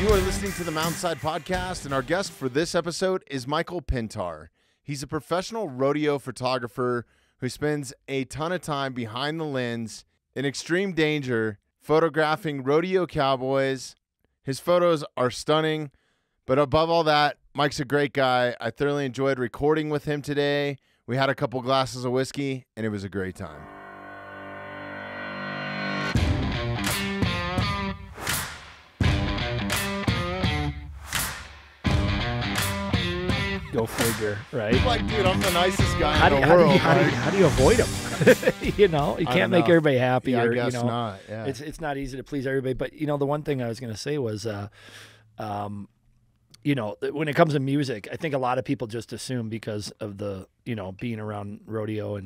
You are listening to the Mountainside Podcast, and our guest for this episode is Michael Pintar. He's a professional rodeo photographer who spends a ton of time behind the lens in extreme danger, photographing rodeo cowboys. His photos are stunning, but above all that, Mike's a great guy. I thoroughly enjoyed recording with him today. We had a couple glasses of whiskey, and it was a great time. Go figure, right? Like, dude, I'm the nicest guy in the world. How do you avoid them? You know, you can't make everybody happy. Yeah, or, I guess you know, not. Yeah. It's not easy to please everybody. But, you know, the one thing I was going to say was, you know, when it comes to music, I think a lot of people just assume because of the, you know, being around rodeo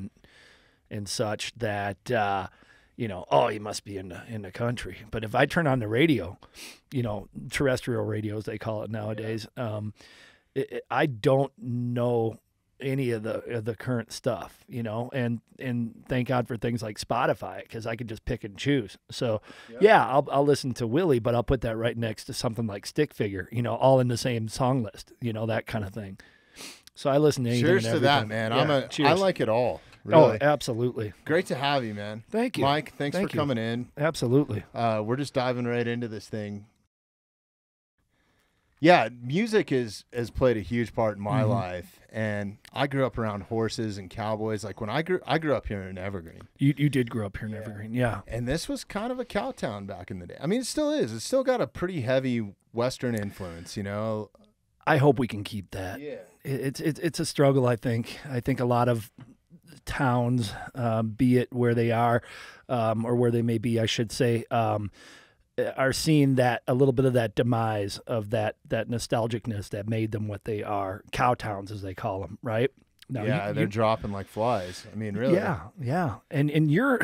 and such that, you know, oh, you must be in the country. But if I turn on the radio, you know, terrestrial radio, as they call it nowadays, I don't know any of the current stuff, you know, and thank God for things like Spotify, because I could just pick and choose. So yeah, I'll listen to Willie, but I'll put that right next to something like Stick Figure, you know, all in the same song list, you know, that kind of thing. So I listen to anything. Cheers and to everything. that, man. Yeah, I like it all. Really. Oh, absolutely. Great to have you, man. Thank you, Mike. Thanks for coming in. Absolutely. We're just diving right into this thing. Yeah, music has played a huge part in my life, and I grew up around horses and cowboys. Like when I grew up here in Evergreen. You did grow up here in Evergreen, yeah. And this was kind of a cow town back in the day. I mean, it still is. It's still got a pretty heavy Western influence, you know. I hope we can keep that. Yeah, it's a struggle. I think a lot of towns, be it where they are or where they may be, I should say. Are seeing that a little bit of that demise of that nostalgicness that made them what they are, cow towns as they call them, right? Now, yeah, they're dropping like flies. I mean, really. Yeah. And you're,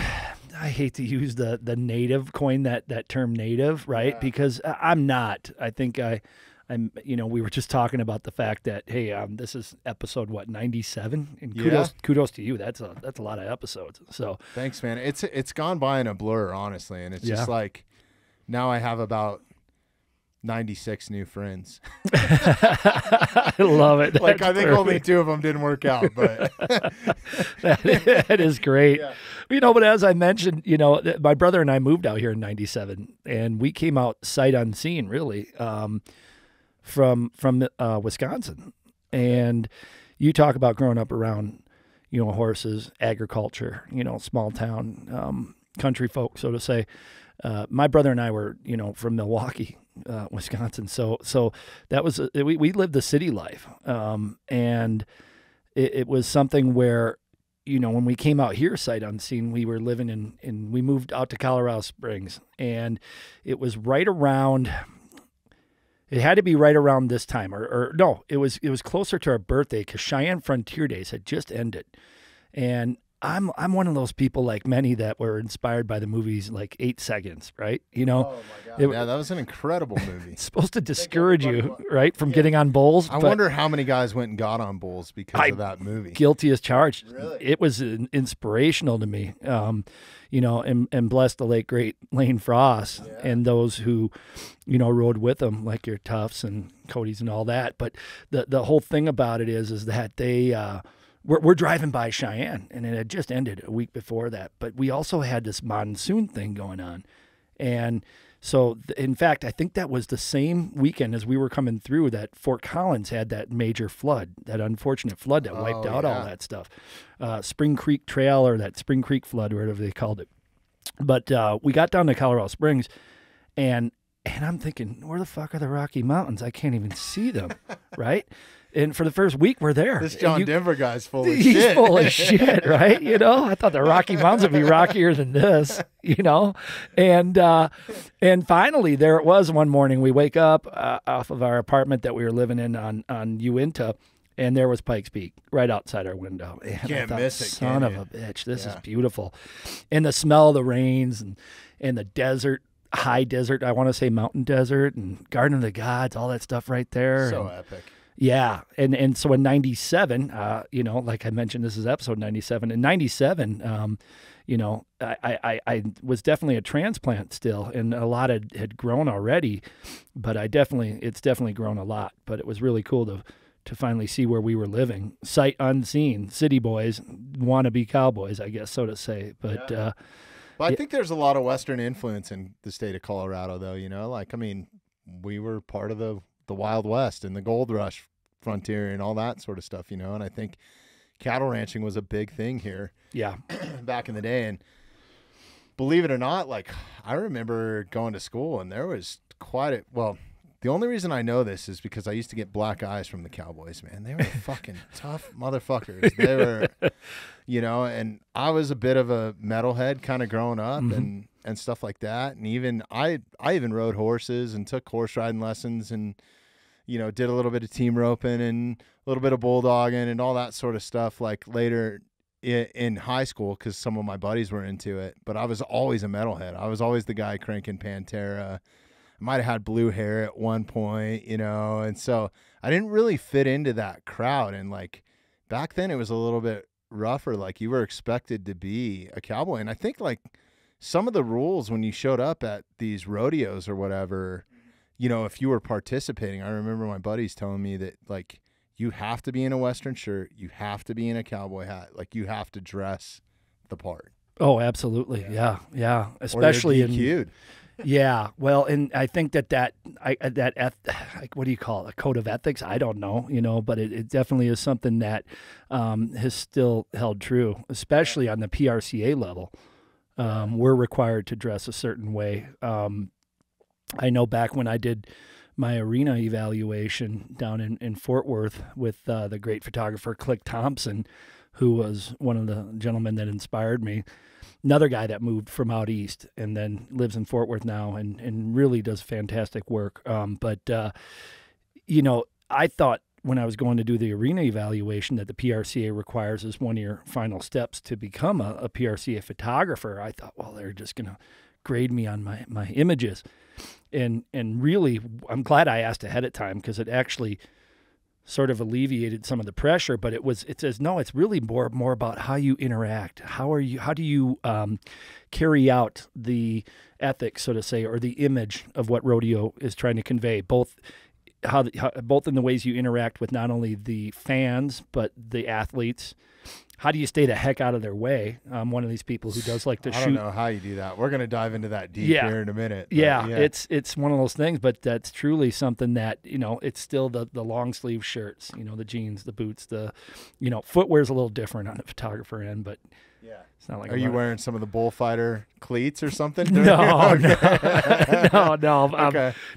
I hate to use the native, coin that term native, right? Yeah. Because I'm not. I think I'm. You know, we were just talking about the fact that hey, this is episode 97, and kudos to you. That's a lot of episodes. So thanks, man. It's gone by in a blur, honestly, and it's just like. Now I have about 96 new friends. I love it. Like I think only 2 of them didn't work out, but that is great. Yeah. You know, but as I mentioned, you know, my brother and I moved out here in 97, and we came out sight unseen, really, from Wisconsin. And you talk about growing up around, you know, horses, agriculture, you know, small town, country folk, so to say. My brother and I were, you know, from Milwaukee, Wisconsin. So that was, we lived the city life. And it was something where, you know, when we came out here sight unseen, we were living we moved out to Colorado Springs, and it was right around, it had to be right around this time or no, it was closer to our birthday because Cheyenne Frontier Days had just ended. And I'm one of those people, like many, that were inspired by the movies like 8 Seconds, right? You know, oh my God. Yeah, that was an incredible movie. It's supposed to discourage you, right, from getting on bulls. I wonder how many guys went and got on bulls because of that movie. Guilty as charged. Really? It was inspirational to me. You know, and bless the late great Lane Frost and those who, you know, rode with him, like your Tufts and Cody's and all that. But the whole thing about it is that they. We're driving by Cheyenne, and it had just ended a week before that. But we also had this monsoon thing going on. And so, in fact, I think that was the same weekend as we were coming through that Fort Collins had that major flood, that unfortunate flood that wiped out all that stuff. Spring Creek Trail, or that Spring Creek flood, or whatever they called it. But we got down to Colorado Springs, and I'm thinking, where the fuck are the Rocky Mountains? I can't even see them, right? And for the first week, we're there. This John Denver guy's full of shit. He's full of shit, right? You know, I thought the Rocky Mountains would be rockier than this, you know? And finally, there it was one morning. We wake up off of our apartment that we were living in on Uinta, and there was Pikes Peak right outside our window. And can't miss it, son of a bitch, this is beautiful. And the smell of the rains and the desert, high desert, I want to say mountain desert, and Garden of the Gods, all that stuff right there. So epic. Yeah, and so in '97, you know, like I mentioned, this is episode 97. In '97, you know, I was definitely a transplant still, and a lot had grown already, but it's definitely grown a lot. But it was really cool to finally see where we were living, sight unseen, city boys, wannabe cowboys, I guess, so to say. But Well, I think there's a lot of Western influence in the state of Colorado, though. You know, like, I mean, we were part of the Wild West and the gold rush frontier and all that sort of stuff, you know. And I think cattle ranching was a big thing here. Yeah. Back in the day. And believe it or not, like, I remember going to school and there was the only reason I know this is because I used to get black eyes from the cowboys, man. They were fucking tough motherfuckers. They were, you know, and I was a bit of a metalhead kind of growing up and stuff like that. And even I even rode horses and took horse riding lessons and, you know, did a little bit of team roping and a little bit of bulldogging and all that sort of stuff, like later in high school, because some of my buddies were into it. But I was always a metalhead. I was always the guy cranking Pantera. Might have had blue hair at one point, you know, and so I didn't really fit into that crowd. And like back then it was a little bit rougher. Like you were expected to be a cowboy. And I think like some of the rules when you showed up at these rodeos or whatever, you know, if you were participating, I remember my buddies telling me that like you have to be in a Western shirt, you have to be in a cowboy hat, like you have to dress the part. Oh, absolutely. Yeah. Especially in yeah, well, and I think that what do you call it? A code of ethics? I don't know, you know, but it definitely is something that has still held true, especially on the PRCA level. We're required to dress a certain way. I know back when I did my arena evaluation down in Fort Worth with the great photographer Click Thompson, who was one of the gentlemen that inspired me. Another guy that moved from out east and then lives in Fort Worth now and really does fantastic work. But you know, I thought when I was going to do the arena evaluation that the PRCA requires as one of your final steps to become a PRCA photographer. I thought, well, they're just going to grade me on my images. And really, I'm glad I asked ahead of time because it actually sort of alleviated some of the pressure, but it says, no, it's really more about how you interact. How do you carry out the ethics, so to say, or the image of what rodeo is trying to convey, both in the ways you interact with not only the fans, but the athletes. How do you stay the heck out of their way? I'm one of these people who does like to shoot. I don't know how you do that. We're going to dive into that deep here in a minute. Yeah, it's one of those things, but that's truly something that, you know, it's still the long sleeve shirts, you know, the jeans, the boots, you know, footwear's a little different on the photographer end, but yeah. It's not like Are you wearing some of the bullfighter cleats or something? No. Okay.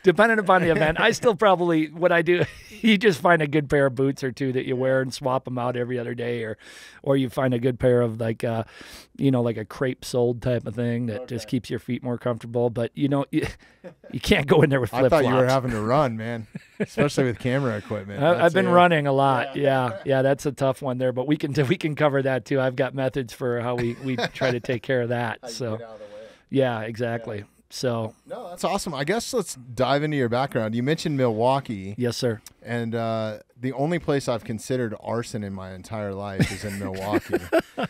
Depending upon the event, I still probably, what I do, you just find a good pair of boots or two that you wear and swap them out every other day, or you find a good pair of like, you know, like a crepe soled type of thing that just keeps your feet more comfortable. But you know, you can't go in there with flip flops. I thought you were having to run, man, especially with camera equipment. I've been running a lot. Yeah, that's a tough one there, but we can cover that too. I've got methods for how we try to take care of that. So, yeah, exactly. Yeah. So, no, that's awesome. I guess let's dive into your background. You mentioned Milwaukee. Yes, sir. And the only place I've considered arson in my entire life is in Milwaukee.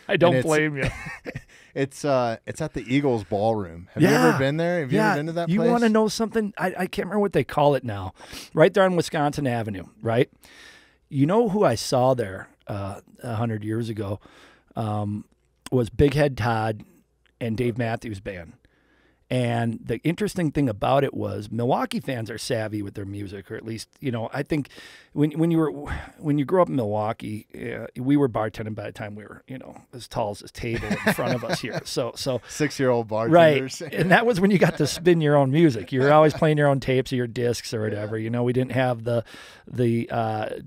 I don't blame you. It's at the Eagles Ballroom. Have you ever been there? Have you ever been to that place? You want to know something? I can't remember what they call it now. Right there on Wisconsin Avenue, right? You know who I saw there 100 years ago was Big Head Todd and Dave Matthews Band. And the interesting thing about it was Milwaukee fans are savvy with their music, or at least, you know, I think when you grow up in Milwaukee, we were bartending by the time we were, you know, as tall as this table in front of us here. So 6-year-old bartenders. Right. And that was when you got to spin your own music. You were always playing your own tapes or your discs or whatever. You know, we didn't have the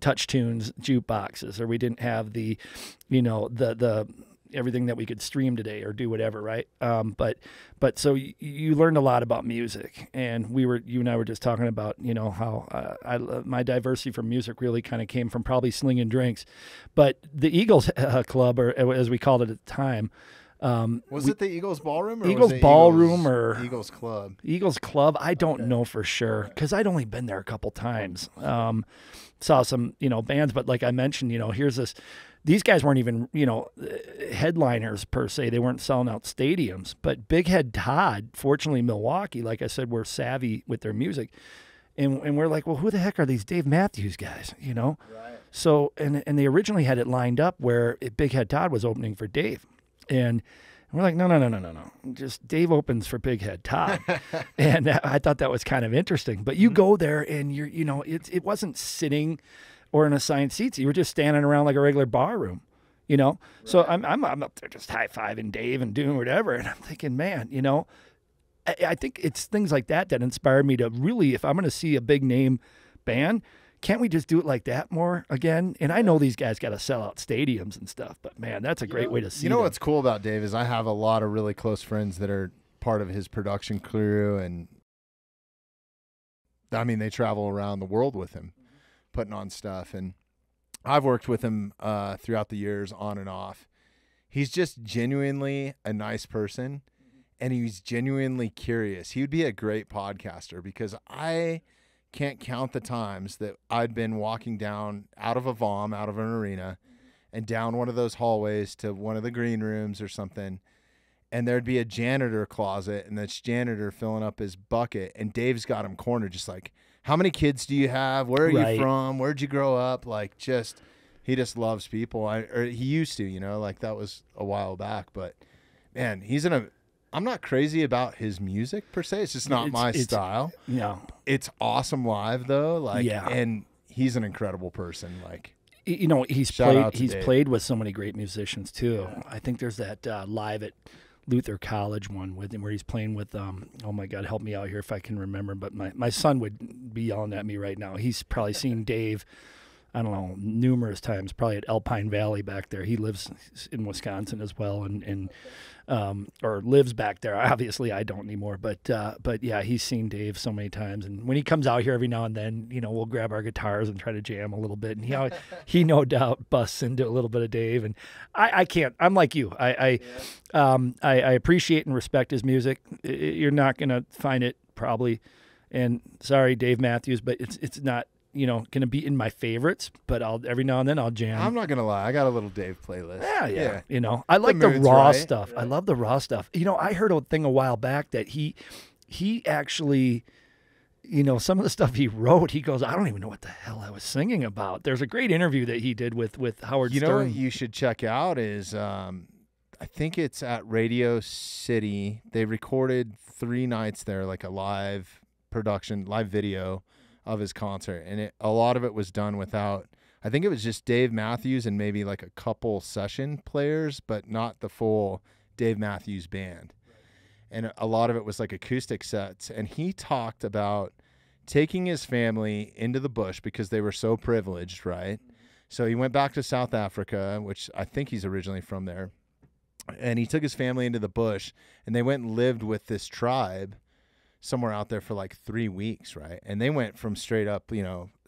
Touch Tunes jukeboxes, or we didn't have the, you know, the everything that we could stream today or do whatever, right? But so you learned a lot about music, and you and I were just talking about, you know, how my diversity from music really kind of came from probably slinging drinks, but the Eagles Club, or as we called it at the time, Was it the Eagles Ballroom? Or Eagles was it Ballroom Eagles, or Eagles Club? Eagles Club. I don't know for sure because I'd only been there a couple times. Saw some, bands, but like I mentioned, here's this. These guys weren't even, headliners per se. They weren't selling out stadiums. But Big Head Todd, fortunately Milwaukee, like I said, were savvy with their music. And we're like, well, who the heck are these Dave Matthews guys, Right. So, and they originally had it lined up where Big Head Todd was opening for Dave. And we're like, no. Just Dave opens for Big Head Todd. And I thought that was kind of interesting. But you go there and it wasn't sitting or in assigned seats. You were just standing around like a regular bar room, Right. So I'm up there just high-fiving Dave and doing whatever. And I'm thinking, man, I think it's things like that inspired me to really, if I'm going to see a big name band, can't we just do it like that more again? And I know these guys got to sell out stadiums and stuff, but man, that's a great way to see You know them. what's cool about Dave is I have a lot of really close friends that are part of his production crew, and I mean, they travel around the world with him, putting on stuff. And I've worked with him throughout the years on and off. He's just genuinely a nice person, and he's genuinely curious. He would be a great podcaster because I can't count the times that I'd been walking down out of a VOM, out of an arena, and down one of those hallways to one of the green rooms or something, and there'd be a janitor closet, and this janitor filling up his bucket, and Dave's got him cornered, just like, how many kids do you have? Where are you from? Where'd you grow up? Like, he just loves people. Or he used to, like that was a while back, but man, I'm not crazy about his music per se. It's just not my style. No. It's awesome live though. And he's an incredible person. Like, he's played with so many great musicians too. Yeah. I think there's that live at Luther College one with him where he's playing with, oh my God, help me out here if I can remember. But my son would be yelling at me right now. He's probably seen Dave, I don't know, numerous times, probably at Alpine Valley back there. He lives in Wisconsin as well, and or lives back there. Obviously, I don't anymore, but yeah, he's seen Dave so many times. And when he comes out here every now and then, we'll grab our guitars and try to jam a little bit. And he no doubt busts into a little bit of Dave. And I can't. I'm like you. I appreciate and respect his music. You're not gonna find it probably. And sorry, Dave Matthews, but it's not. Going to be in my favorites, but every now and then I'll jam. I'm not going to lie. I got a little Dave playlist. Yeah. I like the raw stuff. Right? I love the raw stuff. I heard a thing a while back that he actually, some of the stuff he wrote, he goes, I don't even know what the hell I was singing about. There's a great interview that he did with Howard Stern. You know what you should check out is, I think it's at Radio City. They recorded 3 nights there, like a live production, live video of his concert, and a lot of it was done without, I think it was just Dave Matthews and maybe like a couple session players, but not the full Dave Matthews band. And a lot of it was like acoustic sets, and he talked about taking his family into the bush because they were so privileged, right? So he went back to South Africa, which I think he's originally from there, and he took his family into the bush, and they went and lived with this tribe somewhere out there for like 3 weeks, right? And they went from straight up,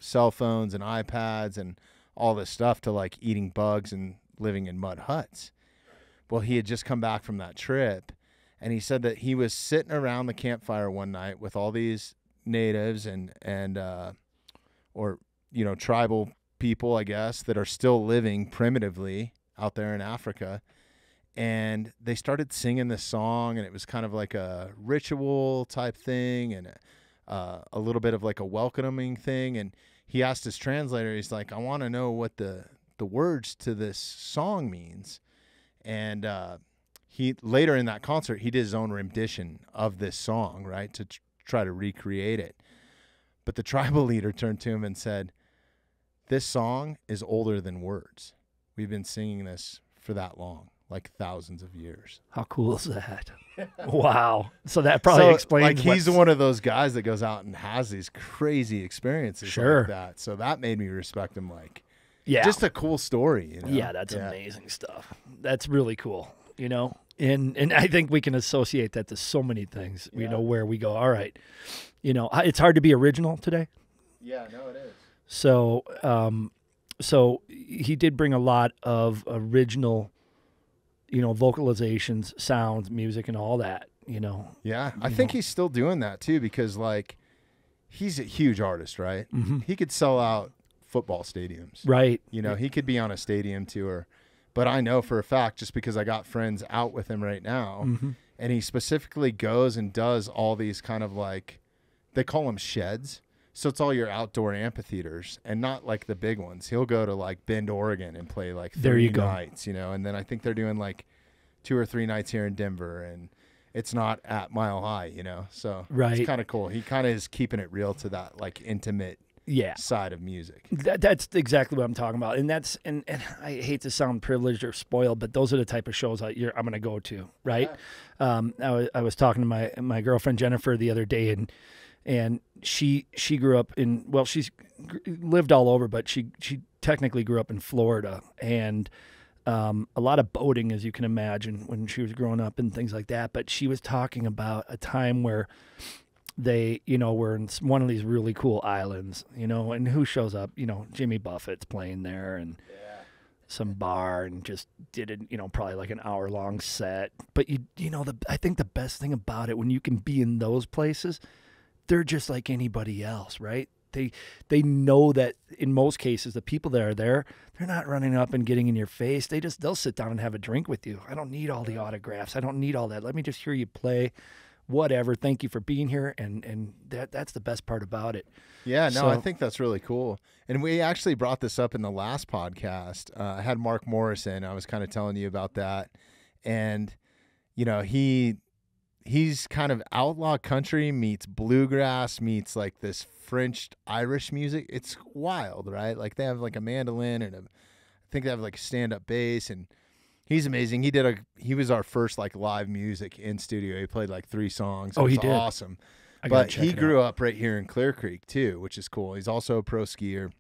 cell phones and iPads and all this stuff to like eating bugs and living in mud huts. Well, he had just come back from that trip, and he said that he was sitting around the campfire one night with all these natives and tribal people, I guess, that are still living primitively out there in Africa. And they started singing this song, and it was kind of like a ritual type thing and a little bit of like a welcoming thing. And he asked his translator, he's like, I want to know what the words to this song means. And he later in that concert, he did his own rendition of this song, right, to try to recreate it. But the tribal leader turned to him and said, this song is older than words. We've been singing this for that long. Like thousands of years. How cool is that? Wow. So that probably explains. Like he's one of those guys that goes out and has these crazy experiences like that. So that made me respect him. Like, just a cool story. Yeah, that's amazing stuff. That's really cool. And I think we can associate that to so many things. Where we go. All right. It's hard to be original today. Yeah, no, it is. So he did bring a lot of original vocalizations, sounds, music, and all that. Yeah, I think he's still doing that too, because like he's a huge artist, right? Mm-hmm. He could sell out football stadiums, right? He could be on a stadium tour. But I know for a fact, just because I got friends out with him right now, Mm-hmm. and he specifically goes and does all these kind of like, they call them sheds. So it's all your outdoor amphitheaters and not like the big ones. He'll go to like Bend, Oregon and play like 3 nights, and then I think they're doing like 2 or 3 nights here in Denver, and it's not at Mile High, So it's kind of cool. He kind of is keeping it real to that like intimate side of music. That's exactly what I'm talking about, and and I hate to sound privileged or spoiled, but those are the type of shows I'm going to go to, right? Yeah. I was talking to my girlfriend Jennifer the other day, and she grew up she's lived all over, but she technically grew up in Florida, and a lot of boating, as you can imagine, when she was growing up and things like that. But she was talking about a time where they, were in one of these really cool islands, and who shows up? Jimmy Buffett's playing there, and some bar, and just did it, probably like an hour-long set. But I think the best thing about it, when you can be in those places, they're just like anybody else, right? They know that in most cases, the people that are there, they're not running up and getting in your face. They'll sit down and have a drink with you. I don't need all the autographs. I don't need all that. Let me just hear you play. Whatever. Thank you for being here, and that's the best part about it. Yeah, no, I think that's really cool. And we actually brought this up in the last podcast. I had Mark Morrison. I was kind of telling you about that, and he's kind of outlaw country meets bluegrass meets like this French Irish music. It's wild, right? Like they have like a mandolin and I think they have like a stand-up bass, and he's amazing. He was our first like live music in studio. He played like 3 songs. Oh, he did. Awesome. But he grew up right here in Clear Creek too, which is cool. He's also a pro skier.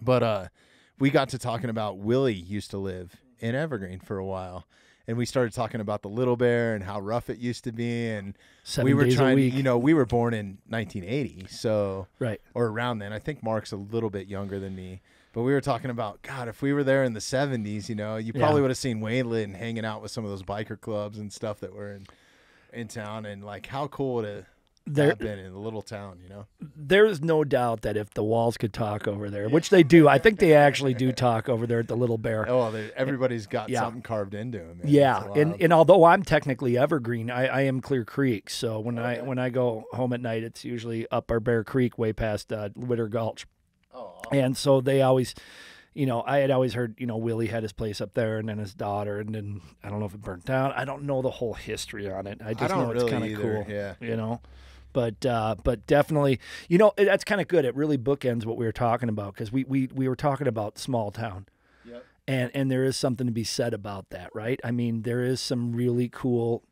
But we got to talking about Willie used to live in Evergreen for a while. And we started talking about the Little Bear and how rough it used to be, and 7 days a week. we were born in 1980, so right, or around then. I think Mark's a little bit younger than me, but we were talking about, God, if we were there in the 70s, you probably would have seen Wayland hanging out with some of those biker clubs and stuff that were in town, and like how cool would it have been in a little town, There's no doubt that if the walls could talk over there, which they do, I think they actually do talk over there at the Little Bear. Oh, everybody's got something carved into them. Man. Yeah, and although I'm technically Evergreen, I am Clear Creek. So when I go home at night, it's usually up our Bear Creek, way past Witter Gulch. Oh, awesome. And so they always, I had always heard, Willie had his place up there, and then his daughter, and then I don't know if it burnt down. I don't know the whole history on it. I just know it's kind of cool. Yeah. But definitely, that's kind of good. It really bookends what we were talking about, because we were talking about small town. Yep. And there is something to be said about that, right? I mean, there is some really cool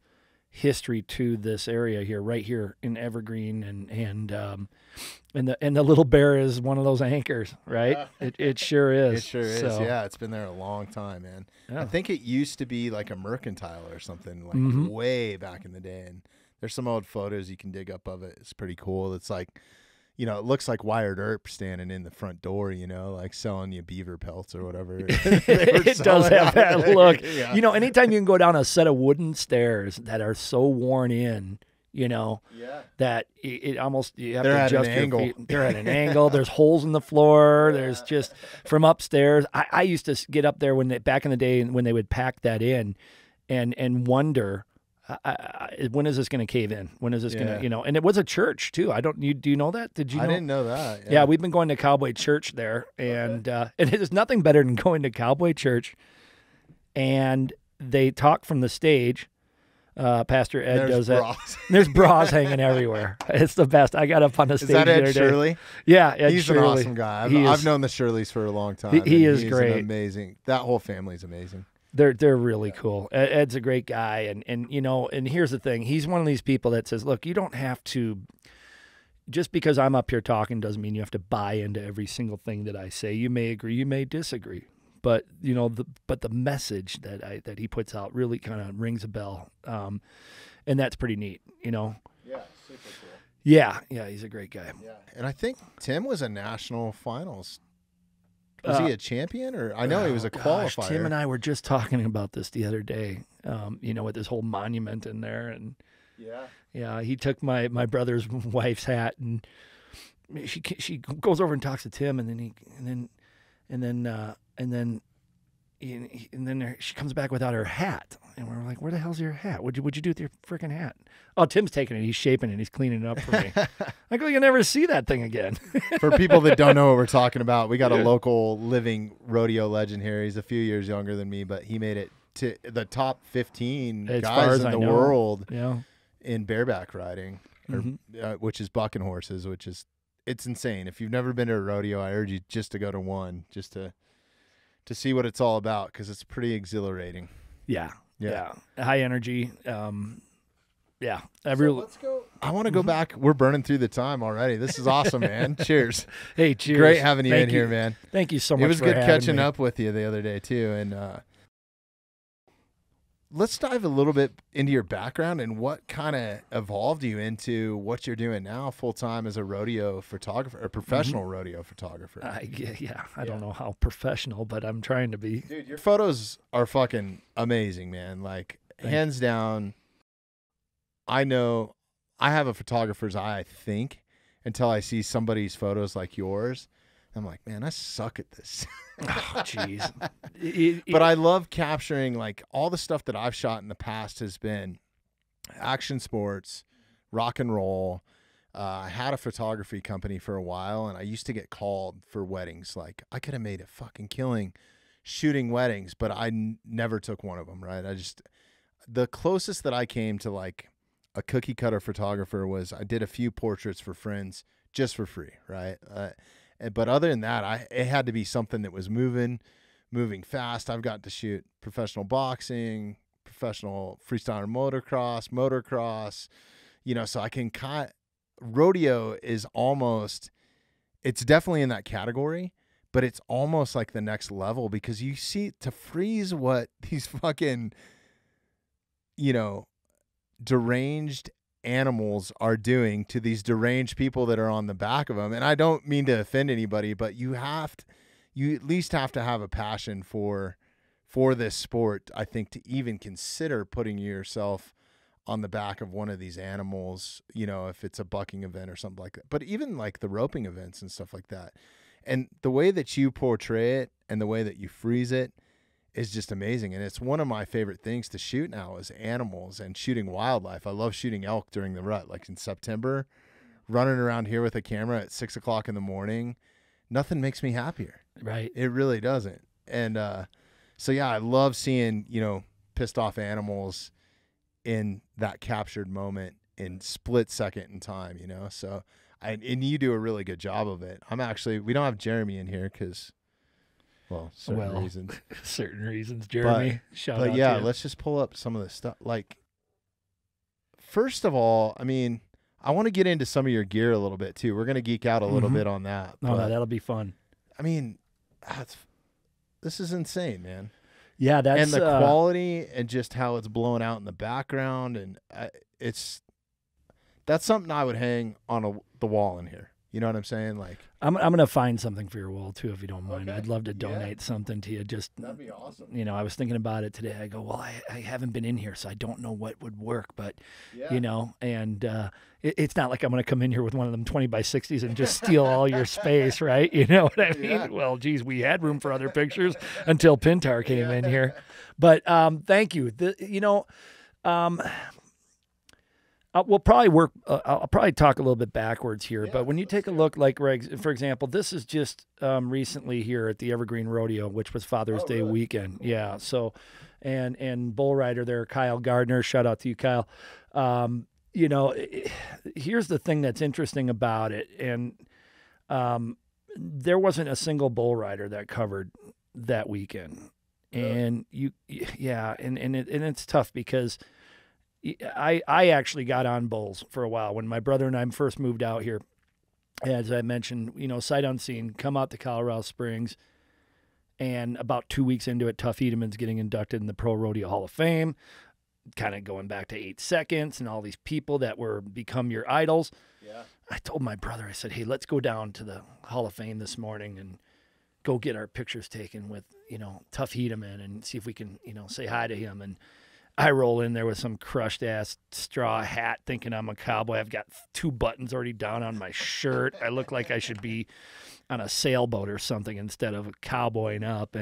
history to this area here, right here in Evergreen, and the Little Bear is one of those anchors, right? Yeah. It sure is. It sure is. Yeah, it's been there a long time, man. Yeah. I think it used to be like a mercantile or something, like way back in the day, and there's some old photos you can dig up of it. It's pretty cool. It's like, it looks like Wired Earp standing in the front door, like selling you beaver pelts or whatever. It does have that look. Yeah. Anytime you can go down a set of wooden stairs that are so worn in, that it almost, you have to adjust your feet. They're at an angle. There's holes in the floor. Yeah. There's just from upstairs. I used to get up there back in the day when they would pack that in and wonder, when is this going to cave in? When is this going to, and it was a church too. Do you know that? Did you know? I didn't know that. Yeah, we've been going to Cowboy Church there, and and it is nothing better than going to Cowboy Church, and they talk from the stage. Pastor Ed does that. There's bras hanging everywhere. It's the best. I got up on the stage. Is that Ed Shirley? Yeah, Ed he's Shirley. an awesome guy. I've known the Shirleys for a long time. He is great. Amazing. That whole family's amazing. They're really cool. Ed's a great guy, and here's the thing. He's one of these people that says, look, you don't have to, just because I'm up here talking doesn't mean you have to buy into every single thing that I say. You may agree, you may disagree, but the message that he puts out really kind of rings a bell, and that's pretty neat. Yeah, super cool. Yeah, he's a great guy. Yeah, and I think Tim was a national finals Was he a champion, or I know he was a qualifier? Tim and I were just talking about this the other day. With this whole monument in there, and yeah, he took my brother's wife's hat, and she goes over and talks to Tim, and then she comes back without her hat, and we're like, "Where the hell's your hat? What'd you do with your freaking hat?" Oh, Tim's taking it. He's shaping it. He's cleaning it up for me. Like, well, you'll never see that thing again. For people that don't know what we're talking about, we got a local living rodeo legend here. He's a few years younger than me, but he made it to the top 15 guys in the world in bareback riding, which is bucking horses, it's insane. If you've never been to a rodeo, I urge you just to go to one, just to see what it's all about, because it's pretty exhilarating. Yeah. High energy. Let's go. I want to go back. We're burning through the time already. This is awesome, man. Cheers. Hey, cheers. Great having you in here, man. Thank you so much. It was good catching up with you the other day too. And let's dive a little bit into your background and what kind of evolved you into what you're doing now full time as a rodeo photographer, or professional rodeo photographer. I don't know how professional, but I'm trying to be. Dude, your photos are fucking amazing, man. Like, hands down. I know I have a photographer's eye, I think, until I see somebody's photos like yours. I'm like, man, I suck at this. Oh, jeez. But I love capturing, like, all the stuff that I've shot in the past has been action sports, rock and roll. I had a photography company for a while, and I used to get called for weddings. Like, I could have made a fucking killing shooting weddings, but I never took one of them, right? The closest that I came to, like, a cookie cutter photographer was I did a few portraits for friends just for free, right? But other than that, it had to be something that was moving fast. I've got to shoot professional boxing, professional freestyle motocross, so I can rodeo is almost, it's definitely in that category, but it's almost like the next level, because you see, to freeze what these fucking, deranged animals are doing to these deranged people that are on the back of them. And I don't mean to offend anybody, but you at least have to have a passion for this sport, I think, to even consider putting yourself on the back of one of these animals, if it's a bucking event or something like that. But even like the roping events and stuff like that. And the way that you portray it and the way that you freeze it is just amazing. And it's one of my favorite things to shoot now is animals and shooting wildlife. I love shooting elk during the rut, like in September, running around here with a camera at 6 o'clock in the morning. Nothing makes me happier. Right. It really doesn't. And so, yeah, I love seeing, pissed off animals in that captured moment in split second in time, So, and you do a really good job of it. We don't have Jeremy in here because, certain reasons. Certain reasons, Jeremy. Shout out yeah, to you. let's just pull up some of the stuff. Like, first of all, I mean, I want to get into some of your gear a little bit too. We're going to geek out a little bit on that. Oh, no, that'll be fun. I mean, this is insane, man. Yeah, and the quality and just how it's blowing out in the background, and that's something I would hang on the wall in here. You know what I'm saying? Like, I'm gonna find something for your wall too, if you don't mind. Okay. I'd love to donate something to you. That'd be awesome. I was thinking about it today. I go, well, I haven't been in here, so I don't know what would work. But and it's not like I'm gonna come in here with one of them 20x60s and just steal all your space, right? You know what I mean? Yeah. Well, geez, we had room for other pictures until Pintar came in here. But thank you. We'll probably work. I'll probably talk a little bit backwards here, but when you take a look, like, for example, this is just recently here at the Evergreen Rodeo, which was Father's Day weekend. Yeah. So, and bull rider there, Kyle Gardner. Shout out to you, Kyle. Here's the thing that's interesting about it, and there wasn't a single bull rider that covered that weekend, and it's tough because I actually got on bulls for a while when my brother and I first moved out here. As I mentioned, sight unseen, come out to Colorado Springs, and about 2 weeks into it, Tuff Edeman's getting inducted in the Pro Rodeo Hall of Fame, kind of going back to 8 seconds and all these people that were become your idols. Yeah. I told my brother, I said, hey, let's go down to the Hall of Fame this morning and go get our pictures taken with, Tough Hedeman and see if we can, say hi to him. And I roll in there with some crushed ass straw hat thinking I'm a cowboy. I've got 2 buttons already down on my shirt. I look like I should be on a sailboat or something instead of a cowboying up.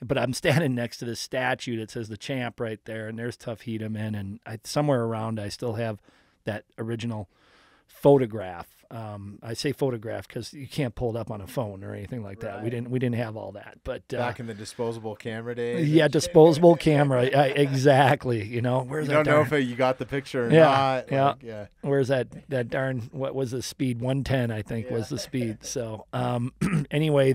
But I'm standing next to this statue that says the champ right there, and there's Tough Hedeman. And somewhere around I still have that original photograph. I say photograph because you can't pull it up on a phone or anything like that. We didn't have all that. But back in the disposable camera days. Yeah, disposable camera. Exactly. Where's you that? Don't know if you got the picture or not. Yeah. Where's that darn? What was the speed? 110, I think, was the speed. So anyway,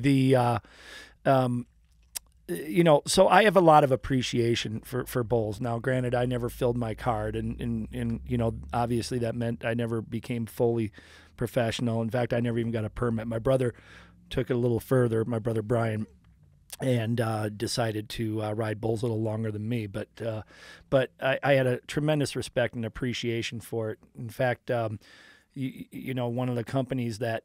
so I have a lot of appreciation for bulls. Now, granted, I never filled my card, and obviously that meant I never became fully professional. In fact, I never even got a permit. My brother took it a little further, my brother Brian, and decided to ride bulls a little longer than me. But I had a tremendous respect and appreciation for it. In fact, one of the companies that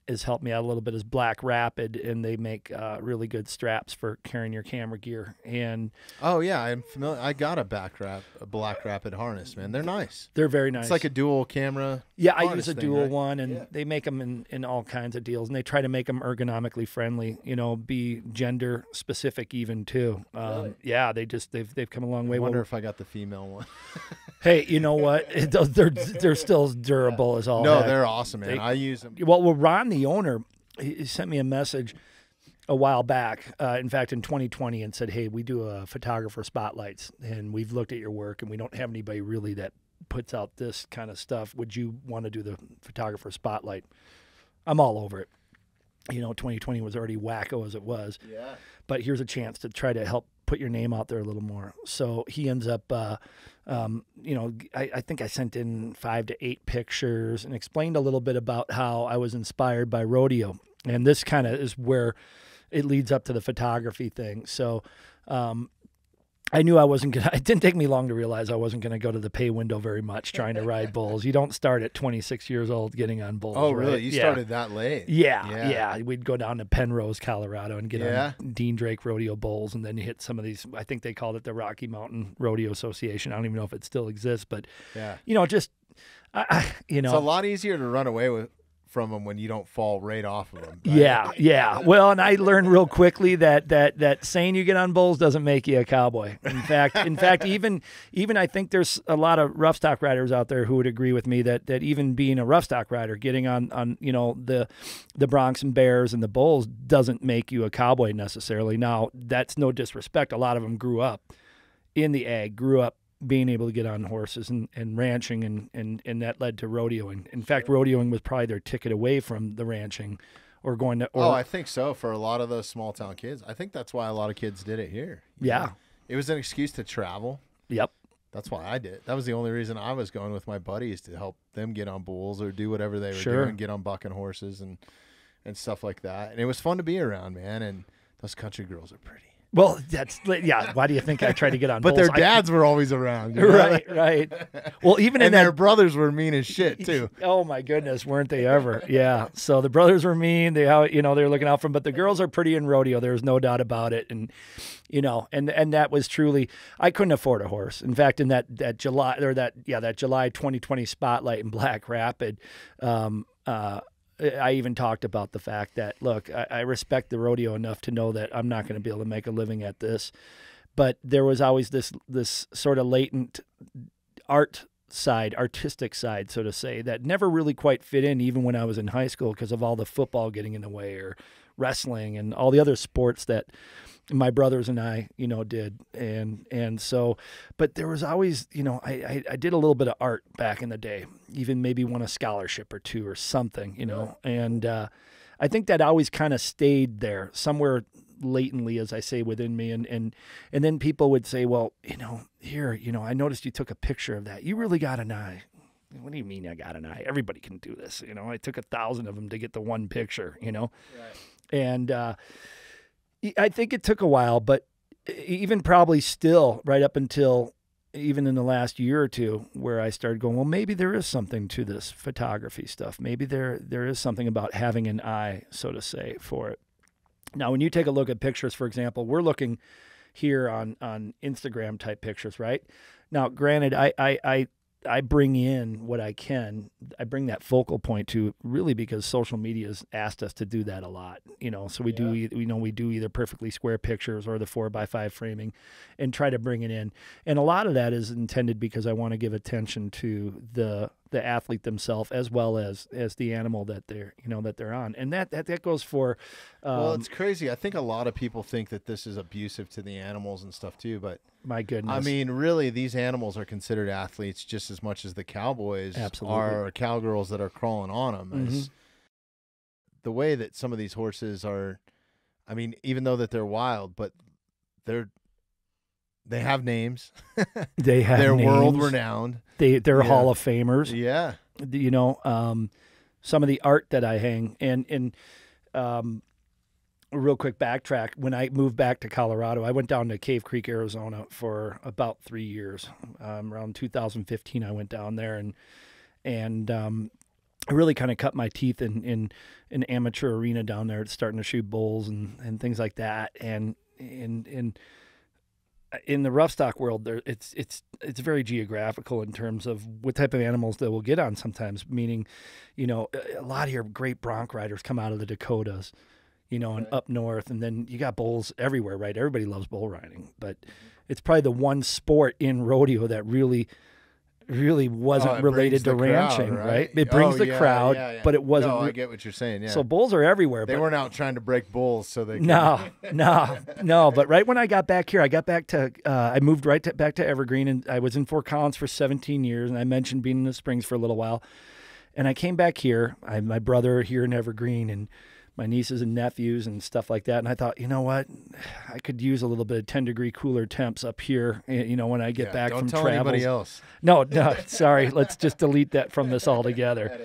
has helped me out a little bit is BlackRapid, and they make really good straps for carrying your camera gear. And I'm familiar. I got a BlackRapid harness, man. They're nice. They're very nice. It's like a dual camera. Yeah, I use a dual one, and they make them in all kinds of deals, and they try to make them ergonomically friendly. Be gender specific even too. Really? Yeah, they've come a long way. I wonder if I got the female one. Hey, you know what? They're still as durable as all. No, they're awesome, man. I use them. Well, Ron, the owner, he sent me a message a while back, in fact, in 2020, and said, hey, we do a photographer spotlights, and we've looked at your work, and we don't have anybody really that puts out this kind of stuff. Would you want to do the photographer spotlight? I'm all over it. 2020 was already wacko as it was. Yeah. But here's a chance to try to help put your name out there a little more. So he ends up, I think I sent in 5 to 8 pictures and explained a little bit about how I was inspired by rodeo. And this kind of is where it leads up to the photography thing. So I knew I wasn't going to, it didn't take me long to realize I wasn't going to go to the pay window very much trying to ride bulls. You don't start at 26 years old getting on bulls. Oh, really? Right? You started that late? Yeah. We'd go down to Penrose, Colorado and get on Dean Drake rodeo bulls. And then you hit some of these, I think they called it the Rocky Mountain Rodeo Association. I don't even know if it still exists, but, it's a lot easier to run away from them when you don't fall right off of them. Right? Yeah. Well, and I learned real quickly that saying you get on bulls doesn't make you a cowboy. In fact, even I think there's a lot of rough stock riders out there who would agree with me that even being a rough stock rider, getting on the Bronx and Bears and the bulls doesn't make you a cowboy necessarily. Now, that's no disrespect. A lot of them grew up in the ag, grew up being able to get on horses and ranching, and that led to rodeoing. In fact, rodeoing was probably their ticket away from the ranching or going to. I think so. For a lot of those small town kids, I think that's why a lot of kids did it here. Yeah. It was an excuse to travel. Yep. That's why I did. That was the only reason I was going with my buddies, to help them get on bulls or do whatever they were doing, get on bucking horses and stuff like that. And it was fun to be around, man. And those country girls are pretty. Well, why do you think I tried to get on bulls? But their dads were always around. Right. Well, even and their brothers were mean as shit, too. Oh, my goodness, weren't they ever? Yeah. So the brothers were mean. They were looking out for them. But the girls are pretty in rodeo. There's no doubt about it. And, and that was truly, I couldn't afford a horse. In fact, in that July 2020 spotlight in BlackRapid, I even talked about the fact that, look, I respect the rodeo enough to know that I'm not going to be able to make a living at this. But there was always this sort of latent artistic side, so to say, that never really quite fit in even when I was in high school because of all the football getting in the way or wrestling and all the other sports that my brothers and I, did. And so, but there was always, I did a little bit of art back in the day, even maybe won a scholarship or two or something, and I think that always kind of stayed there somewhere latently, as I say, within me. And then people would say, well, here, I noticed you took a picture of that. You really got an eye. What do you mean I got an eye? Everybody can do this. I took 1,000 of them to get the one picture, Right. And, I think it took a while, but even probably still right up until even in the last year or two where I started going, well, maybe there is something to this photography stuff. Maybe there is something about having an eye, so to say, for it. Now, when you take a look at pictures, for example, we're looking here on Instagram type pictures, right? Now, granted, I bring in what I can. I bring that focal point to really because social media has asked us to do that a lot, so we do either perfectly square pictures or the 4x5 framing and try to bring it in. And a lot of that is intended because I want to give attention to the athlete themselves as well as the animal that they're on. And that goes for, well, it's crazy. I think a lot of people think that this is abusive to the animals and stuff too, but my goodness. I mean, really, these animals are considered athletes just as much as the cowboys are cowgirls that are crawling on them. Mm-hmm. The way that some of these horses are, I mean, even though that they're wild, but they have names. They're names. World renowned. They're Hall of Famers. Yeah. Some of the art that I hang and a real quick backtrack. When I moved back to Colorado, I went down to Cave Creek, Arizona for about 3 years. Around 2015, I went down there and I really kind of cut my teeth in an amateur arena down there, starting to shoot bulls and things like that. And in the rough stock world, it's very geographical in terms of what type of animals they will get on sometimes. Meaning, a lot of your great bronc riders come out of the Dakotas. And up north, and then you got bulls everywhere, right? Everybody loves bull riding, but it's probably the one sport in rodeo that really wasn't related to ranching, crowd, right? It brings the crowd, but it wasn't. No, I get what you're saying. Yeah. So bulls are everywhere. They weren't out trying to break bulls, so they. No. But right when I got back here, I moved back to Evergreen, and I was in Fort Collins for 17 years, and I mentioned being in the Springs for a little while, and I came back here. I have my brother here in Evergreen, and my nieces and nephews and stuff like that. And I thought, you know what? I could use a little bit of 10-degree cooler temps up here, when I get back from travels. Don't tell anybody else. No, sorry. Let's just delete that from this altogether.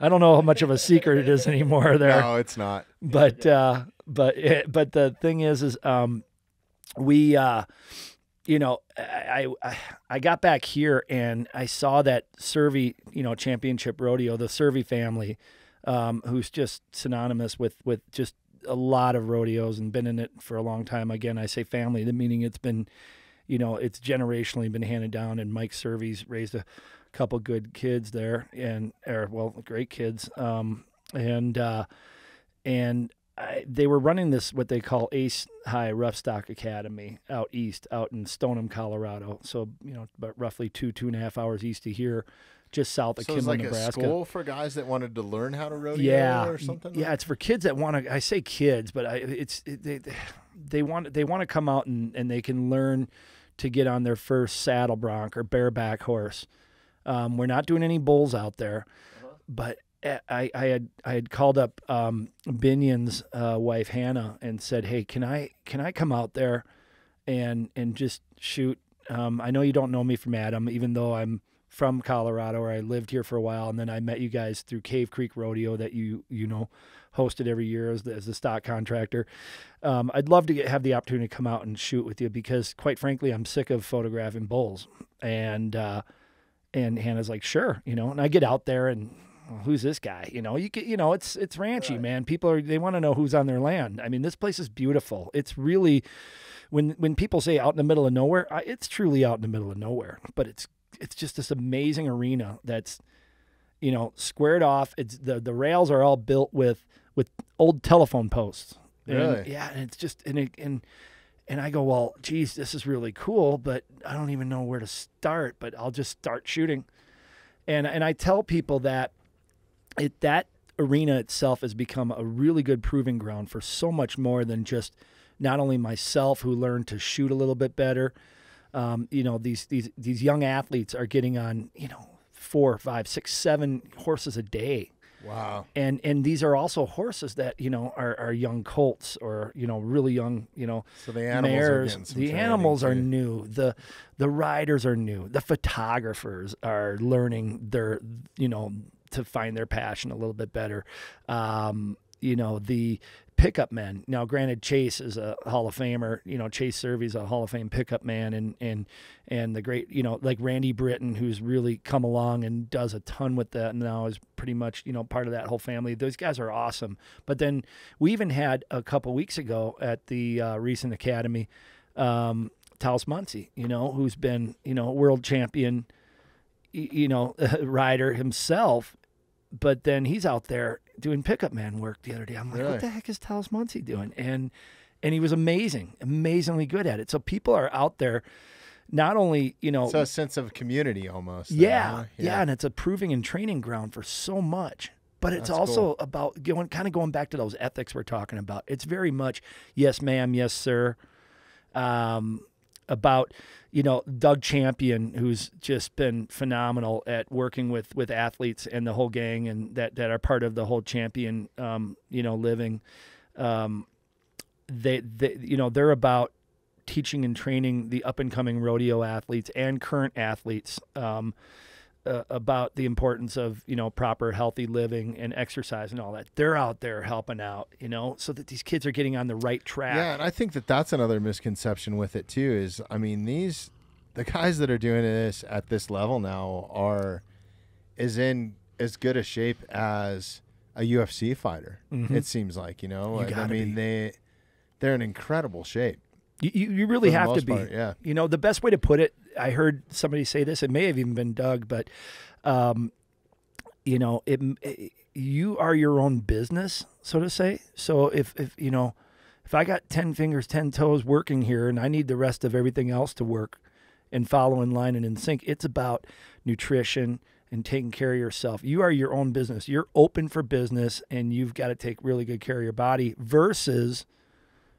I don't know how much of a secret it is anymore there. No, it's not. But the thing is we, I got back here and I saw that Survey, championship rodeo, the Survey family, who's just synonymous with just a lot of rodeos and been in it for a long time. Again, I say family, the meaning it's been, it's generationally been handed down, and Mike Survey's raised a couple good kids there great kids. They were running this, what they call Ace High Rough Stock Academy out east, out in Stoneham, Colorado. So, about roughly 2.5 hours east of here, just south of Kimball, Nebraska. So it's like a school for guys that wanted to learn how to rodeo or something? Yeah, it's for kids that want to, I say kids, but they want to come out and they can learn to get on their first saddle bronc or bareback horse. We're not doing any bulls out there, but I had called up Binion's wife Hannah and said, "Hey, can I come out there and just shoot? I know you don't know me from Adam, even though I'm from Colorado, or I lived here for a while, and then I met you guys through Cave Creek Rodeo that you hosted every year as the stock contractor. I'd love to have the opportunity to come out and shoot with you because, quite frankly, I'm sick of photographing bulls." And Hannah's like, "Sure," and I get out there and, well, who's this guy? It's ranchy, right. Man. People they want to know who's on their land. I mean, this place is beautiful. It's really, when people say out in the middle of nowhere, it's truly out in the middle of nowhere, but it's just this amazing arena that's, squared off. It's the rails are all built with old telephone posts. Really? And, yeah. And it's just, and I go, well, geez, this is really cool, but I don't even know where to start, but I'll just start shooting. And I tell people that that arena itself has become a really good proving ground for so much more than just not only myself, who learned to shoot a little bit better. These young athletes are getting on, 4, 5, 6, 7 horses a day. Wow. And these are also horses that, are young colts or, really young, so the animals mares. The animals are too. new. The riders are new. The photographers are learning their, to find their passion a little bit better. The pickup men. Now, granted, Chase is a Hall of Famer. Chase Servy's a Hall of Fame pickup man, and the great, like Randy Britton, who's really come along and does a ton with that, and now is pretty much, part of that whole family. Those guys are awesome. But then we even had a couple weeks ago at the recent Academy, Taos Muncie, who's been, world champion, rider himself. But then he's out there doing pickup man work the other day. I'm like, What the heck is Taos Muncie doing? And he was amazingly good at it. So people are out there, not only, So a sense of community almost. Yeah, and it's a proving and training ground for so much. But it's also about going back to those ethics we're talking about. It's very much, yes, ma'am, yes, sir. About, Doug Champion, who's just been phenomenal at working with athletes and the whole gang and that are part of the whole champion, living. They're about teaching and training the up and coming rodeo athletes and current athletes, about the importance of, proper healthy living and exercise and all that. They're out there helping out, so that these kids are getting on the right track. Yeah, and I think that's another misconception with it too is, the guys that are doing this at this level now is in as good a shape as a UFC fighter. Mm-hmm. It seems like, they're in incredible shape. You really have to be. Part, yeah. The best way to put it, I heard somebody say this, it may have even been Doug, but, you are your own business, so to say. So if I got 10 fingers, 10 toes working here and I need the rest of everything else to work and follow in line and in sync, it's about nutrition and taking care of yourself. You are your own business. You're open for business and you've got to take really good care of your body versus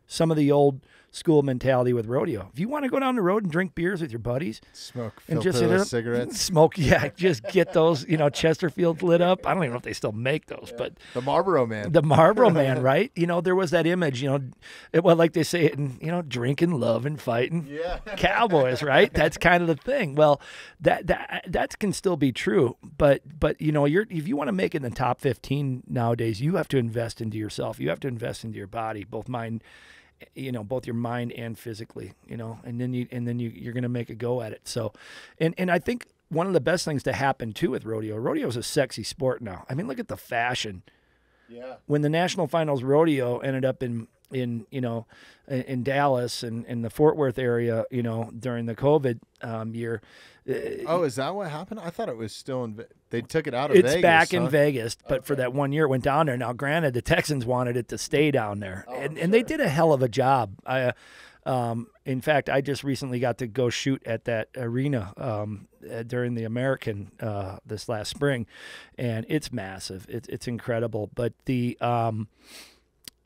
some of the old school mentality with rodeo. If you want to go down the road and drink beers with your buddies, smoke and just hit it up, cigarettes, just get those, Chesterfields lit up. I don't even know if they still make those, but the Marlboro Man, right? There was that image, like they say it in, drinking, loving, fighting, cowboys, right? That's kind of the thing. Well, that can still be true, but if you want to make it in the top 15 nowadays, you have to invest into yourself. You have to invest into your body, both your mind and physically, and then you're going to make a go at it. So, and I think one of the best things to happen too with rodeo is a sexy sport now. Look at the fashion. Yeah. When the national finals rodeo ended up in Dallas and in the Fort Worth area, during the COVID year. Is that what happened? I thought it was still they took it out of Vegas. It's back in Vegas, but for that 1 year it went down there. Now, granted, the Texans wanted it to stay down there, and they did a hell of a job. In fact, I just recently got to go shoot at that arena during the American this last spring, and it's massive. It's incredible. But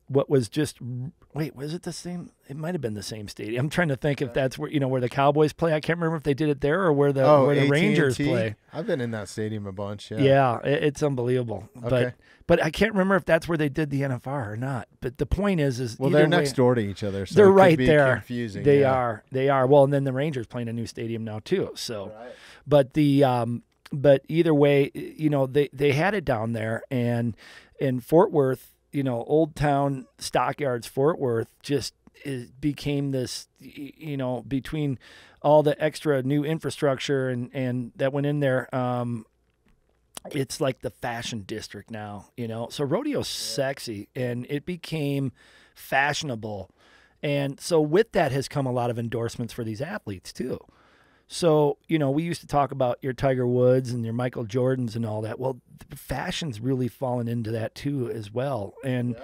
what was just was it the same? It might have been the same stadium. I'm trying to think if that's where where the Cowboys play. I can't remember if they did it there or where the Rangers play. I've been in that stadium a bunch. Yeah, it's unbelievable. Okay. But I can't remember if that's where they did the NFR or not. But the point is they're next door to each other, so they're it right could be there. Confusing. They are. Well, and then the Rangers playing a new stadium now too. So, right. but either way, they had it down there, and in Fort Worth. Old Town Stockyards, Fort Worth, became this, between all the extra new infrastructure and that went in there, it's like the fashion district now, So rodeo's sexy, and it became fashionable. And so with that has come a lot of endorsements for these athletes too. So, we used to talk about your Tiger Woods and your Michael Jordans and all that. Well, the fashion's really fallen into that too as well. And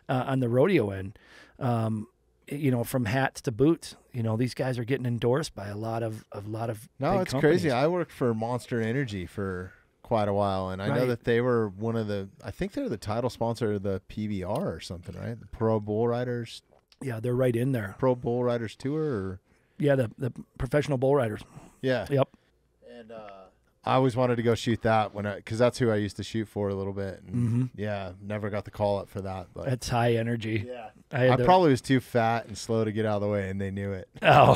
on the rodeo end, from hats to boots, these guys are getting endorsed by a lot of No, big it's companies. crazy. I worked for Monster Energy for quite a while, and I know that they were I think they're the title sponsor of the PBR or something, right? The Pro Bull Riders. Yeah, they're right in there. Pro Bull Riders Tour, or? Yeah, the professional bull riders. Yeah. Yep. And I always wanted to go shoot that because that's who I used to shoot for a little bit. And Mm-hmm. yeah, never got the call up for that. But That's high energy. yeah, I probably was too fat and slow to get out of the way, and they knew it. Oh,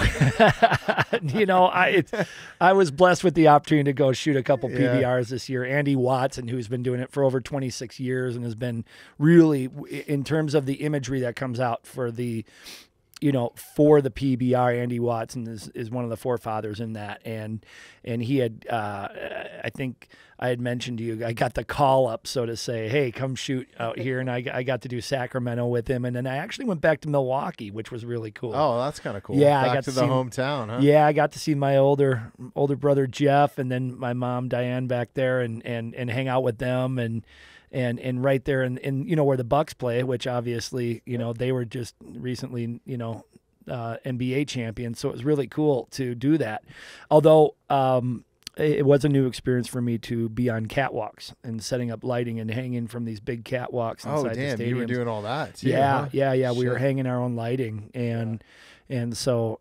I was blessed with the opportunity to go shoot a couple Yeah. PBRs this year. Andy Watson, who's been doing it for over 26 years and has been really, in terms of the imagery that comes out for the PBR, Andy Watson is one of the forefathers in that. And he had, I think I had mentioned to you, I got the call up, so to say, hey, come shoot out here. And I got to do Sacramento with him. And then I actually went back to Milwaukee, which was really cool. Oh, that's kind of cool. Yeah, back I got to to the see hometown, huh? Yeah, I got to see my older brother Jeff, and then my mom Diane back there, and hang out with them, and right there in where the Bucks play, which obviously they were just recently NBA champions, so it was really cool to do that. Although it was a new experience for me to be on catwalks and setting up lighting and hanging from these big catwalks inside the stadiums. You were doing all that too, Yeah, huh? yeah. We were Shit. hanging our own lighting, and so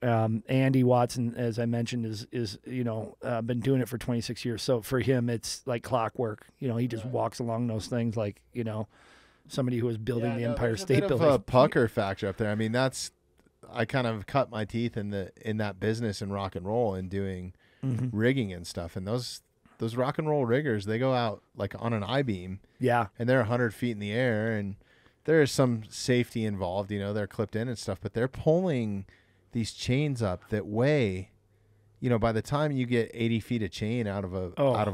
Andy Watson, as I mentioned, is been doing it for 26 years. So for him, it's like clockwork. He just walks along those things like somebody who was building the Empire State Building. Building. A pucker factor up there. I mean, I kind of cut my teeth in that business in rock and roll and doing rigging and stuff. And those rock and roll riggers, they go out like on an I-beam. Yeah. And they're 100 feet in the air, and there is some safety involved. They're clipped in and stuff, but they're pulling these chains up that weigh, by the time you get 80 feet of chain out of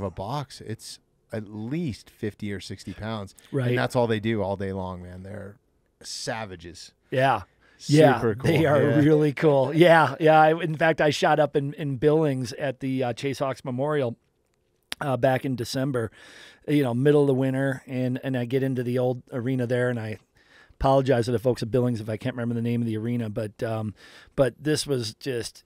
a box, it's at least 50 or 60 pounds. Right. And that's all they do all day long, man. They're savages. Yeah. Super cool. They are really cool. Yeah. In fact, I shot up in Billings at the Chase Hawks Memorial back in December, middle of the winter, and I get into the old arena there, and I apologize to the folks at Billings if I can't remember the name of the arena, but this was just,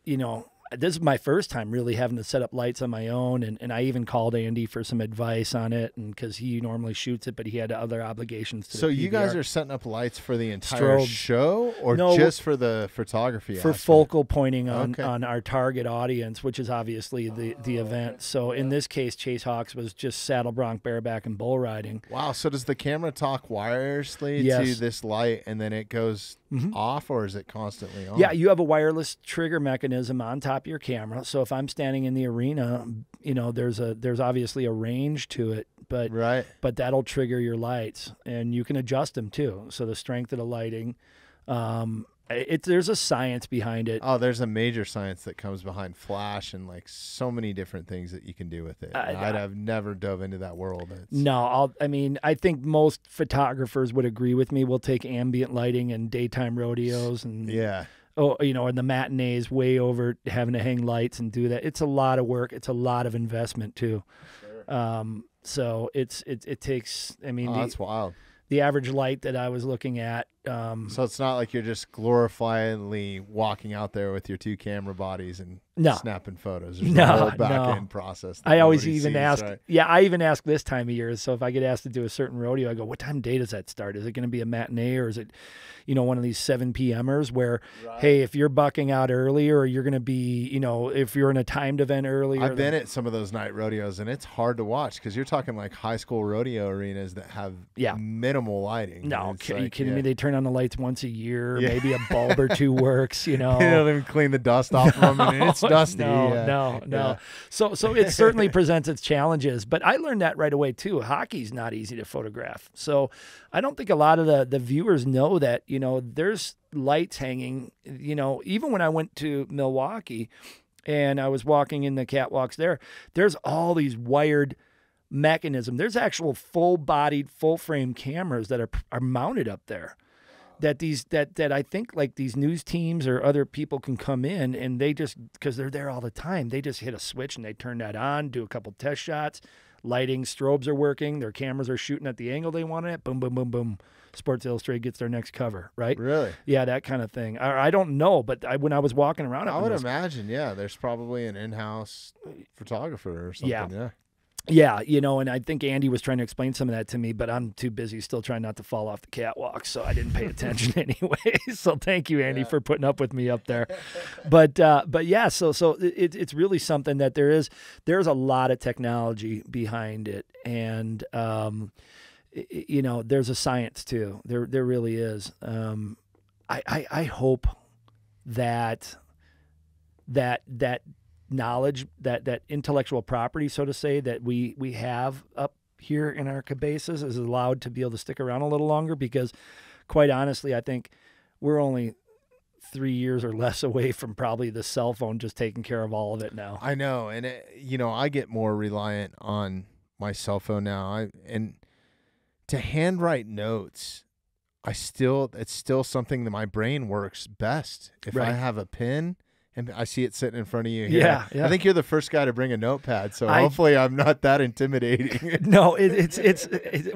this is my first time really having to set up lights on my own, and I even called Andy for some advice on it, and because he normally shoots it, but he had other obligations to So the you PBR. guys are setting up lights for the entire Strobes. show, or No, just for the photography for aspect? focal pointing on, Okay. on our target audience, which is obviously the event. So in this case, Chase Hawks was just saddle bronc, bareback, and bull riding. Wow. So does the camera talk wirelessly Yes. to this light, and then it goes off, or is it constantly on? Yeah, you have a wireless trigger mechanism on top of your camera. So if I'm standing in the arena, there's obviously a range to it, but Right. but that'll trigger your lights, and you can adjust them too. So the strength of the lighting, there's a science behind it. Oh, there's a major science that comes behind flash and like so many different things that you can do with it. I'd have never dove into that world. No, I think most photographers would agree with me. We'll take ambient lighting and daytime rodeos and Yeah. and the matinees way over having to hang lights and do that. It's a lot of work. It's a lot of investment too. Sure. So it takes. I mean, That's wild. the average light that I was looking at. So it's not like you're just glorifyingly walking out there with your two camera bodies and No. snapping photos. There's No, a whole back end process. that I always nobody even sees, ask. right? Yeah, I even ask this time of year. So if I get asked to do a certain rodeo, I go, "What time day does that start? Is it going to be a matinee, or is it, one of these 7 p.m.ers where, hey, if you're bucking out early, or you're going to be, if you're in a timed event earlier." I've been at some of those night rodeos, and it's hard to watch because you're talking like high school rodeo arenas that have minimal lighting. No, It's are you like, kidding me? They turn on the lights once a year. Yeah. Maybe a bulb or two works. They don't even clean the dust off them, and it's dusty. No. Yeah. So it certainly presents its challenges, but I learned that right away too. Hockey's not easy to photograph. So I don't think a lot of the viewers know that, there's lights hanging, even when I went to Milwaukee and I was walking in the catwalks there's all these wired mechanism. There's actual full-bodied, full-frame cameras that are mounted up there. That I think like these news teams or other people can come in, and they just, because they're there all the time, they just hit a switch and they turn that on, do a couple test shots, lighting, strobes are working, their cameras are shooting at the angle they want it, boom, boom, boom, boom. Sports Illustrated gets their next cover, right? Really? Yeah, that kind of thing. I don't know, but when I was walking around, I would imagine, there's probably an in-house photographer or something. Yeah. Yeah, and I think Andy was trying to explain some of that to me, but I'm too busy still trying not to fall off the catwalk, so I didn't pay attention anyway. So thank you, Andy, for putting up with me up there. But yeah, so it's really something that there's a lot of technology behind it, and there's a science too. There really is. I hope that knowledge, that intellectual property, so to say, that we have up here in our cabases is allowed to be able to stick around a little longer, because quite honestly, I think we're only 3 years or less away from probably the cell phone just taking care of all of it now. I know. And I get more reliant on my cell phone now. And to handwrite notes, it's still something that my brain works best. If I have a pen and I see it sitting in front of you here. Yeah. I think you're the first guy to bring a notepad, so hopefully I'm not that intimidating. No,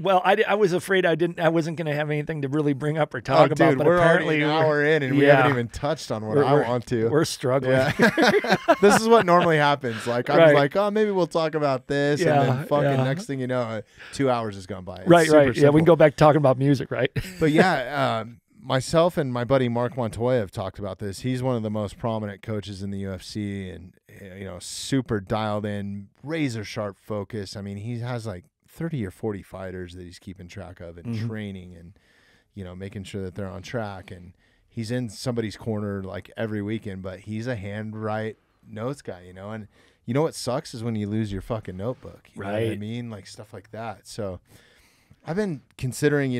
well, I was afraid I wasn't going to have anything to really bring up or talk about. Dude, but we're apparently already an hour in, and we haven't even touched on what I want to. We're struggling. Yeah. This is what normally happens. Like I was like, oh, maybe we'll talk about this, and then fucking next thing you know, 2 hours has gone by. It's right. Simple. Yeah, we can go back to talking about music, right? But yeah. Myself and my buddy Mark Montoya have talked about this. He's one of the most prominent coaches in the UFC, and super dialed in, razor sharp focus. I mean, he has like 30 or 40 fighters that he's keeping track of and training, and making sure that they're on track. And he's in somebody's corner like every weekend. But he's a handwrite notes guy, And what sucks is when you lose your fucking notebook. You know what I mean? Like stuff like that. So I've been considering,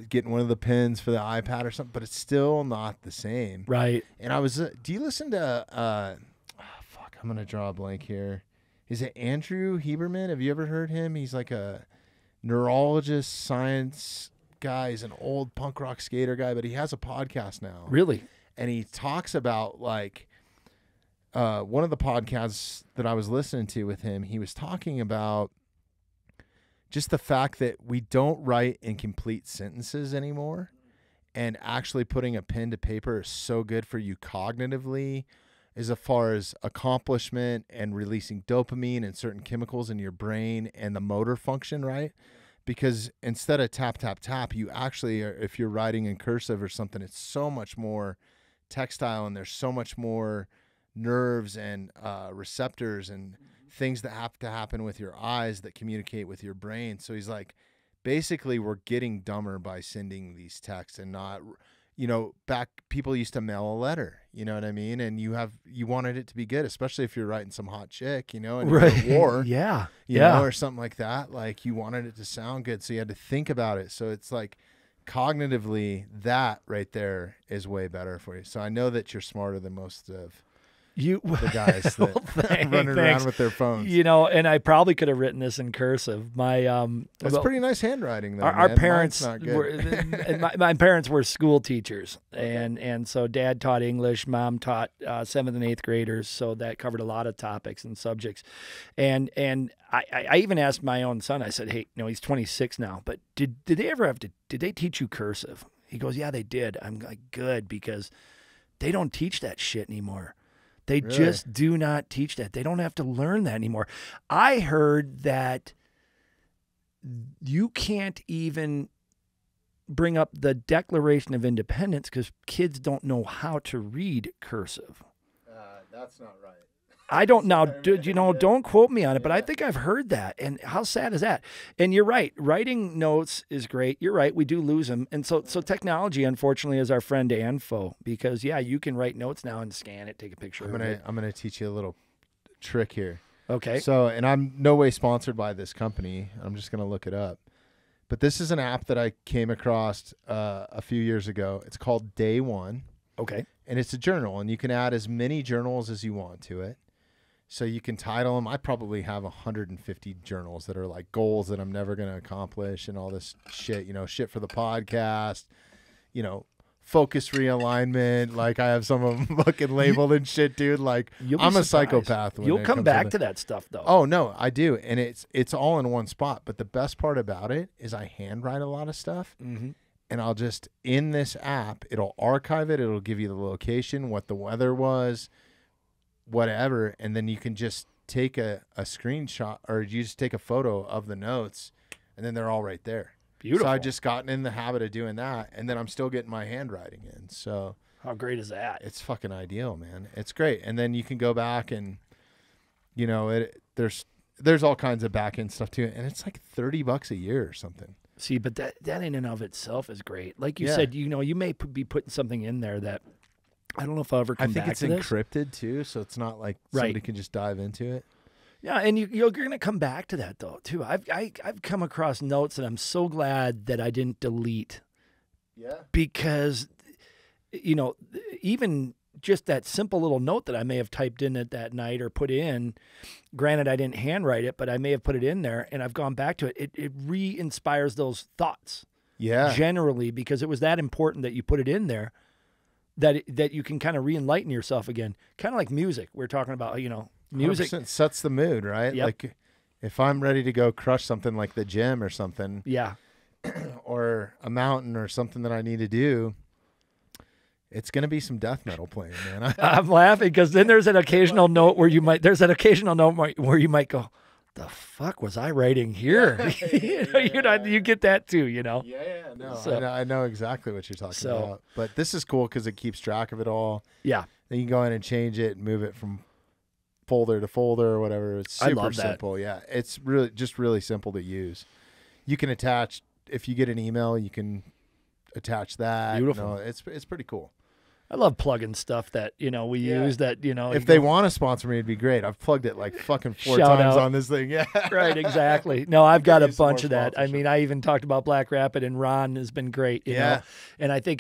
getting one of the pens for the iPad or something, but it's still not the same. Right. And I was, do you listen to, I'm going to draw a blank here. Is it Andrew Huberman? Have you ever heard him? He's like a neurologist, science guy. He's an old punk rock skater guy, but he has a podcast now. Really? And he talks about like, one of the podcasts that I was listening to with him, he was talking about just the fact that we don't write incomplete sentences anymore, and actually putting a pen to paper is so good for you cognitively, as far as accomplishment and releasing dopamine and certain chemicals in your brain and the motor function, right? Because instead of tap, tap, tap, you actually, if you're writing in cursive or something, it's so much more textile, and there's so much more nerves and receptors and things that have to happen with your eyes that communicate with your brain. So he's like, basically we're getting dumber by sending these texts, and not, back people used to mail a letter, you know what I mean? And you wanted it to be good, especially if you're writing some hot chick, and you're at war, or something like that. Like you wanted it to sound good. So you had to think about it. So it's like cognitively that right there is way better for you. So I know that you're smarter than most of the guys that running around with their phones. And I probably could have written this in cursive. That's pretty nice handwriting, though. Our parents my parents were school teachers, and so Dad taught English, Mom taught 7th and 8th graders, so that covered a lot of topics and subjects. And I even asked my own son. I said, "Hey, he's 26 now, but did they ever did they teach you cursive?" He goes, "Yeah, they did." I'm like, "Good, because they don't teach that shit anymore." They just do not teach that. They don't have to learn that anymore. I heard that you can't even bring up the Declaration of Independence because kids don't know how to read cursive. That's not right. I don't know. Don't quote me on it, but I think I've heard that. And how sad is that? And you're right. Writing notes is great. You're right. We do lose them. And so technology, unfortunately, is our friend and foe, because you can write notes now and scan it, take a picture of it. I'm gonna teach you a little trick here. Okay. So, and I'm no way sponsored by this company. I'm just gonna look it up. But this is an app that I came across a few years ago. It's called Day One. Okay. And it's a journal, and you can add as many journals as you want to it. So you can title them. I probably have 150 journals that are like goals that I'm never going to accomplish and all this shit, shit for the podcast, focus realignment. Like I have some of them fucking labeled and shit, dude. Like I'm a psychopath. You'll come back to that stuff though. Oh no, I do. And it's all in one spot. But the best part about it is I handwrite a lot of stuff. Mm-hmm. And I'll just, in this app, it'll archive it. It'll give you the location, what the weather was, whatever, and then you can just take a screenshot, or you just take a photo of the notes, and then they're all right there. Beautiful. So I've just gotten in the habit of doing that, and then I'm still getting my handwriting in. So how great is that? it's fucking ideal, man. It's great. And then you can go back and, there's all kinds of back end stuff too, and it's like $30 a year or something. See, but that in and of itself is great. Like you said, you may be putting something in there that I don't know if I'll ever come back to this. I think it's encrypted too, so it's not like somebody can just dive into it. Yeah, and you're going to come back to that though too. I've come across notes, and I'm so glad that I didn't delete. Yeah. Because, even just that simple little note that I may have typed in it that night or put in, granted I didn't handwrite it, but I may have put it in there, and I've gone back to it. It re-inspires those thoughts. Yeah. Generally, because it was that important that you put it in there, that you can kind of re-enlighten yourself again. Kind of like music. We're talking about, music 100% sets the mood, right? Yep. Like if I'm ready to go crush something like the gym or something, yeah, or a mountain or something that I need to do, it's going to be some death metal playing, man. I'm laughing because then there's an occasional note where you might go, the fuck was I writing here? You get that too, Yeah, no, so, I know exactly what you're talking about. But this is cool because it keeps track of it all. Yeah. Then you can go in and change it and move it from folder to folder or whatever. It's super simple. Yeah, it's really simple to use. You can attach, if you get an email, you can attach that. Beautiful. It's pretty cool. I love plugging stuff that, we use that, If they want to sponsor me, it'd be great. I've plugged it like fucking 4 Shout times out. on this thing. Yeah. Right, exactly. No, I've got a bunch of that. I sponsorship. mean, I even talked about BlackRapid, and Ron has been great, you know. And I think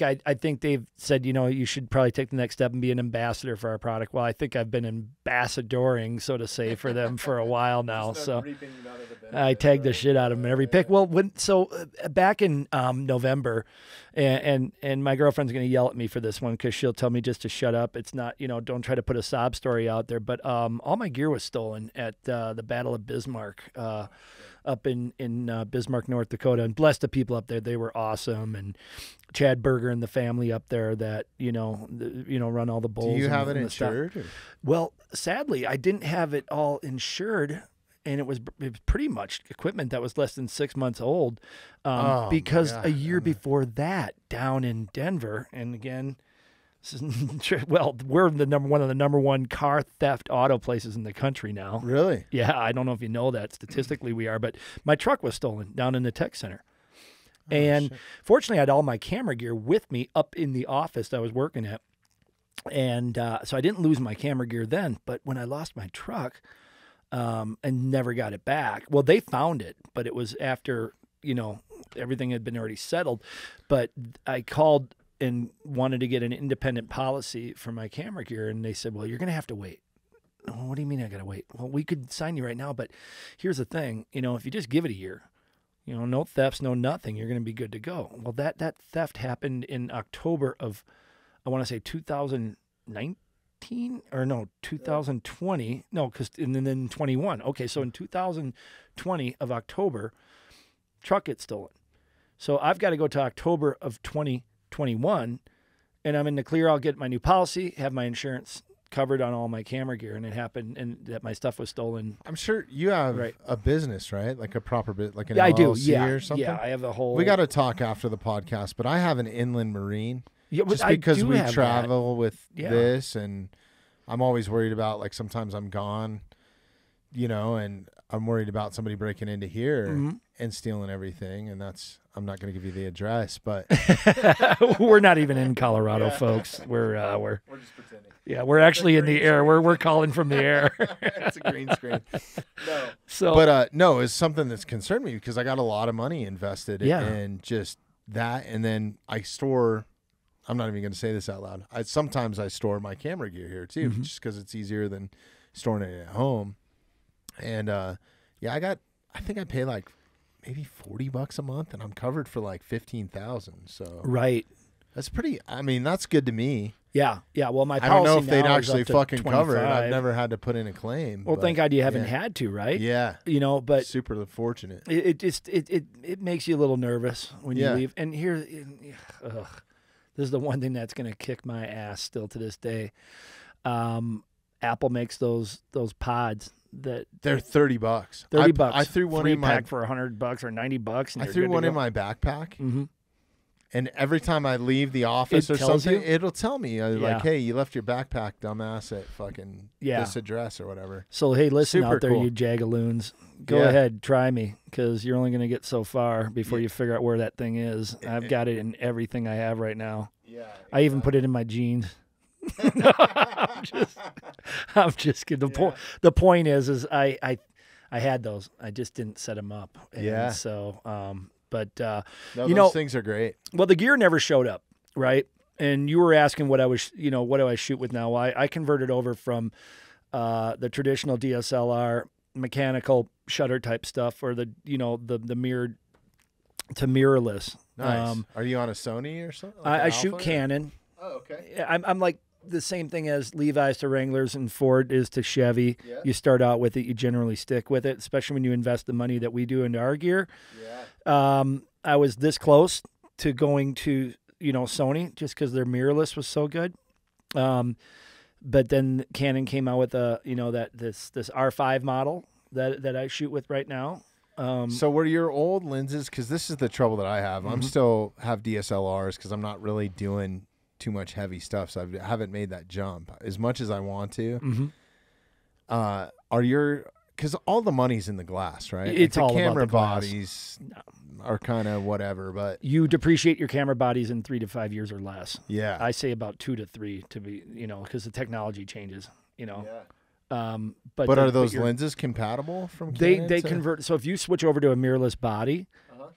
they've said, you should probably take the next step and be an ambassador for our product. Well, I think I've been ambassadoring, so to say, for them for a while now. So I tagged the shit out of them in every pick. Well, back in November, and my girlfriend's going to yell at me for this one because she'll tell me just to shut up. It's not, don't try to put a sob story out there. But all my gear was stolen at the Battle of Bismarck up in Bismarck, North Dakota. And bless the people up there. They were awesome. And Chad Berger and the family up there that, run all the bulls. Do you have it insured? Well, sadly, I didn't have it all insured. And it was pretty much equipment that was less than 6 months old, because a year before that, down in Denver, and again, we're one of the number one car theft auto places in the country now. Really? Yeah, I don't know if you know that. Statistically, we are, but my truck was stolen down in the tech center. And fortunately, I had all my camera gear with me up in the office that I was working at. And so I didn't lose my camera gear then, but when I lost my truck, and never got it back. Well, they found it, but it was after, everything had been already settled. But I called and wanted to get an independent policy for my camera gear, and they said, well, you're going to have to wait. Oh, what do you mean I got to wait? Well, we could sign you right now, but here's the thing. If you just give it a year, no thefts, no nothing, you're going to be good to go. Well, that theft happened in October of, I want to say 2019. 2020, no, because and then 21. Okay, so in 2020 of October, truck gets stolen. So I've got to go to October of 2021, and I'm in the clear. I'll get my new policy, have my insurance covered on all my camera gear, and it happened, and that my stuff was stolen. I'm sure you have a business, right? Like a proper bit, like an LLC I do. or something. Yeah, I have a whole. We got to talk after the podcast, but I have an inland marine. Yeah, just because we travel with this, and I'm always worried about, like, sometimes I'm gone, and I'm worried about somebody breaking into here and stealing everything. And I'm not going to give you the address, but we're not even in Colorado, folks. We're just pretending. Yeah, we're actually in the air. We're calling from the air. It's a green screen. No. So, but no, it's something that's concerned me because I got a lot of money invested in just that, and then I store. I'm not even going to say this out loud. Sometimes I store my camera gear here too, just because it's easier than storing it at home. And I think I pay like maybe $40 a month, and I'm covered for like $15,000. So that's pretty. I mean, that's good to me. Yeah. Well, my I don't know if policy they'd now actually is up to fucking cover it. 25. I've never had to put in a claim. Well, thank God you haven't had to, right? Yeah. But super fortunate. It makes you a little nervous when you leave. And here, this is the one thing that's going to kick my ass still to this day. Apple makes those pods that They're $30. $30. I threw one 3 in pack for $100 or $90, and I you're threw good to one go. in my backpack. Mm-hmm. And every time I leave the office It or tells something, you? it'll tell me Yeah. like, "Hey, you left your backpack, dumbass, at fucking Yeah. this address or whatever." So hey, listen Super out there, cool. you jagaloons. Go Yeah. ahead, try me, because you're only going to get so far before you figure out where that thing is. I've got it in everything I have right now. Yeah. I even put it in my jeans. I'm just kidding. The point is I had those. I just didn't set them up. And Yeah. So, but No, you those know, things are great. well, the gear never showed up, right? And you were asking what I was, what do I shoot with now? Well, I converted over from the traditional DSLR mechanical shutter type stuff, or the mirrored to mirrorless. Nice. Are you on a Sony or something? I shoot Canon. Oh, okay. Yeah, I'm like the same thing as Levi's to Wranglers and Ford is to Chevy. Yeah. You start out with it, you generally stick with it, especially when you invest the money that we do into our gear. Yeah. I was this close to going to Sony just because their mirrorless was so good. But then Canon came out with this R5 model that I shoot with right now. So were your old lenses? Because this is the trouble that I have. I'm still have DSLRs because I'm not really doing too much heavy stuff, so I haven't made that jump as much as I want to. Mm-hmm. Because all the money's in the glass, right? It's the all about camera the glass. bodies are kind of whatever, but You depreciate your camera bodies in 3 to 5 years or less. yeah, I say about 2 to 3 to be, because the technology changes, yeah. But are those lenses compatible from They Canon to- convert. So if you switch over to a mirrorless body,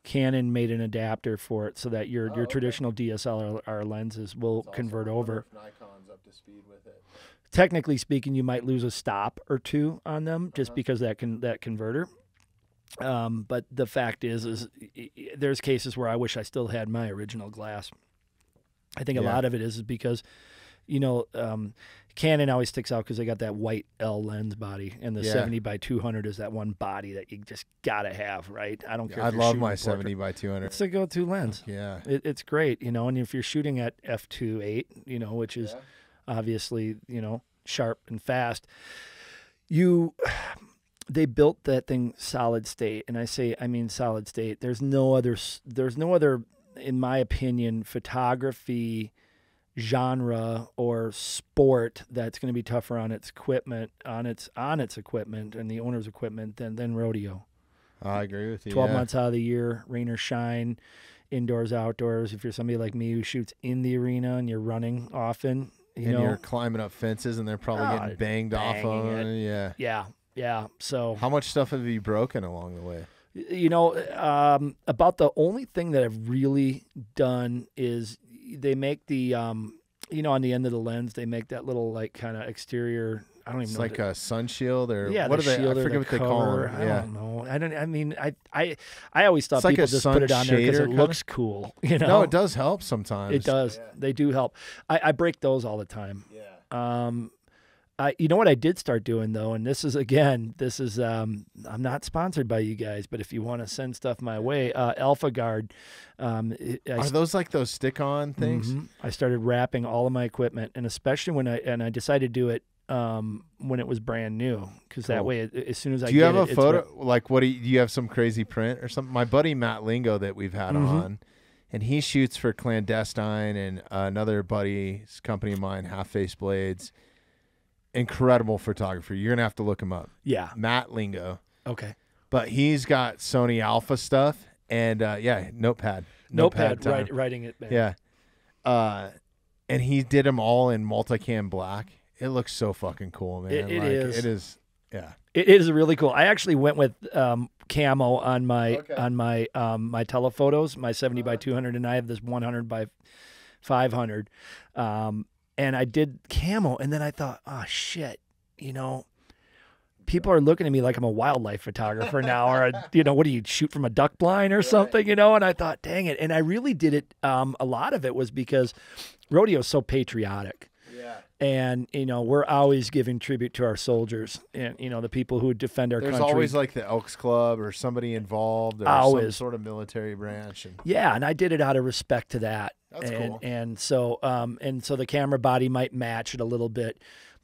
Canon made an adapter for it so that your traditional DSLR lenses will convert over. Nikon's up to speed with it. Technically speaking, you might lose a stop or two on them just because that converter. But the fact is there's cases where I wish I still had my original glass. I think a lot of it is because, Canon always sticks out because they got that white L lens body, and the 70x200 is that one body that you just gotta have, right? I don't care. I if you're love shooting my portrait. 70x200. It's a go-to lens. Yeah. It's great, and if you're shooting at f2.8, which is obviously, sharp and fast, they built that thing solid state, and I mean solid state. There's no other, in my opinion, photography genre or sport that's going to be tougher on its equipment, on its equipment and the owner's equipment than rodeo. I agree with you. 12 months out of the year, rain or shine, indoors, outdoors. If you're somebody like me who shoots in the arena and you're running often, you're climbing up fences and they're probably getting banged off on. Yeah. So how much stuff have you broken along the way? About the only thing that I've really done is they make the, on the end of the lens, they make that little kind of exterior. I don't even know. It's like a sun shield or what are they? shield I or forget the what they cover. call them. I don't know. I always thought It's like people a just sun put it on there because shader it kinda? looks cool. No, it does help sometimes. It does. Yeah. They do help. I break those all the time. Yeah. You know what I did start doing though, and this is I'm not sponsored by you guys, but if you want to send stuff my way, Alpha Guard. Are those like those stick-on things? Mm-hmm. I started wrapping all of my equipment, and especially when I decided to do it when it was brand new, because that way, as soon as I do you have a photo? Like, what do you have some crazy print or something? My buddy Matt Lingo that we've had on, and he shoots for Clandestine and another buddy's company of mine, Half Face Blades. Incredible photographer. You're gonna have to look him up. Yeah, Matt Lingo. Okay, but he's got Sony Alpha stuff and notepad time. Writing it. Man. Yeah, and he did them all in multicam black. It looks so fucking cool, man. It is. It is. Yeah. It is really cool. I actually went with camo on my my telephotos, my 70x200, and I have this 100x500. And I did camo, and then I thought, oh shit, people are looking at me like I'm a wildlife photographer now, or what do you shoot from a duck blind or something, And I thought, dang it, and I really did it. A lot of it was because rodeo is so patriotic. Yeah. And, we're always giving tribute to our soldiers and, the people who defend our country. There's always like the Elks Club or somebody involved or some sort of military branch. Yeah, and I did it out of respect to that. That's cool. And so the camera body might match it a little bit.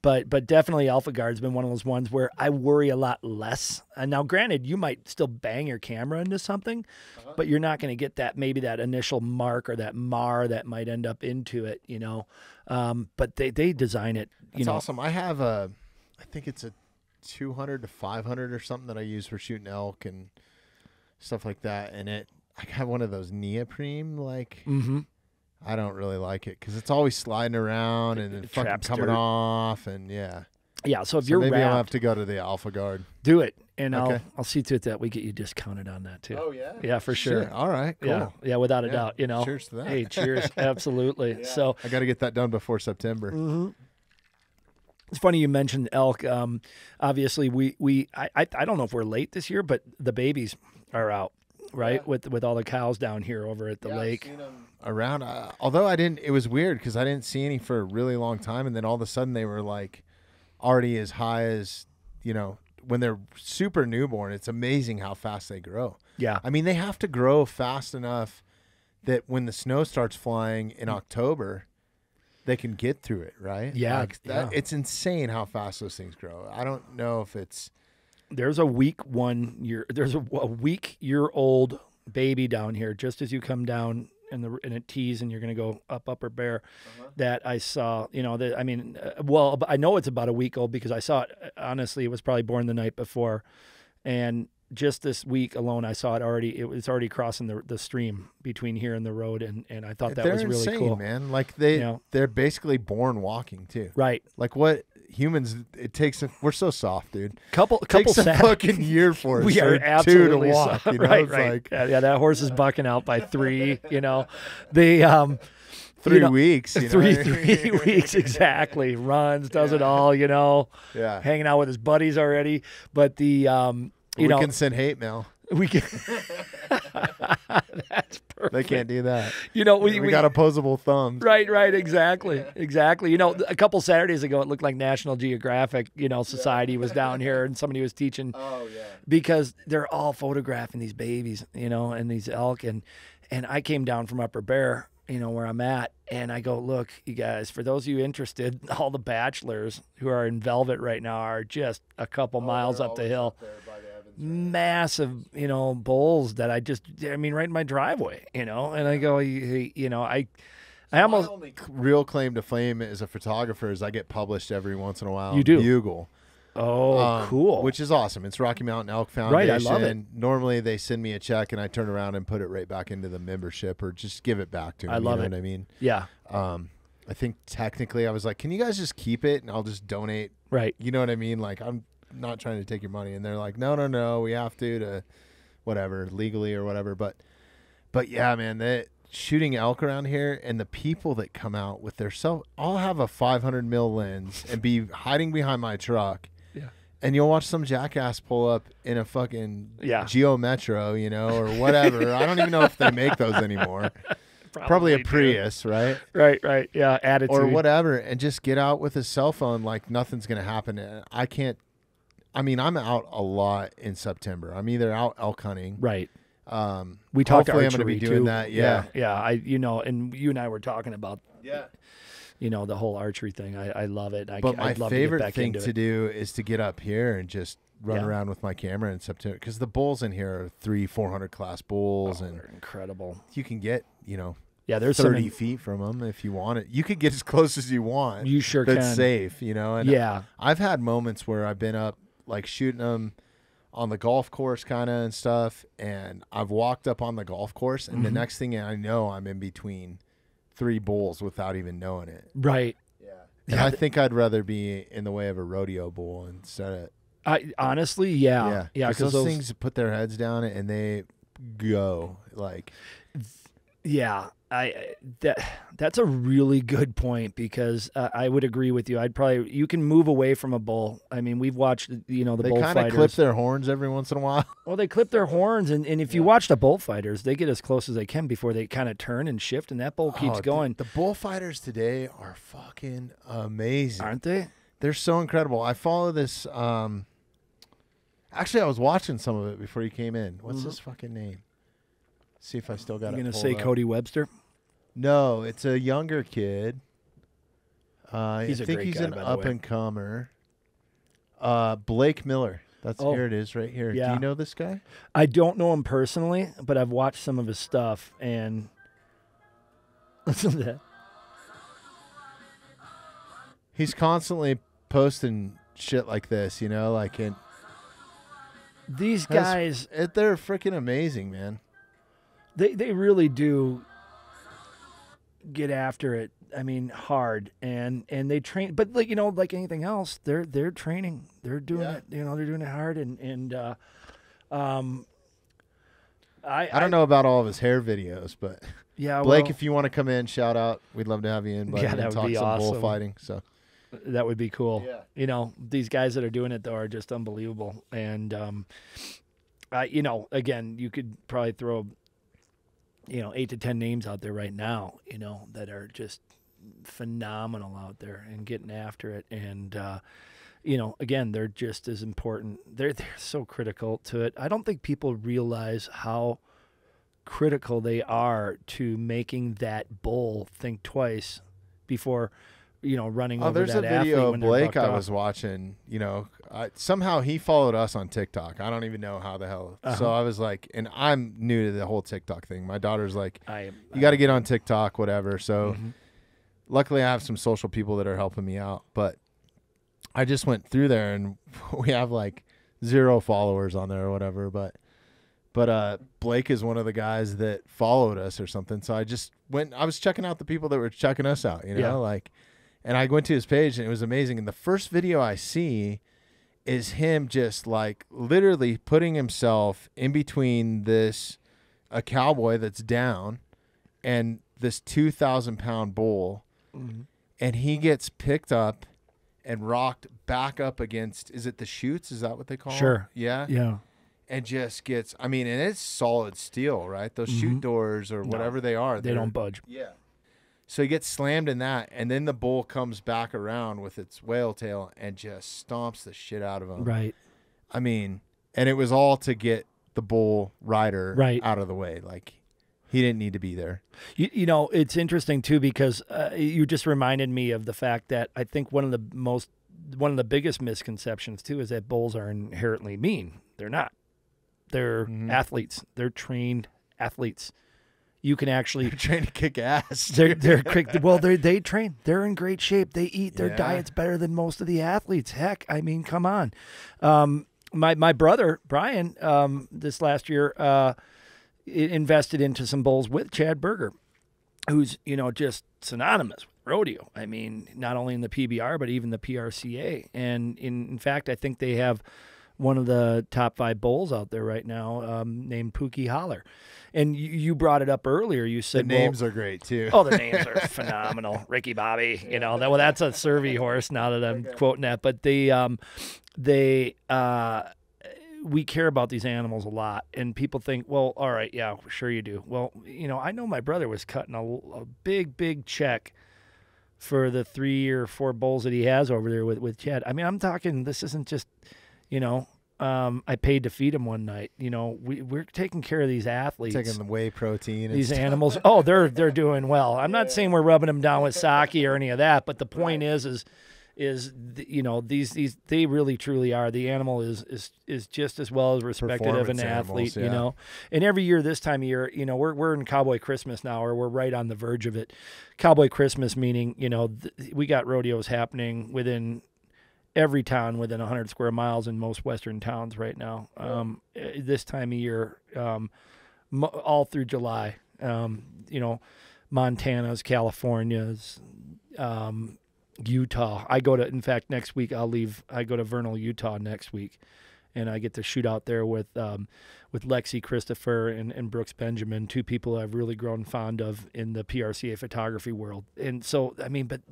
But definitely Alpha Guard's been one of those ones where I worry a lot less. And now, granted, you might still bang your camera into something, but you're not going to get that maybe that initial mark or that mar that might end up into it, you know. But they design it. That's awesome. I have I think it's a 200 to 500 or something that I use for shooting elk and stuff like that. And I have one of those neoprene like. Mm-hmm. I don't really like it because it's always sliding around and then fucking coming off, and yeah. So if you're maybe wrapped, I'll have to go to the Alpha Guard. do it, and I'll see to it that we get you discounted on that too. Oh yeah, yeah, for sure. All right, cool. Yeah, without a doubt. You know, cheers to that. Hey, cheers, absolutely. Yeah. So I got to get that done before September. Mm-hmm. It's funny you mentioned elk. Obviously, I don't know if we're late this year, but the babies are out. Right, with all the cows down here over at the lake. I've seen them around. Although I didn't, it was weird because I didn't see any for a really long time, and then all of a sudden they were like already as high as, you know, when they're super newborn. It's amazing how fast they grow. Yeah, I mean they have to grow fast enough that when the snow starts flying in October, they can get through it. Right? Yeah, like that, it's insane how fast those things grow. I don't know if it's. There's a week year old baby down here just as you come down in a tease and you're going to go up Upper Bear that I saw, you know, that, I mean, well, I know it's about a week old because I saw it, honestly, it was probably born the night before. And just this week alone, I saw it was already crossing the stream between here and the road. And I thought that was really insane, cool, man. Like they're basically born walking too. Right. Like what humans, we're so soft, dude. Couple takes a fucking year for us. We are absolutely to walk, you know? right. Like, yeah, that horse is bucking out by 3. You know, the 3 weeks. You know? Three weeks exactly. Runs, does it all. You know. Yeah. Hanging out with his buddies already, but we can send hate mail. We can. That's perfect. They can't do that. You know, we got opposable thumbs. Right, exactly. You know, a couple Saturdays ago, it looked like National Geographic, you know, Society was down here, and somebody was teaching. Oh yeah. Because they're all photographing these babies, you know, and these elk, and I came down from Upper Bear, you know, where I'm at, and I go, look, you guys, for those of you interested, all the bachelors who are in Velvet right now are just a couple miles up the hill. Massive, you know, bulls that I mean, right in my driveway, you know, and I go, you know, I almost. My only real claim to fame as a photographer is I get published every once in a while. You do? Bugle. Oh, cool. Which is awesome. It's Rocky Mountain Elk Foundation. Right, I love it. And normally they send me a check and I turn around and put it right back into the membership or just give it back to them. I love you know it. What I mean? Yeah. I think technically I was like, can you guys just keep it and I'll just donate? Right. You know what I mean? Like I'm not trying to take your money. And they're like, no, we have to whatever, legally or whatever. But yeah, man, shooting elk around here and the people that come out with their I'll have a 500 mil lens and be hiding behind my truck. Yeah. And you'll watch some jackass pull up in a fucking Geo Metro, you know, or whatever. I don't even know if they make those anymore. Probably a Prius, right? Right. Yeah, attitude. Or whatever, and just get out with his cell phone like nothing's going to happen. I'm out a lot in September. I'm either out elk hunting. Right. We talked hopefully archery I'm going to be doing too. that. Yeah. You know, and you and I were talking about you know, the whole archery thing. I love it. But my favorite thing to do is to get up here and just run around with my camera in September because the bulls in here are 300-400 class bulls and they're incredible. You can get, you know, there's 30 feet from them if you want it. You could get as close as you want. You sure That's can. safe, you know. And I've had moments where I've been up like shooting them on the golf course kind of and stuff, and I've walked up on the golf course, and the next thing I know, I'm in between 3 bulls without even knowing it. Right. Yeah. And I think I'd rather be in the way of a rodeo bull instead of. Honestly, yeah. Because those things put their heads down and they go like. Yeah, that's a really good point because I would agree with you. You can move away from a bull. I mean, we've watched, you know, the bullfighters. They kind of clip their horns every once in a while. Well, they clip their horns, and if you watch the bullfighters, they get as close as they can before they kind of turn and shift, and that bull keeps going. The bullfighters today are fucking amazing, aren't they? They're so incredible. I follow this. Actually, I was watching some of it before you came in. What's his fucking name? See if I still got it. You gonna say Cody Webster? No, it's a younger kid. I He's a think great he's guy, an by the up way. and comer. Blake Miller. That's here it is right here. Yeah. Do you know this guy? I don't know him personally, but I've watched some of his stuff, and listen to that. He's constantly posting shit like this, you know, like These guys, they're freaking amazing, man. they really do get after it. I mean, hard, and they train, but like like anything else, they're training, they're doing it. They're doing it hard, I don't know about all of his hair videos, but yeah, Blake, if you want to come in, shout out. We'd love to have you in, buddy, that and would talk be some awesome. bullfighting. So that would be cool. Yeah. These guys that are doing it though are just unbelievable, and again, you could probably throw 8 to 10 names out there right now, that are just phenomenal out there and getting after it. And, again, they're just as important. They're so critical to it. I don't think people realize how critical they are to making that bull think twice before, running over there's that a athlete video when of they're Blake bucked I off. was watching, somehow he followed us on TikTok. I don't even know how the hell. So I was like, and I'm new to the whole TikTok thing. My daughter's like, you got to get on TikTok, whatever. So luckily I have some social people that are helping me out, but I just went through there and we have like 0 followers on there or whatever. But Blake is one of the guys that followed us or something. So I was checking out the people that were checking us out, and I went to his page and it was amazing. And the first video I see is him just like literally putting himself in between a cowboy that's down and this 2,000-pound bull. And he gets picked up and rocked back up against, is it the chutes? Is that what they call it? Sure. Yeah. Yeah. And just gets, and it's solid steel, right? Those chute doors or whatever they are. They don't budge. Yeah. So he gets slammed in that, and then the bull comes back around with its whale tail and just stomps the shit out of him. Right. And it was all to get the bull rider out of the way. Like, he didn't need to be there. It's interesting too because you just reminded me of the fact that I think one of the biggest misconceptions too is that bulls are inherently mean. They're not. They're athletes. They're trained athletes. You can actually train to kick ass. They're quick. Well, they train. They're in great shape. They eat their diets better than most of the athletes. Heck, I mean, come on. My brother Brian this last year invested into some bulls with Chad Berger, who's just synonymous with rodeo. I mean, not only in the PBR but even the PRCA. And in fact, I think they have one of the top 5 bulls out there right now, named Pookie Holler. And you brought it up earlier. You said the names are great too. Oh, the names are phenomenal. Ricky Bobby, that's a Survey horse now that I'm quoting that. But we care about these animals a lot, and people think, well, all right, yeah, sure you do. Well, I know my brother was cutting a big check for the 3 or 4 bulls that he has over there with Chad. I mean, I'm talking, this isn't just, I paid to feed him one night. We're taking care of these athletes. Taking the whey protein. These animals. Oh, they're doing well. I'm not saying we're rubbing them down with sake or any of that, but the point is these they really truly are. The animal is just as well as respected of an athlete, animals, And every year this time of year, we're in Cowboy Christmas now, or we're right on the verge of it. Cowboy Christmas meaning, we got rodeos happening within every town within 100 square miles in most Western towns right now. This time of year, all through July, Montana's, California's, Utah. In fact, next week I go to Vernal, Utah next week, and I get to shoot out there with Lexi Christopher and Brooks Benjamin, 2 people I've really grown fond of in the PRCA photography world. And so, I mean, but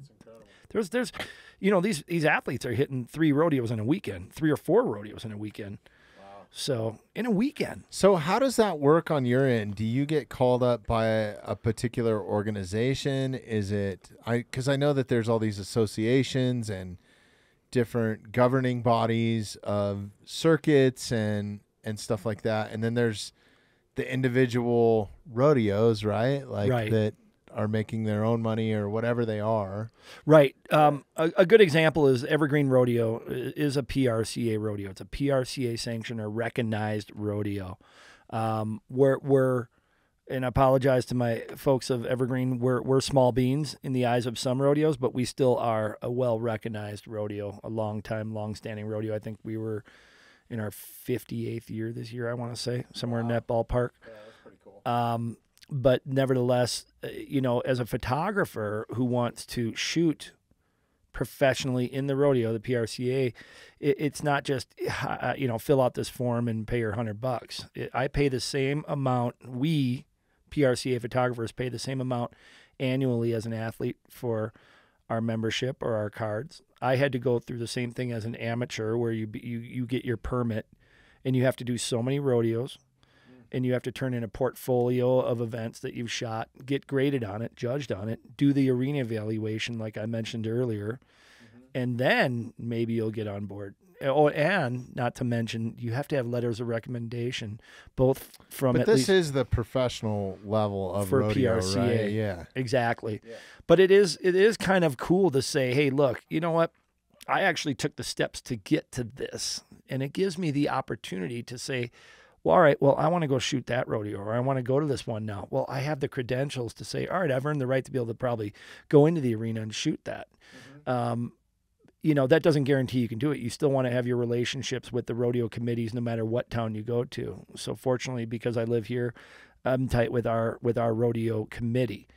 there's these athletes are hitting 3 rodeos in a weekend, 3 or 4 rodeos in a weekend. So in a weekend. So how does that work on your end? Do you get called up by a particular organization? Is it, because I know that there's all these associations and different governing bodies of circuits and stuff like that. And then there's the individual rodeos, right? That are making their own money or whatever they are. Right. A good example is Evergreen Rodeo is a PRCA rodeo. It's a PRCA sanctioned or recognized rodeo. We're and I apologize to my folks of Evergreen. We're small beans in the eyes of some rodeos, but we still are a well-recognized rodeo, a long-standing rodeo. I think we were in our 58th year this year, I want to say, somewhere in that ballpark. Yeah, that's pretty cool. But nevertheless, as a photographer who wants to shoot professionally in the rodeo, the PRCA, it's not just, fill out this form and pay your $100. I pay the same amount. We PRCA photographers pay the same amount annually as an athlete for our membership or our cards. I had to go through the same thing as an amateur, where you get your permit and you have to do so many rodeos. And you have to turn in a portfolio of events that you've shot, get graded on it, judged on it, do the arena evaluation like I mentioned earlier, and then maybe you'll get on board. Oh, and not to mention, you have to have letters of recommendation, both from but at this least is the professional level of for rodeo, PRCA. right? Yeah, exactly. Yeah. But it is kind of cool to say, hey, look, you know what? I actually took the steps to get to this, and it gives me the opportunity to say, well, all right, well, I want to go shoot that rodeo, or I want to go to this one now. Well, I have the credentials to say, all right, I've earned the right to be able to probably go into the arena and shoot that. That doesn't guarantee you can do it. You still want to have your relationships with the rodeo committees no matter what town you go to. So fortunately, because I live here, I'm tight with our rodeo committee.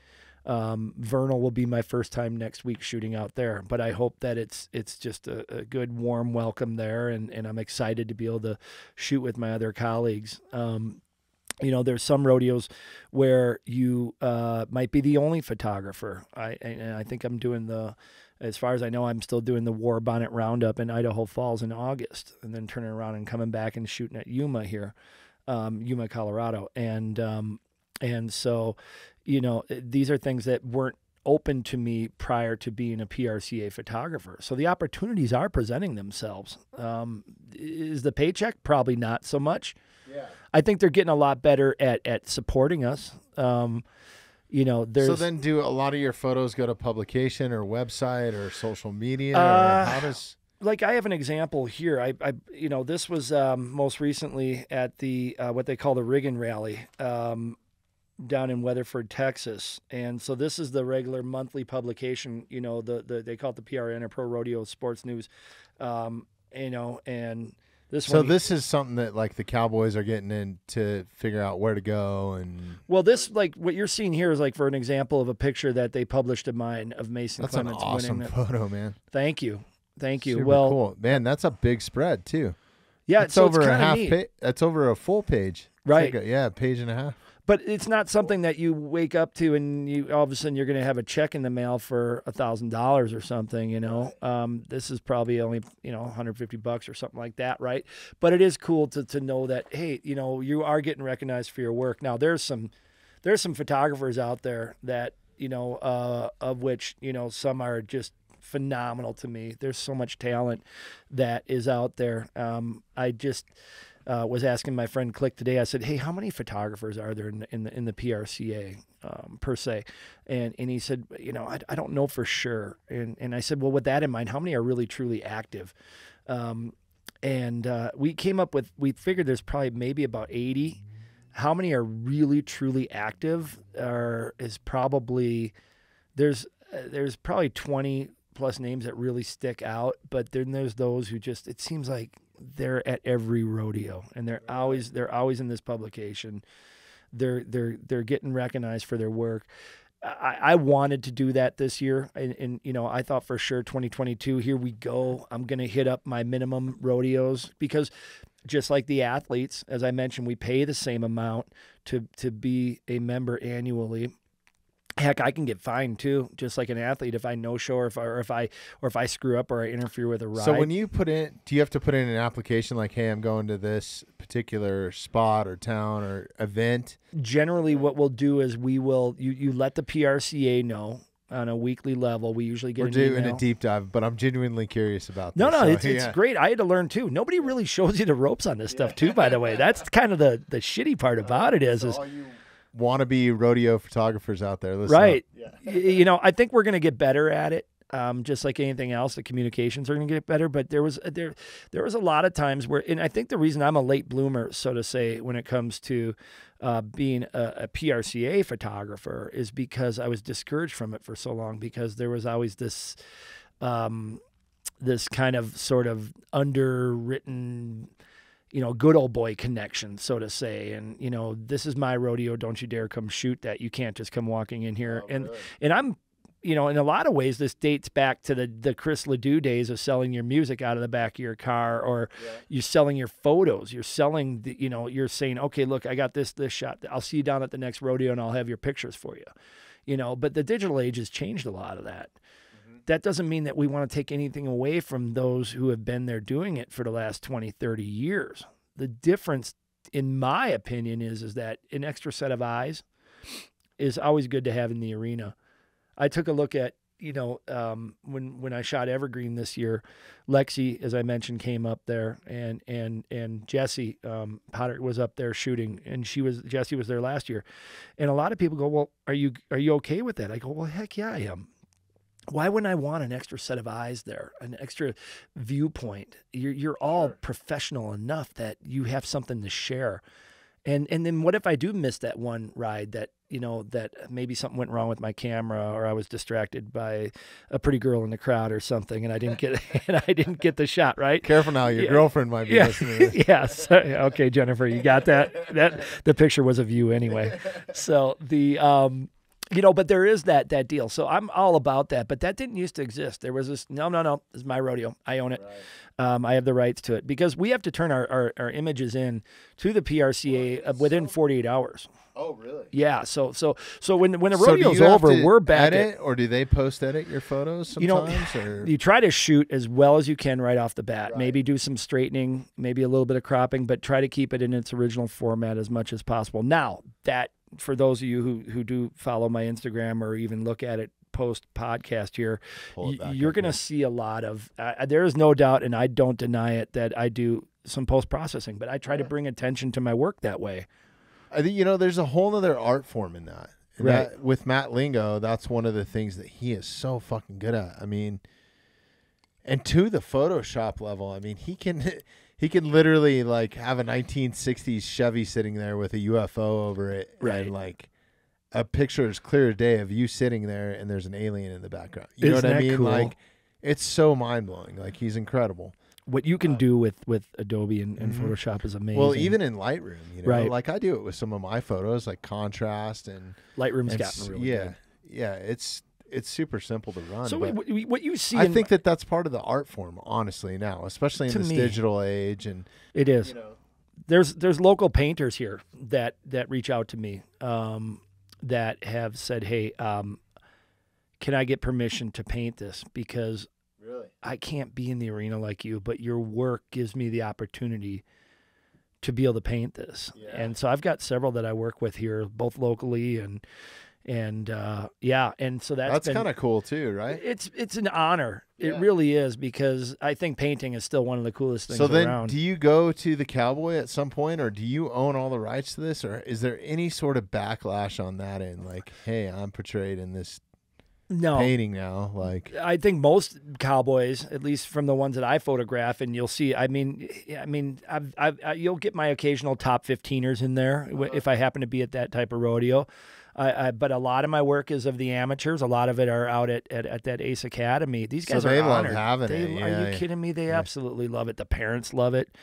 Vernal will be my first time next week shooting out there, but I hope that it's just a good, warm welcome there, and I'm excited to be able to shoot with my other colleagues. There's some rodeos where you might be the only photographer. I think I'm doing as far as I know, I'm still doing the War Bonnet Roundup in Idaho Falls in August, and then turning around and coming back and shooting at Yuma here, Yuma, Colorado, and so, these are things that weren't open to me prior to being a PRCA photographer. So the opportunities are presenting themselves. Is the paycheck? Probably not so much. yeah. I think they're getting a lot better at supporting us. So then do a lot of your photos go to publication or website or social media? Or how does... Like, I have an example here. I this was most recently at the what they call the Riggin Rally down in Weatherford, Texas. And so this is the regular monthly publication, they call it the PRN, or Pro Rodeo Sports News, and this So one, this is something that, like, the Cowboys are getting in to figure out where to go. And well, this, like, what you're seeing here is, like, for an example of a picture that they published of mine of Mason that's an Clements awesome winning. photo, man. Thank you. Super Well, cool. Man, that's a big spread, too. Yeah, it's so over it's a kinda half neat. That's over a full page. It's Right. like a page and a half. But it's not something that you wake up to and you all of a sudden you're going to have a check in the mail for $1,000 or something. This is probably only $150 or something like that, right? But it is cool to know that, hey, you are getting recognized for your work. Now there's some photographers out there that of which some are just phenomenal to me. There's so much talent that is out there. I just was asking my friend Click today. I said, "Hey, how many photographers are there in the PRCA per se?" And he said, I don't know for sure. And I said, well, with that in mind, how many are really truly active? We came up with, we figured there's probably maybe about 80. How many are really truly active? Is probably there's probably 20 plus names that really stick out, but then there's those who just, it seems like they're at every rodeo, and they're always in this publication. They're getting recognized for their work. I wanted to do that this year, and I thought for sure 2022, here we go. I'm going to hit up my minimum rodeos, because just like the athletes, as I mentioned, we pay the same amount to be a member annually. Heck, I can get fined too, just like an athlete, if I no-show or if I screw up or I interfere with a ride. So when you do you have to put in an application like, hey, I'm going to this particular spot or town or event? Generally, what we'll do is you let the PRCA know on a weekly level. We usually get We're an doing email. a deep dive, but I'm genuinely curious about this. No, So, it's great. I had to learn too. Nobody really shows you the ropes on this stuff too, by the way. That's kind of the shitty part about it is wannabe rodeo photographers out there. Listen right. up. Yeah. You know, I think we're going to get better at it. Just like anything else, the communications are going to get better. But there was a lot of times where, and I think the reason I'm a late bloomer, so to say, when it comes to being a PRCA photographer, is because I was discouraged from it for so long, because there was always this this kind of sort of underwritten, you know, good old boy connection, so to say. And, you know, this is my rodeo. Don't you dare come shoot that. You can't just come walking in here. Oh, and really? and I'm, you know, in a lot of ways, this dates back to the Chris Ledoux days of selling your music out of the back of your car, or you're selling your photos. You're selling, you know, you're saying, okay, look, I got this shot. I'll see you down at the next rodeo and I'll have your pictures for you. You know, but the digital age has changed a lot of that. That doesn't mean that we want to take anything away from those who have been there doing it for the last 20, 30 years. The difference, in my opinion, is that an extra set of eyes is always good to have in the arena. I took a look at, you know, when I shot Evergreen this year, Lexi, as I mentioned, came up there, and Jesse Potter was up there shooting, and Jesse was there last year. And a lot of people go, well, are you okay with that? I go, well, heck yeah, I am. Why wouldn't I want an extra set of eyes there, an extra viewpoint? You're all professional enough that you have something to share. And then what if I do miss that one ride, that, you know, that maybe something went wrong with my camera, or I was distracted by a pretty girl in the crowd or something, and I didn't get the shot, right? Careful now, your girlfriend might be listening to this. Yes. Okay, Jennifer, you got that? The picture was of you anyway. So the you know, but there is that deal. So I'm all about that. But that didn't used to exist. There was this, no, this is my rodeo. I own it. Right. I have the rights to it, because we have to turn our images in to the PRCA within 48 hours. Oh, really? Yeah. So when the rodeo's over, we're back edit, or do they post edit your photos sometimes? You know, or? You try to shoot as well as you can right off the bat. Right. Maybe do some straightening, maybe a little bit of cropping, but try to keep it in its original format as much as possible. Now, that, for those of you who do follow my Instagram or even look at it post podcast here, you're going to see a lot of, there is no doubt, and I don't deny it, that I do some post processing, but I try to bring attention to my work that way. I think, you know, there's a whole other art form in that. And right. That, with Matt Lingo, that's one of the things that he is so fucking good at. I mean, and to the Photoshop level, I mean, he can literally like have a 1960s Chevy sitting there with a UFO over it, right? And like a picture as clear as day of you sitting there, and there's an alien in the background. You Isn't know what I mean? Cool? Like, it's so mind blowing. Like, he's incredible. What you can do with Adobe and Photoshop is amazing. Well, even in Lightroom, you know, right. like I do it with some of my photos, like contrast and Lightroom's gotten really good. Yeah, it's super simple to run. So what you see, I think that's part of the art form, honestly, now, especially in this digital age. And it is. You know, there's local painters here that reach out to me that have said, hey, can I get permission to paint this? Because really, I can't be in the arena like you, but your work gives me the opportunity to be able to paint this. Yeah. And so I've got several that I work with here, both locally and so that's kind of cool too, right? It's an honor. Yeah. It really is, because I think painting is still one of the coolest things around. So then, do you go to the Cowboy at some point, or do you own all the rights to this, or is there any sort of backlash on that end? Like, hey, I'm portrayed in this painting now. Like, I think most cowboys, at least from the ones that I photograph, and you'll see, I mean, you'll get my occasional top 15ers in there if I happen to be at that type of rodeo. But a lot of my work is of the amateurs. A lot of it are out at that Ace Academy. These guys are honored. Love having it. Are you kidding me? They absolutely love it. The parents love it.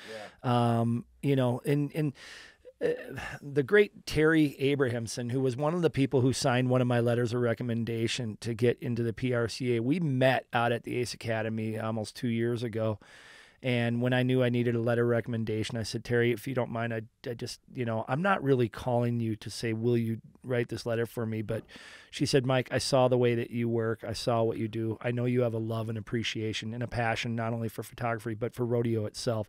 Yeah. You know, and the great Terry Abrahamson, who was one of the people who signed one of my letters of recommendation to get into the PRCA, we met out at the Ace Academy almost 2 years ago. And when I knew I needed a letter of recommendation, I said, Terry, if you don't mind, I just, you know, I'm not really calling you to say, will you write this letter for me? But she said, Mike, I saw the way that you work. I saw what you do. I know you have a love and appreciation and a passion, not only for photography, but for rodeo itself.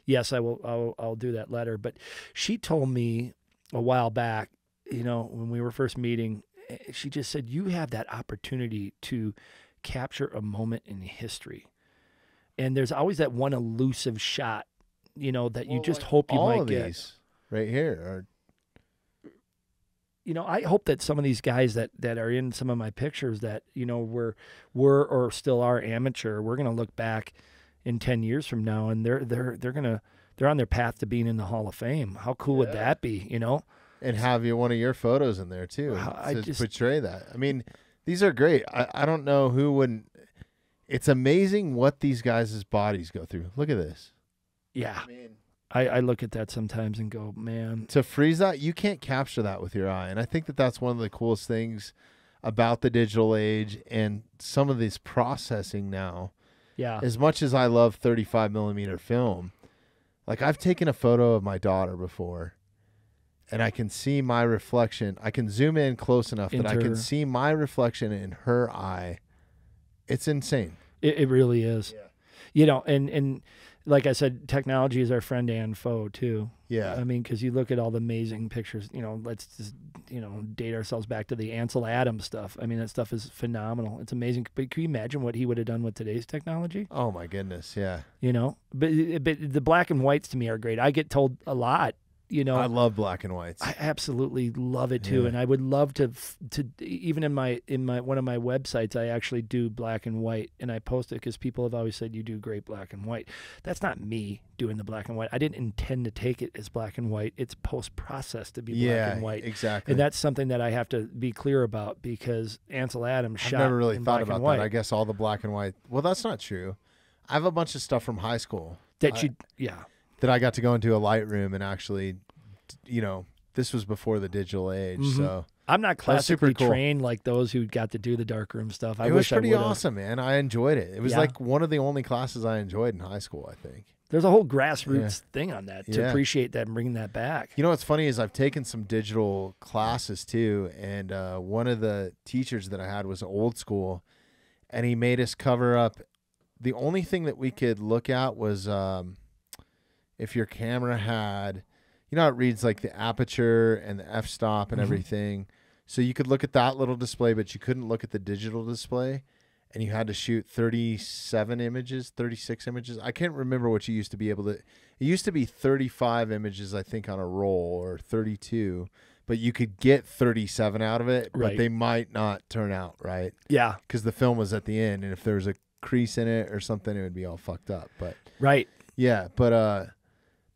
Yes, I'll do that letter. But she told me a while back, you know, when we were first meeting, she just said, you have that opportunity to capture a moment in history. And there's always that one elusive shot, you know, that you just hope you might get. These right here I hope that some of these guys that are in some of my pictures that, were or still are amateur, we're going to look back in 10 years from now and they're on their path to being in the Hall of Fame. How cool would that be, And have one of your photos in there too to portray that. I mean, these are great. I don't know who wouldn't. It's amazing what these guys' bodies go through. Look at this. Yeah. I look at that sometimes and go, man. To freeze that, you can't capture that with your eye. And I think that that's one of the coolest things about the digital age and some of this processing now. Yeah. As much as I love 35 millimeter film, like I've taken a photo of my daughter before and I can see my reflection. I can zoom in close enough that I can see my reflection in her eye. It's insane. It really is. Yeah. And like I said, technology is our friend and foe too. Yeah. I mean, because you look at all the amazing pictures, let's just, date ourselves back to the Ansel Adams stuff. I mean, that stuff is phenomenal. It's amazing. But can you imagine what he would have done with today's technology? Oh my goodness. Yeah. But the black and whites to me are great. I get told a lot. I love black and whites. I absolutely love it too, and I would love to even in my one of my websites I actually do black and white, and I post it because people have always said you do great black and white. That's not me doing the black and white. I didn't intend to take it as black and white. It's post-processed to be black and white. Exactly. And that's something that I have to be clear about because Ansel Adams shot. I've never really in thought black about and white. that. I guess all the black and white. Well, that's not true. I have a bunch of stuff from high school that I got to go into a Lightroom and actually, this was before the digital age. Mm-hmm. So I'm not classically cool. trained like those who got to do the darkroom stuff. It was pretty awesome, man. I enjoyed it. It was like one of the only classes I enjoyed in high school, I think. There's a whole grassroots thing on that to appreciate that and bring that back. What's funny is I've taken some digital classes too, and one of the teachers that I had was old school, and he made us cover up. The only thing that we could look at was if your camera had, how it reads like the aperture and the f-stop and everything. So you could look at that little display, but you couldn't look at the digital display. And you had to shoot 37 images, 36 images. I can't remember what you used to be able to. It used to be 35 images, I think, on a roll, or 32. But you could get 37 out of it, but they might not turn out right. Yeah. Because the film was at the end, and if there was a crease in it or something, it would be all fucked up. But yeah,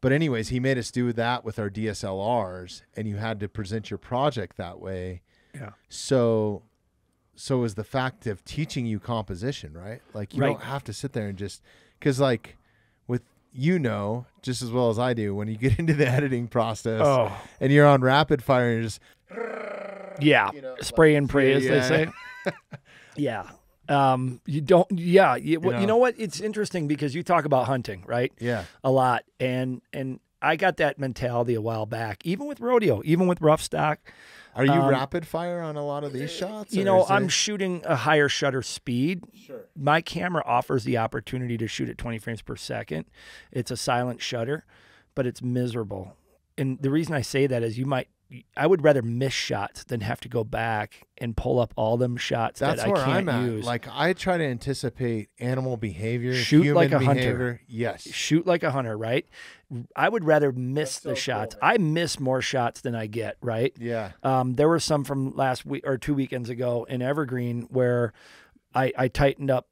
but anyways, he made us do that with our DSLRs, and you had to present your project that way. Yeah. So is the fact of teaching you composition, right? Like you don't have to sit there and just, because like with, just as well as I do, when you get into the editing process and you're on rapid fire and you're just, spray and pray, as they say. Yeah. You don't, you know what? It's interesting because you talk about hunting, right? Yeah. A lot. And I got that mentality a while back, even with rodeo, even with rough stock. Are you rapid fire on a lot of these shots? I'm shooting a higher shutter speed. Sure. My camera offers the opportunity to shoot at 20 frames per second. It's a silent shutter, but it's miserable. And the reason I say that is I would rather miss shots than have to go back and pull up all them shots that I can't use. That's where I'm at. Like I try to anticipate animal behavior, shoot like a behavior. Hunter. Yes. Shoot like a hunter, right? I would rather miss the shots. Cool, I miss more shots than I get, right? Yeah. There were some from last week or 2 weekends ago in Evergreen where I tightened up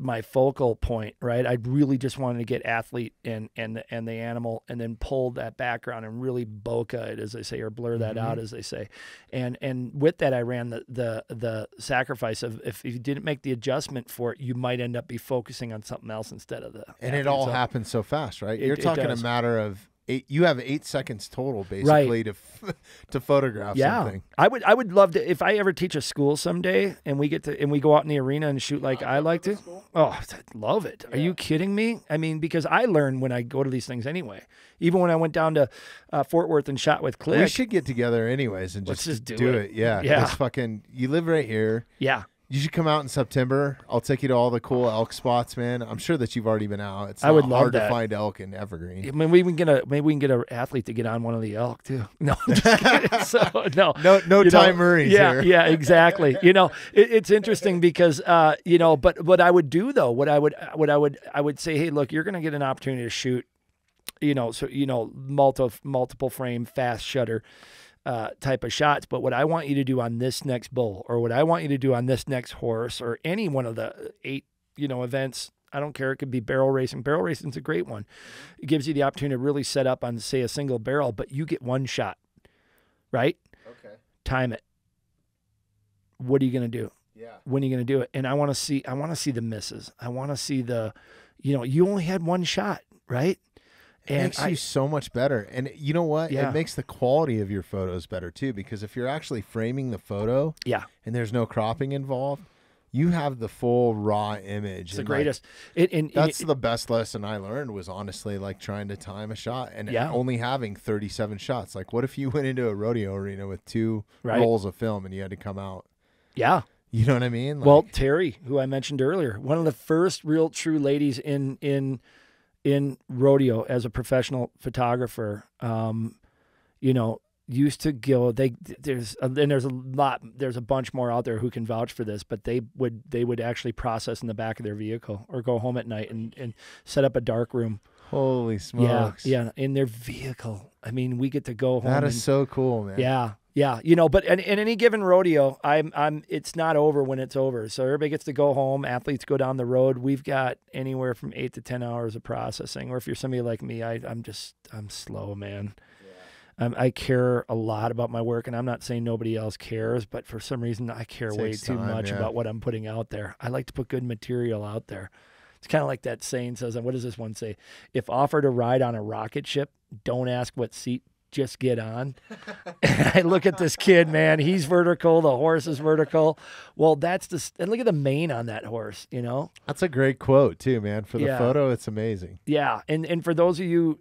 my focal point, right? I really just wanted to get athlete and the animal, and then pull that background and really bokeh it, as they say, or blur that out, as they say. And with that, I ran the sacrifice of if you didn't make the adjustment for it, you might end up be focusing on something else instead of the. And it all happens so fast, right? You're talking a matter of. You have 8 seconds total, basically, to photograph something. I would love to, if I ever teach a school someday and we go out in the arena and shoot like I like to. Oh, I'd love it. Yeah. Are you kidding me? I mean, because I learn when I go to these things anyway. Even when I went down to Fort Worth and shot with Click. We should get together anyways and just do it. Yeah. It's fucking, you live right here. Yeah. You should come out in September. I'll take you to all the cool elk spots, man. I'm sure that you've already been out. It's not hard to find elk in Evergreen. I mean, maybe we can get an athlete to get on one of the elk too. No, I'm just kidding. So, no Ty Murray's here. Yeah, exactly. It's interesting because but what I would do though, I would say, hey, look, you're going to get an opportunity to shoot, multiple frame, fast shutter. type of shots. But what I want you to do on this next bull, or what I want you to do on this next horse, or any one of the 8, events, I don't care. It could be barrel racing. Barrel racing is a great one. It gives you the opportunity to really set up on, say, a single barrel, but you get one shot, right? Okay. Time it. What are you going to do? Yeah. When are you going to do it? And I want to see the misses. I want to see the, you only had one shot, right? It makes you so much better. And you know what? Yeah. It makes the quality of your photos better too, because if you're actually framing the photo, and there's no cropping involved, you have the full raw image. It's the greatest. That's the best lesson I learned, was honestly like trying to time a shot and only having 37 shots. Like, what if you went into a rodeo arena with 2 rolls of film and you had to come out? Yeah. You know what I mean? Like, well, Terry, who I mentioned earlier, one of the first real true ladies in rodeo as a professional photographer, used to go. There's a bunch more out there who can vouch for this, but they would actually process in the back of their vehicle or go home at night and set up a dark room. Holy smokes! Yeah, in their vehicle. I mean, we get to go home. That is so cool, man. Yeah, but in any given rodeo, it's not over when it's over. So everybody gets to go home. Athletes go down the road. We've got anywhere from 8 to 10 hours of processing. Or if you're somebody like me, I'm slow, man. I care a lot about my work, and I'm not saying nobody else cares, but for some reason I care way too much about what I'm putting out there. I like to put good material out there. It's kind of like that saying says, what does this one say? If offered a ride on a rocket ship, don't ask what seat, just get on. And I look at this kid, man, he's vertical, the horse is vertical. Well, and look at the mane on that horse, That's a great quote too, man. For the photo, it's amazing. Yeah, and for those of you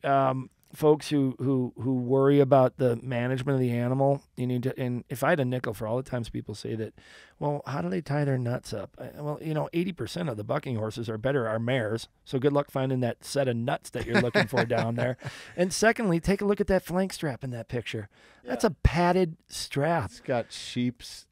folks who worry about the management of the animal, you need to. And if I had a nickel for all the times people say that, well, how do they tie their nuts up? Well, 80% of the bucking horses are mares. So good luck finding that set of nuts that you're looking for down there. And secondly, take a look at that flank strap in that picture. Yeah. That's a padded strap. It's got sheep's.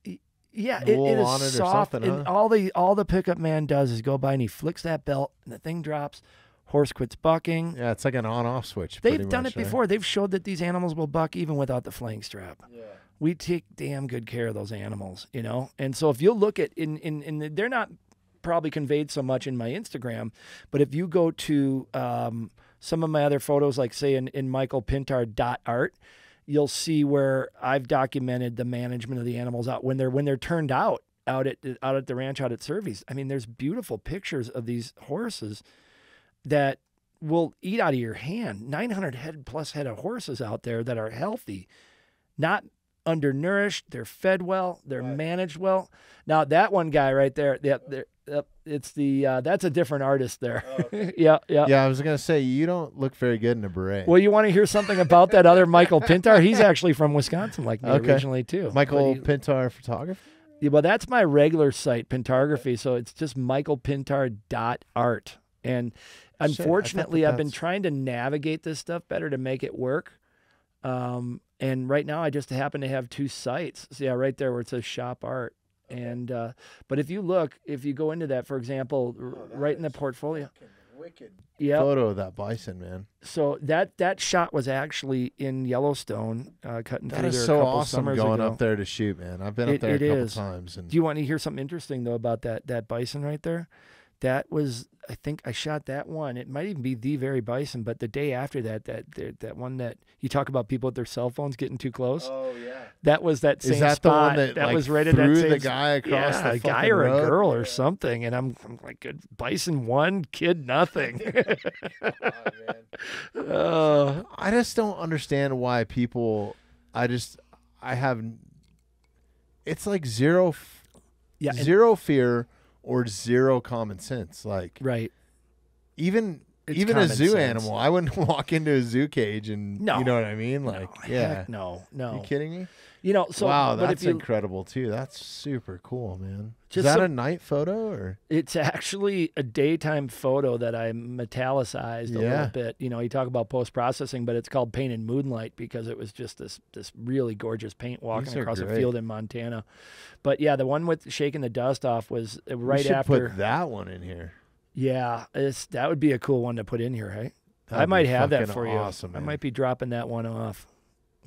Yeah, it is soft, or something, and all the pickup man does is go by and he flicks that belt, and the thing drops. Horse quits bucking. Yeah, it's like an on-off switch. They've done it before. They've showed that these animals will buck even without the flank strap. Yeah. We take damn good care of those animals, And so if you look at they're not probably conveyed so much in my Instagram, but if you go to some of my other photos, like say in michaelpintar.art, you'll see where I've documented the management of the animals out when they're turned out at the ranch out at Cervi's. I mean, there's beautiful pictures of these horses that will eat out of your hand. 900 plus head of horses out there that are healthy, not undernourished. They're fed well. They're managed well. Now that one guy right there, that's a different artist there. Oh, okay. Yeah. I was gonna say, you don't look very good in a beret. Well, you want to hear something about that other Michael Pintar? He's actually from Wisconsin, like me originally too. Michael Pintar photography. Yeah, well, that's my regular site, Pintargraphy. So it's just michaelpintar.art. And unfortunately, I've been trying to navigate this stuff better to make it work. And right now, I just happen to have 2 sites. So yeah, right there where it says Shop Art. And but if you go into that, for example, right in the portfolio. Wicked photo of that bison, man. So that shot was actually in Yellowstone, cutting through there a couple summers ago. That is so awesome going up there to shoot, man. I've been up there a couple times. Do you want to hear something interesting, though, about that bison right there? That was, I think I shot that one. It might even be the very bison, but the day after that one that you talk about people with their cell phones getting too close. Oh yeah. That was that same spot. Is that the one that was right at that same the guy across the a guy or road? A girl or something? And I'm like, good bison 1, kid nothing. I just don't understand why people. It's like zero fear. Or zero common sense, like right. Even a zoo animal, I wouldn't walk into a zoo cage and you know what I mean. Like, no. You kidding me? So wow, that's incredible too. That's super cool, man. Is that a night photo or? It's actually a daytime photo that I metallicized a little bit. You talk about post processing, but it's called Paint in Moonlight because it was just this really gorgeous paint walking across a field in Montana. But yeah, the one with shaking the dust off was right after. We should put that one in here. Yeah, that would be a cool one to put in here, right? I might have that for you. Awesome, I might be dropping that one off.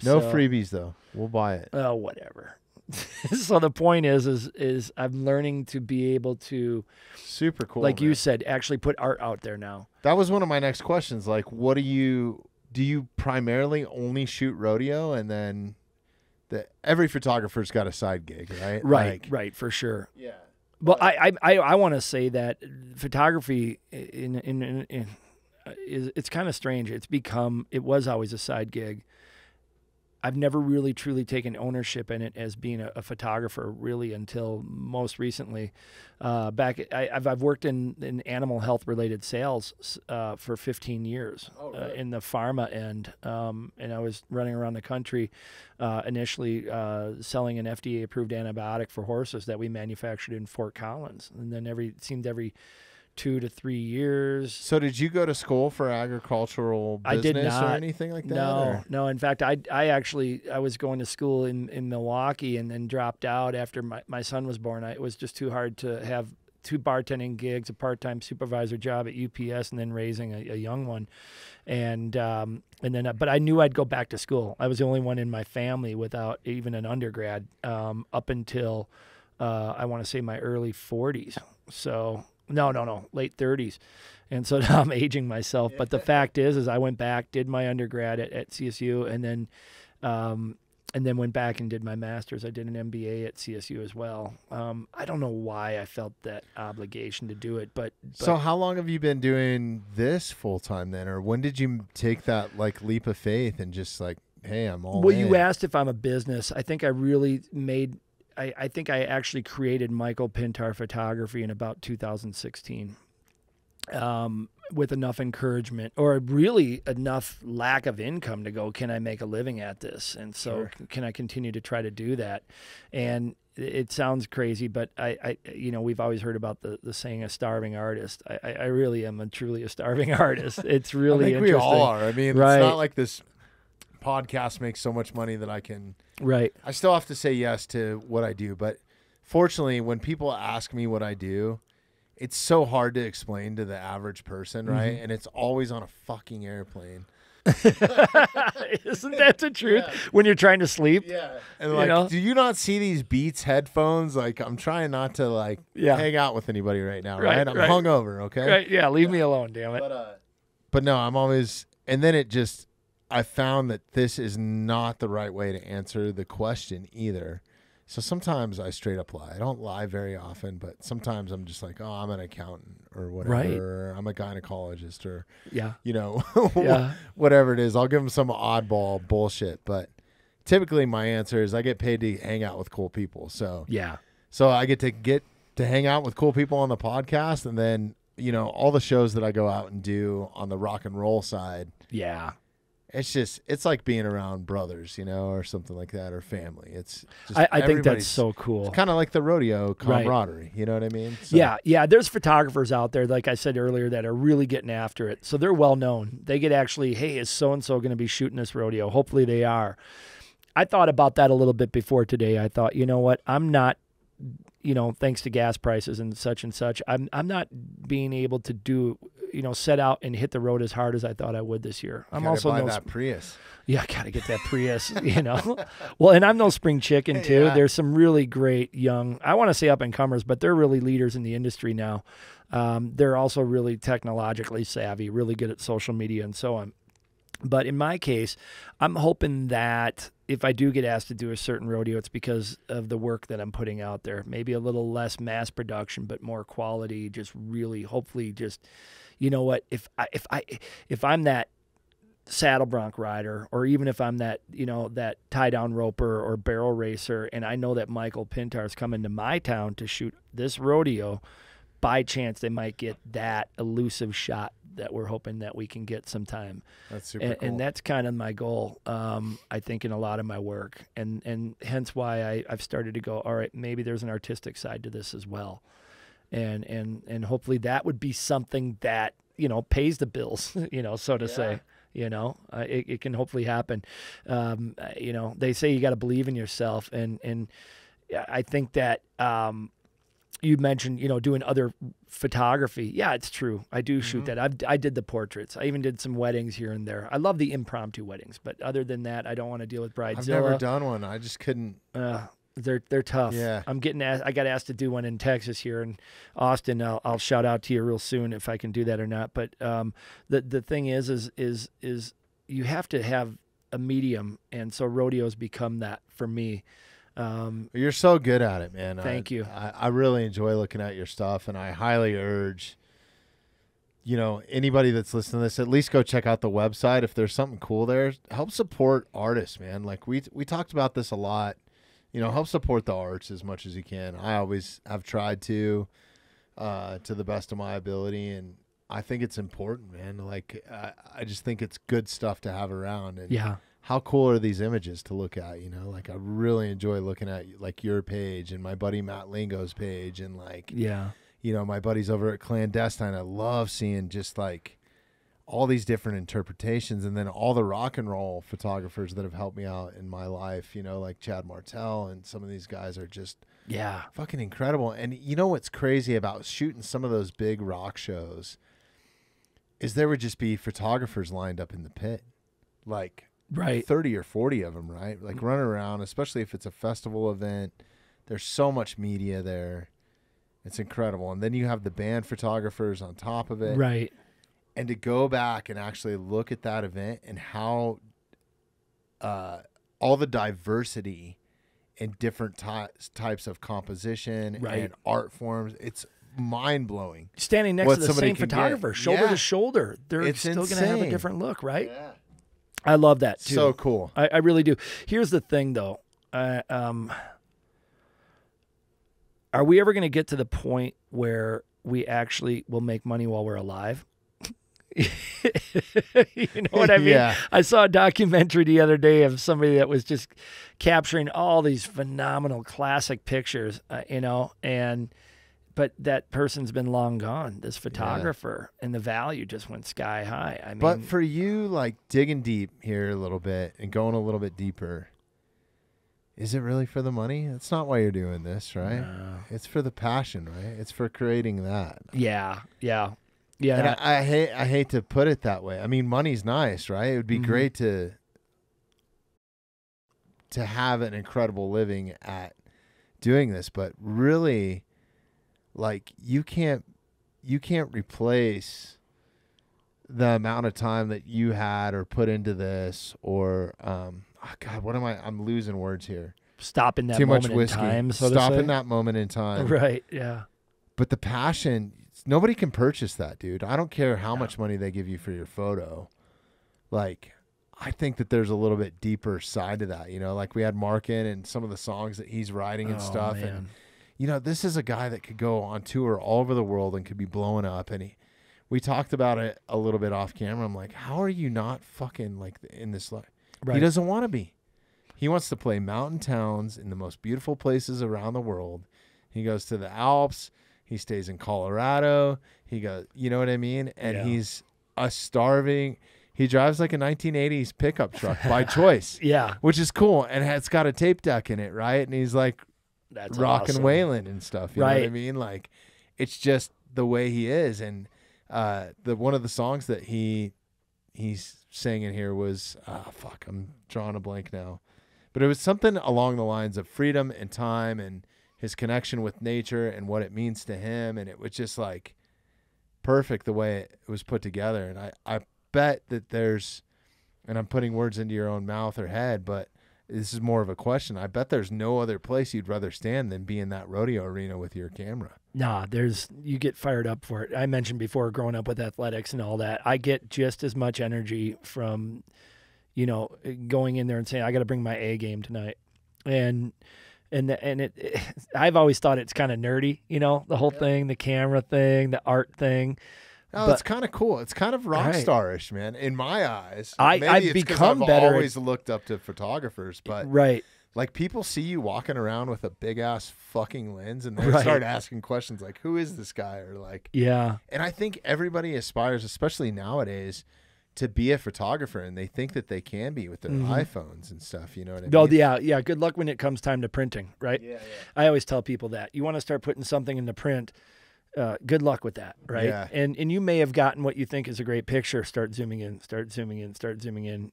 No So, freebies though. We'll buy it. Oh, whatever. So the point is I'm learning to be able to, Super cool. like man. you said, actually put art out there now. That was one of my next questions. Like, what do you primarily only shoot rodeo, and then every photographer's got a side gig, right? Right, Like, right, for sure. yeah. Well, I want to say that photography it's kind of strange. It was always a side gig. I've never really truly taken ownership in it as being a photographer really until most recently. I've worked in animal health related sales for 15 years in the pharma end, and I was running around the country initially selling an FDA approved antibiotic for horses that we manufactured in Fort Collins, and then every 2 to 3 years. So did you go to school for agricultural business I did not. or anything like that? No. In fact, I was going to school in Milwaukee and then dropped out after my son was born. It was just too hard to have 2 bartending gigs, a part-time supervisor job at UPS, and then raising a young one. And then, but I knew I'd go back to school. I was the only one in my family without even an undergrad up until I want to say my early 40s. So. No, late 30s. And so now I'm aging myself. But the fact is I went back, did my undergrad at CSU, and then went back and did my master's. I did an MBA at CSU as well. I don't know why I felt that obligation to do it, but So how long have you been doing this full time then, or when did you take that like leap of faith and just like, hey, I'm all in? You asked if I'm a business. I think I really made. I think I actually created Michael Pintar Photography in about 2016 with enough encouragement or really enough lack of income to go, can I make a living at this? And so can I continue to try to do that? And it sounds crazy, but we've always heard about the saying a starving artist. I really am truly a starving artist. It's really I think interesting. we all are. I mean, it's not like this podcast makes so much money that I can. Right. I still have to say yes to what I do, but fortunately, when people ask me what I do, it's so hard to explain to the average person, right? Mm-hmm. And it's always on a fucking airplane. Isn't that the truth? Yeah. When you're trying to sleep? Yeah. And like, do you not see these Beats headphones? Like, I'm trying not to hang out with anybody right now, right? I'm hungover, okay? Right. Yeah. Leave me alone, damn it. But no, I'm always, and then I found that this is not the right way to answer the question either. So sometimes I straight up lie. I don't lie very often, but sometimes I'm just like, oh, I'm an accountant or whatever. Right. Or I'm a gynecologist or, whatever it is. I'll give them some oddball bullshit. But typically my answer is I get paid to hang out with cool people. So so I get to hang out with cool people on the podcast, and then, all the shows that I go out and do on the rock and roll side. Yeah. It's like being around brothers, or something like that, or family. It's just I think that's so cool. It's kind of like the rodeo camaraderie. Right. You know what I mean? So. Yeah. There's photographers out there, like I said earlier, that are really getting after it. So they're well known. They get actually, hey, is so-and-so going to be shooting this rodeo? Hopefully they are. I thought about that a little bit before today. I thought, you know what? I'm not, thanks to gas prices and such, I'm not being able to do, set out and hit the road as hard as I thought I would this year. I'm also buy that Prius. Yeah, I gotta get that Prius. Well, and I'm no spring chicken too. Yeah. There's some really great young, I want to say up and comers, but they're really leaders in the industry now. They're also really technologically savvy, really good at social media and so on. But in my case, I'm hoping that if I do get asked to do a certain rodeo, it's because of the work that I'm putting out there. Maybe a little less mass production, but more quality. Just really, hopefully, just if I'm that saddle bronc rider, or even if I'm that that tie down roper or barrel racer, and I know that Michael Pintar is coming to my town to shoot this rodeo, by chance they might get that elusive shot that we're hoping that we can get sometime. That's super cool. And that's kind of my goal, I think, in a lot of my work. And hence why I've started to go, all right, maybe there's an artistic side to this as well. And hopefully that would be something that, pays the bills, so to say. It can hopefully happen. They say you got to believe in yourself. And I think that you mentioned, doing other photography. Yeah, it's true. I do shoot that. I did the portraits. I even did some weddings here and there. I love the impromptu weddings, but other than that, I don't want to deal with bridezilla. I've never done one. I just couldn't. They're tough. Yeah. I got asked to do one in Texas here in Austin. I'll shout out to you real soon if I can do that or not. But the thing is you have to have a medium, and so rodeo's become that for me. You're so good at it, man. Thank you. I really enjoy looking at your stuff, and I highly urge, anybody that's listening to this, at least go check out the website. If there's something cool there, help support artists, man. Like we talked about this a lot. Help support the arts as much as you can. I always have tried to the best of my ability, and I think it's important, man. Like I just think it's good stuff to have around. And yeah. How cool are these images to look at? Like I really enjoy looking at like your page and my buddy Matt Lingo's page, and like my buddies over at Clandestine. I love seeing just like all these different interpretations, and then all the rock and roll photographers that have helped me out in my life. Like Chad Martell, and some of these guys are just fucking incredible. And what's crazy about shooting some of those big rock shows is there would just be photographers lined up in the pit, like. Right. 30 or 40 of them, right? Like running around, especially if it's a festival event. There's so much media there. It's incredible. And then you have the band photographers on top of it. Right. And to go back and actually look at that event and how all the diversity in different types of composition and art forms, it's mind-blowing. Standing next to the same photographer, shoulder to shoulder, they're it's still going to have a different look, right? Yeah. I love that too. So cool. I really do. Here's the thing, though. Are we ever going to get to the point where we actually will make money while we're alive? You know what I mean? Yeah. I saw a documentary the other day of somebody that was just capturing all these phenomenal classic pictures, but that person's been long gone, this photographer, and the value just went sky high. I mean, but for you, like digging deep here a little bit and going a little bit deeper, is it really for the money? That's not why you're doing this, right? No. It's for the passion, right? It's for creating that. Yeah. And I hate to put it that way. I mean, money's nice, right? It would be great to have an incredible living at doing this, but really, like you can't replace the amount of time that you had or put into this, or God, I'm losing words here. Stop in that Too moment much whiskey. in time. Stop in that moment in time. Right. Yeah. But the passion, nobody can purchase that, dude. I don't care how much money they give you for your photo. Like, I think that there's a little bit deeper side to that. Like we had Mark in and some of the songs that he's writing and stuff. Man. And this is a guy that could go on tour all over the world and could be blowing up. And we talked about it a little bit off camera. I'm like, how are you not fucking like in this life? Right. He doesn't want to be. He wants to play mountain towns in the most beautiful places around the world. He goes to the Alps. He stays in Colorado. He goes, you know what I mean? And he's he drives like a 1980s pickup truck by choice. Yeah. Which is cool. And it's got a tape deck in it, right? And he's like, that's rockin' awesome. Waylon and stuff. You know what I mean? Like, it's just the way he is. And one of the songs that he's singing here was I'm drawing a blank now, but it was something along the lines of freedom and time and his connection with nature and what it means to him. And it was just like perfect the way it was put together. And I bet that there's, and I'm putting words into your own mouth or head, but this is more of a question. I bet there's no other place you'd rather stand than be in that rodeo arena with your camera. Nah, you get fired up for it. I mentioned before growing up with athletics and all that. I get just as much energy from, going in there and saying, I got to bring my A game tonight. And I've always thought it's kind of nerdy, the whole thing, the camera thing, the art thing. No, it's kind of cool. It's kind of rock starish, man. In my eyes, I've become better. I've always looked up to photographers, but like people see you walking around with a big ass fucking lens, and they start asking questions like, "Who is this guy?" Or like, yeah. And I think everybody aspires, especially nowadays, to be a photographer, and they think that they can be with their iPhones and stuff. You know what I mean? Oh, yeah. Good luck when it comes time to printing, right? Yeah. I always tell people that you want to start putting something into print. Good luck with that, right? Yeah. And you may have gotten what you think is a great picture. Start zooming in,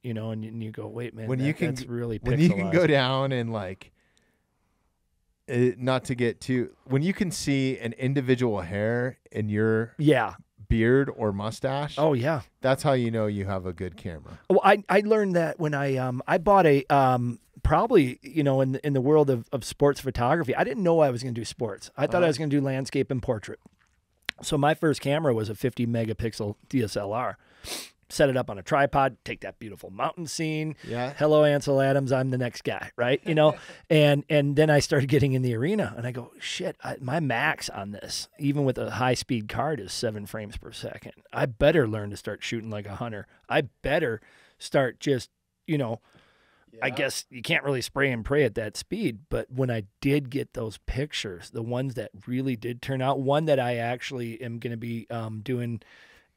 you know, and you go, wait, man, that's really pixelized. When you can go down and like, not to get too, when you can see an individual hair in your beard or mustache. Oh yeah, that's how you know you have a good camera. Well, I learned that when I bought a probably, you know, in the world of sports photography. I didn't know I was going to do sports. I thought I was going to do landscape and portrait. So my first camera was a 50 megapixel DSLR. Set it up on a tripod, take that beautiful mountain scene. Yeah. Hello, Ansel Adams, I'm the next guy, right? You know, and then I started getting in the arena, and I go, shit, my max on this, even with a high-speed card, is 7 frames per second. I better learn to start shooting like a hunter. I better start just, you know, I guess you can't really spray and pray at that speed, but when I did get those pictures, the ones that really did turn out, one that I actually am going to be doing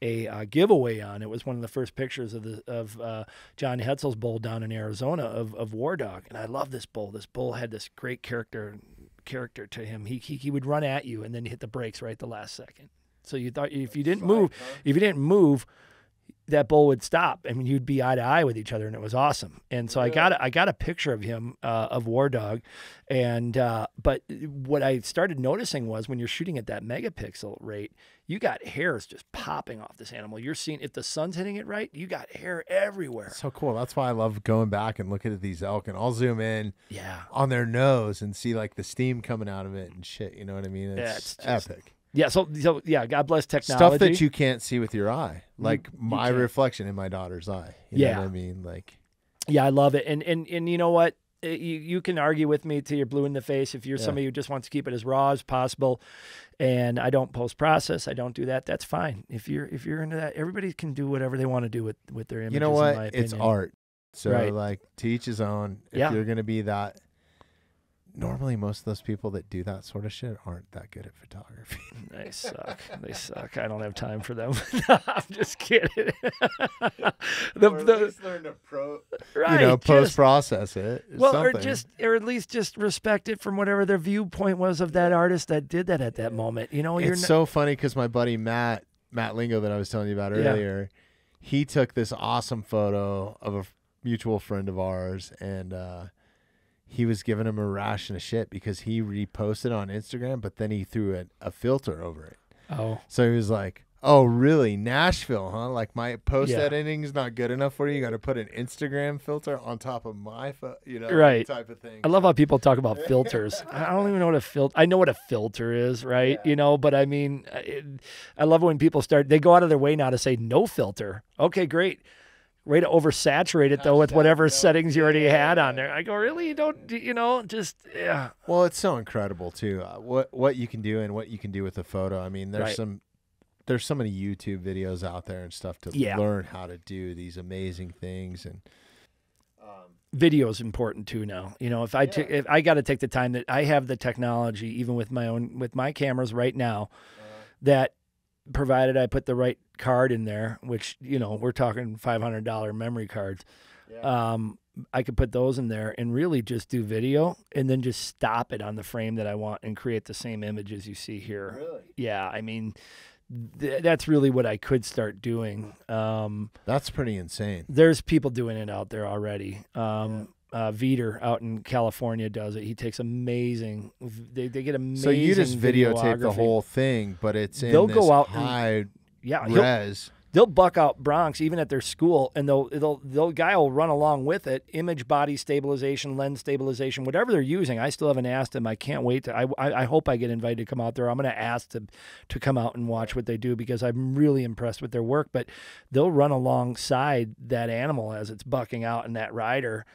a giveaway on. It was one of the first pictures of John Hetzel's bull down in Arizona of War Dog, and I love this bull. This bull had this great character to him. He would run at you and then hit the brakes right the last second. So you thought if you didn't move, that bull would stop. I mean, you'd be eye to eye with each other, and it was awesome. And so I got a picture of him, of War Dog, and but what I started noticing was when you're shooting at that megapixel rate, you got hairs just popping off this animal. You're seeing, if the sun's hitting it right, you got hair everywhere. So cool. That's why I love going back and looking at these elk, and I'll zoom in on their nose and see like the steam coming out of it and shit. You know what I mean? It's just epic. Yeah, so yeah, God bless technology. Stuff that you can't see with your eye, like my reflection in my daughter's eye. You know what I mean? Like, yeah, I love it. And you know what? You can argue with me till you're blue in the face. If you're somebody who just wants to keep it as raw as possible, and I don't post-process, I don't do that, that's fine. If you're into that, everybody can do whatever they want to do with their images. You know what? In my opinion. It's art. So like, to each his own. If you're gonna be that. Normally, most of those people that do that sort of shit aren't that good at photography. They suck. I don't have time for them. I'm just kidding. Or at least learn to post-process it. Well, or at least just respect it from whatever their viewpoint was of that artist that did that at that moment. You know, it's so funny because my buddy Matt Lingo that I was telling you about earlier, he took this awesome photo of a mutual friend of ours, and he was giving him a ration of shit because he reposted on Instagram, but then he threw a filter over it. Oh. So he was like, oh, really? Nashville, huh? Like, my post editing is not good enough for you? You got to put an Instagram filter on top of my type of thing. I love how people talk about filters. I don't even know what a filter, I know what a filter is, right? You know, but I mean, I love when people they go out of their way now to say no filter. Okay, great. Way to oversaturate it, though, with whatever settings you already had on there. I go, really? You don't, you know, just, Well, it's so incredible, too, what you can do and what you can do with a photo. I mean, there's so many YouTube videos out there and stuff to learn how to do these amazing things. And video is important, too, now. You know, if I got to take the time that I have the technology, even with my cameras right now, that provided I put the right card in there, which, you know, we're talking $500 memory cards. I could put those in there and really just do video and then just stop it on the frame that I want and create the same images you see here. Really? Yeah, I mean, that's really what I could start doing. That's pretty insane. There's people doing it out there already. Veeder out in California does it. He takes amazing. They get amazing. So you just videotape the whole thing, but it's in this high res. They'll buck out broncs even at their school, and they'll guy will run along with it. Image, body stabilization, lens stabilization, whatever they're using. I still haven't asked them. I can't wait to. I hope I get invited to come out there. I'm going to ask to come out and watch what they do because I'm really impressed with their work. But they'll run alongside that animal as it's bucking out in that rider.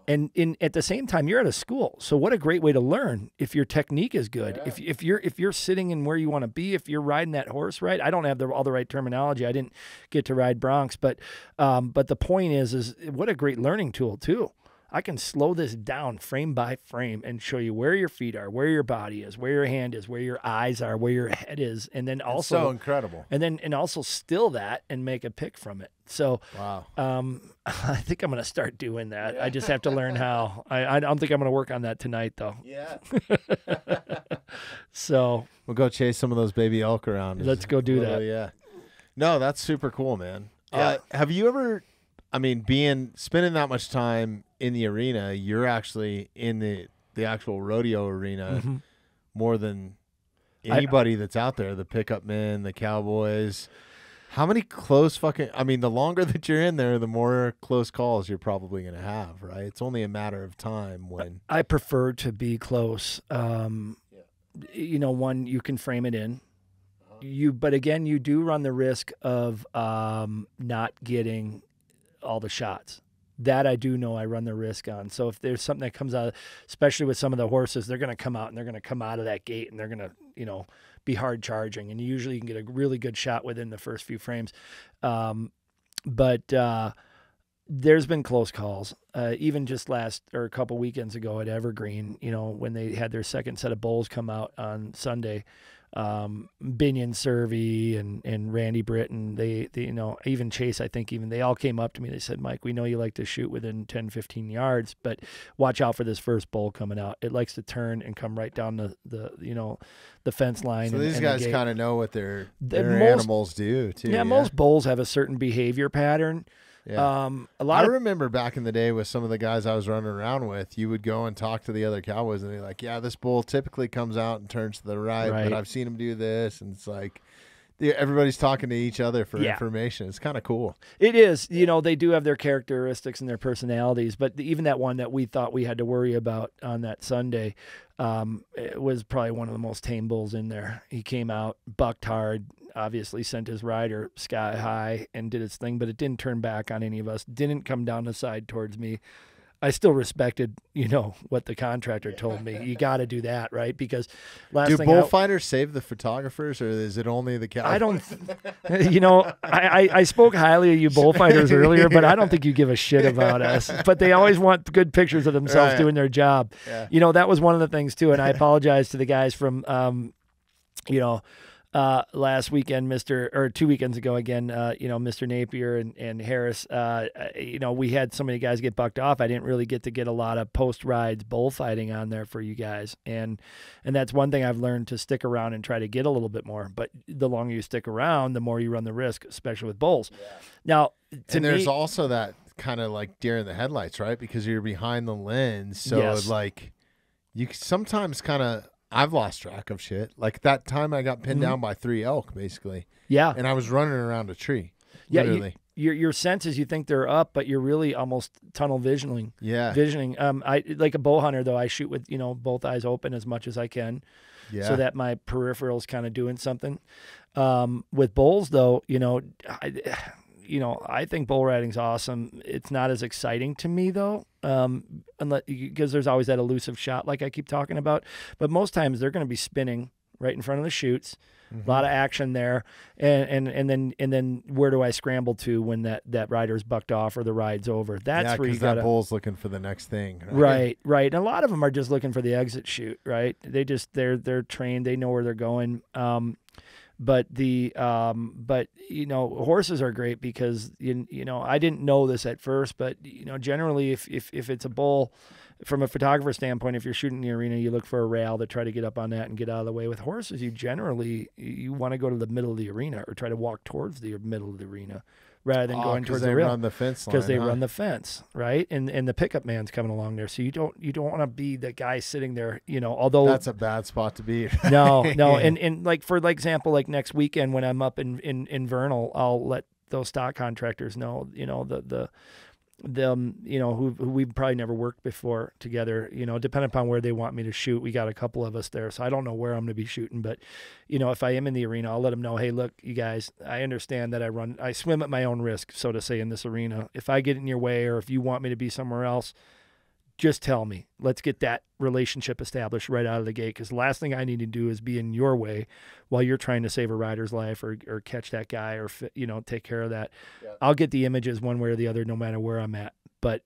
And at the same time, you're at a school. So what a great way to learn if your technique is good. Yeah. If you're sitting in where you want to be, if you're riding that horse right. I don't have all the right terminology. I didn't get to ride broncs, but the point is what a great learning tool too. I can slow this down frame by frame and show you where your feet are, where your body is, where your hand is, where your eyes are, where your head is, and then also so incredible. And also still that and make a pick from it. So wow. I think I'm going to start doing that. Yeah. I just have to learn how. I don't think I'm going to work on that tonight though. Yeah. So we'll go chase some of those baby elk around. Let's go do that. Yeah. No, that's super cool, man. Yeah. Have you ever, I mean, spending that much time in the arena, you're actually in the actual rodeo arena more than anybody that's out there, the pickup men, the cowboys. How many close I mean, the longer that you're in there, the more close calls you're probably going to have, right? It's only a matter of time when. I prefer to be close. You know, one, you can frame it in. But again, you do run the risk of not getting all the shots. That I do know I run the risk on. So if there's something that comes out, especially with some of the horses, they're going to come out and they're going to come out of that gate and they're going to, you know, be hard charging. And usually you can get a really good shot within the first few frames. But there's been close calls. Even just a couple weekends ago at Evergreen, you know, when they had their second set of bulls come out on Sunday, Binion Servey and Randy Britton, they, you know, even Chase, I think even they all came up to me. They said, Mike, we know you like to shoot within 10, 15 yards, but watch out for this first bull coming out. It likes to turn and come right down the you know, the fence line. So these guys kind of know what their most animals do too. Yeah, most bulls have a certain behavior pattern. Yeah. I remember back in the day with some of the guys I was running around with, you would go and talk to the other cowboys and they're like, yeah, this bull typically comes out and turns to the right. But I've seen him do this. And it's like everybody's talking to each other for information. It's kind of cool. It is. You know, they do have their characteristics and their personalities, but even that one that we thought we had to worry about on that Sunday, it was probably one of the most tame bulls in there. He came out, bucked hard, obviously sent his rider sky high and did its thing, but it didn't turn back on any of us, didn't come down the side towards me. I still respected, you know, what the contractor told me. You got to do that, right? Because do bullfighters save the photographers, or is it only the cowboys? I don't, you know, I spoke highly of you bullfighters earlier, but I don't think you give a shit about us. But they always want good pictures of themselves doing their job. Yeah. You know, that was one of the things too, and I apologize to the guys from, you know, last weekend, 2 weekends ago again, you know, Mr. Napier and Harris, you know, we had so many guys get bucked off. I didn't really get to get a lot of post rides bullfighting on there for you guys. And that's one thing I've learned, to stick around and try to get a little bit more, but the longer you stick around, the more you run the risk, especially with bulls. Yeah. Now, there's also that kind of like deer in the headlights, right? Because you're behind the lens. So like you sometimes kind of, I've lost track of shit. Like that time I got pinned down by 3 elk, basically. Yeah. And I was running around a tree. Yeah. Literally. Your sense is you think they're up, but you're really almost tunnel visioning. Yeah. Visioning. I like a bow hunter though. I shoot with, you know, both eyes open as much as I can. Yeah. So that my peripheral's kind of doing something. With bulls though, you know, I think bull riding's awesome. It's not as exciting to me though, because there's always that elusive shot like I keep talking about. But most times they're going to be spinning right in front of the chutes. A lot of action there, and then where do I scramble to when that rider's bucked off or the ride's over? That's where you got that bull's looking for the next thing. Right. And a lot of them are just looking for the exit chute. Right. They're trained. They know where they're going. But you know, horses are great because you know, I didn't know this at first, but you know, generally if it's a bull, from a photographer standpoint, if you're shooting in the arena, you look for a rail to try to get up on that and get out of the way. With horses, you want to go to the middle of the arena or try to walk towards the middle of the arena rather than going towards the rail. Because they run the fence line. Because they run the fence, right? And the pickup man's coming along there, so you don't want to be the guy sitting there. You know, although that's a bad spot to be. No, and like for example, like next weekend when I'm up in Vernal, I'll let those stock contractors know. You know them, you know, who we've probably never worked before together, you know, depending upon where they want me to shoot. We got a couple of us there, so I don't know where I'm going to be shooting, but you know, if I am in the arena, I'll let them know, hey, look, you guys, I understand that I swim at my own risk, so to say, in this arena. If I get in your way or if you want me to be somewhere else, just tell me. Let's get that relationship established right out of the gate, because the last thing I need to do is be in your way while you're trying to save a rider's life or catch that guy or, you know, take care of that. Yeah. I'll get the images one way or the other no matter where I'm at. But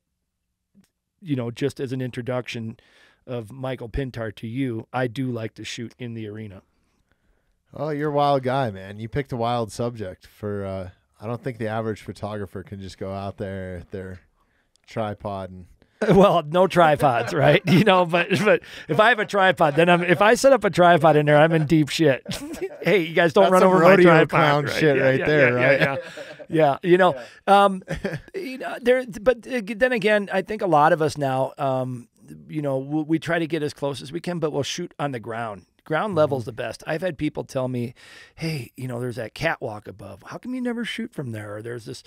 just as an introduction of Michael Pintar to you, I do like to shoot in the arena. Oh, you're a wild guy, man. You picked a wild subject for, I don't think the average photographer can just go out there at their tripod and. Well, no tripods, right? But if I have a tripod, then if I set up a tripod in there, I'm in deep shit. Hey, you guys don't run over my tripod. Clown right? shit right there, right? Yeah. But then again, I think a lot of us now, we try to get as close as we can, but we'll shoot on the ground. Ground level's the best. I've had people tell me, hey, there's that catwalk above. How come you never shoot from there? Or there's this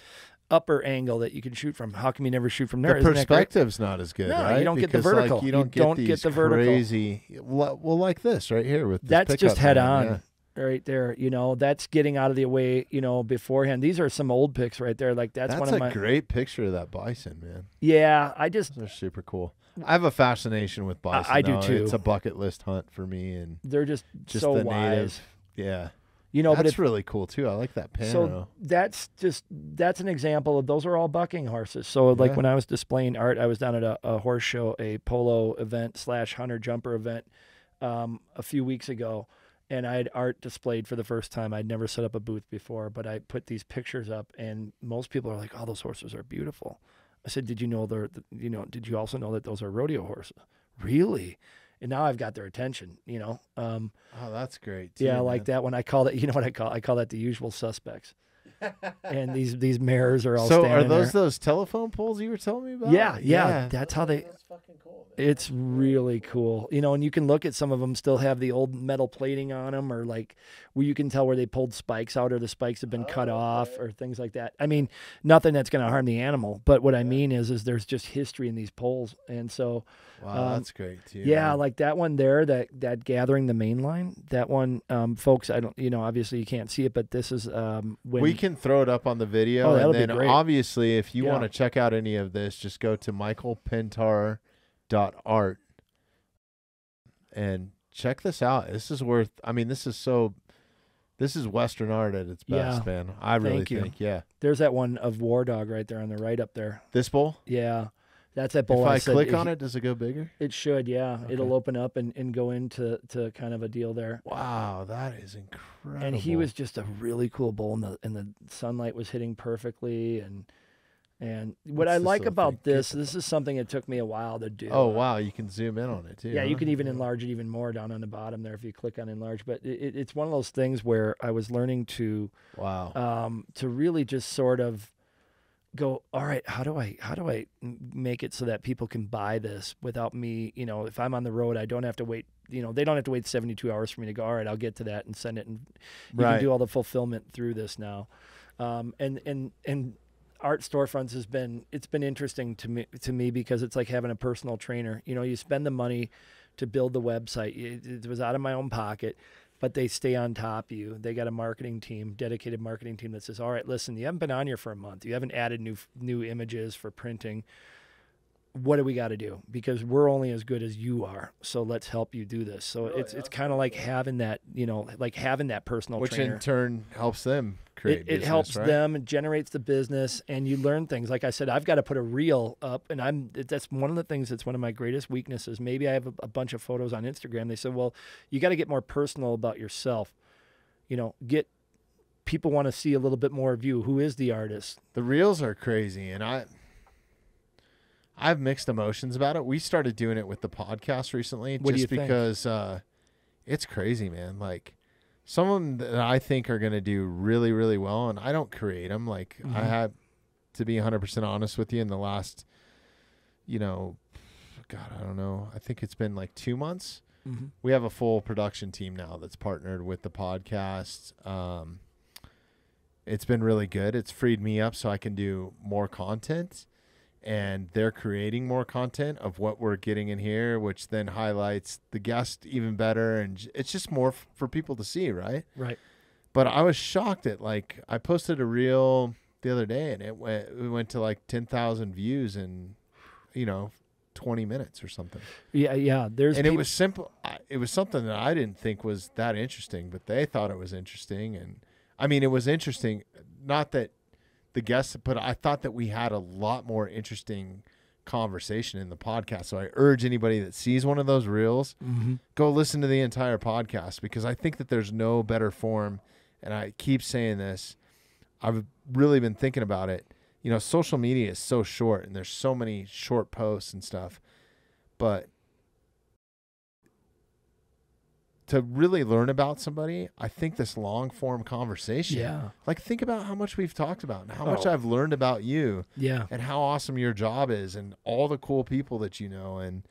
upper angle that you can shoot from. How come you never shoot from there? The perspective's not as good, no, right? You don't get the vertical. You don't get the vertical. Crazy. Well, like this right here with this that's just head on. Yeah. Right there, that's getting out of the way, beforehand. These are some old pics right there. Like that's one of my. That's a great picture of that bison, man. Yeah, those are super cool. I have a fascination with bison. I do too. It's a bucket list hunt for me, and they're just so the wise. native. Yeah. But it's really cool too. I like that pano. So that's an example of those are all bucking horses. So like when I was displaying art, I was down at a horse show, a polo event / hunter jumper event a few weeks ago, and I had art displayed for the first time. I'd never set up a booth before, but I put these pictures up, and most people are like, "Oh, those horses are beautiful." I said, "Did you know did you also know that those are rodeo horses?" Really? And now I've got their attention, Oh, that's great too, yeah, man. like that one. I call that, what I call that the usual suspects. And these mares are all So standing are those telephone poles you were telling me about? Yeah. That's how they. That's fucking cool. It's really cool, and you can look at some of them still have the old metal plating on them, or like where you can tell where they pulled spikes out, or the spikes have been cut off, or things like that. I mean, nothing that's going to harm the animal, but what I mean is there's just history in these poles, and so. Wow, that's great too. Yeah, man. like that one there, that gathering the main line. That one, folks, I don't, obviously you can't see it, but this is when we can throw it up on the video, Oh, that'll and then be great. obviously if you Yeah. want to check out any of this, just go to michaelpintar.art and check this out. This is worth. I mean, this is Western art at its best, man. I really think, yeah. There's that one of War Dog right there on the right up there. This bowl? Yeah. That's that bowl. If I said click on it, does it go bigger? It should, yeah. Okay. It'll open up and go into kind of a deal there. Wow, that is incredible. And he was just a really cool bull, and the sunlight was hitting perfectly. And what I like about this is something that took me a while to do. Oh, wow, you can zoom in on it too. Yeah, huh? you can even enlarge it even more down on the bottom there if you click on enlarge. But it's one of those things where I was learning to to really just sort of go, all right, how do I make it so that people can buy this without me, if I'm on the road, I don't have to wait, they don't have to wait 72 hours for me to go, all right, Me get to that and send it. And you can do all the fulfillment through this now. And art storefronts it's been interesting to me because it's like having a personal trainer. You spend the money to build the website. It was out of my own pocket, but they stay on top of you. They got a dedicated marketing team that says, all right, listen, you haven't been on here for a month. You haven't added new images for printing. What do we got to do? Because we're only as good as you are. So let's help you do this. So it's kind of like having that, like having that personal trainer. Which in turn helps them create it business, helps right? them. It generates the business, and you learn things. Like I said, I've got to put a reel up, and that's one of the things that's one of my greatest weaknesses. Maybe I have a bunch of photos on Instagram. They said, well, you got to get more personal about yourself. People want to see a little bit more of you. Who is the artist? The reels are crazy, and I have mixed emotions about it. We started doing it with the podcast recently, What do just you think? because it's crazy, man. Like some of them that I think are going to do really, really well, and I don't create them. Like I had to be 100% honest with you in the last, God, I don't know. I think it's been like 2 months. Mm-hmm. We have a full production team now that's partnered with the podcast. It's been really good. It's freed me up so I can do more content. And they're creating more content of what we're getting in here, which then highlights the guest even better. And it's just more for people to see, right? Right. But I was shocked at, like, I posted a reel the other day, and it went to like 10,000 views in, 20 minutes or something. Yeah. It was simple. It was something that I didn't think was that interesting, but they thought it was interesting. And I mean, it was interesting. Not that the guests, but I thought that we had a lot more interesting conversation in the podcast. So I urge anybody that sees one of those reels, go listen to the entire podcast, because I think that there's no better form. And I keep saying this, I've really been thinking about it. You know, social media is so short and there's so many short posts and stuff, but to really learn about somebody, I think this long form conversation, like think about how much we've talked about and how much I've learned about you, and how awesome your job is and all the cool people that you know, and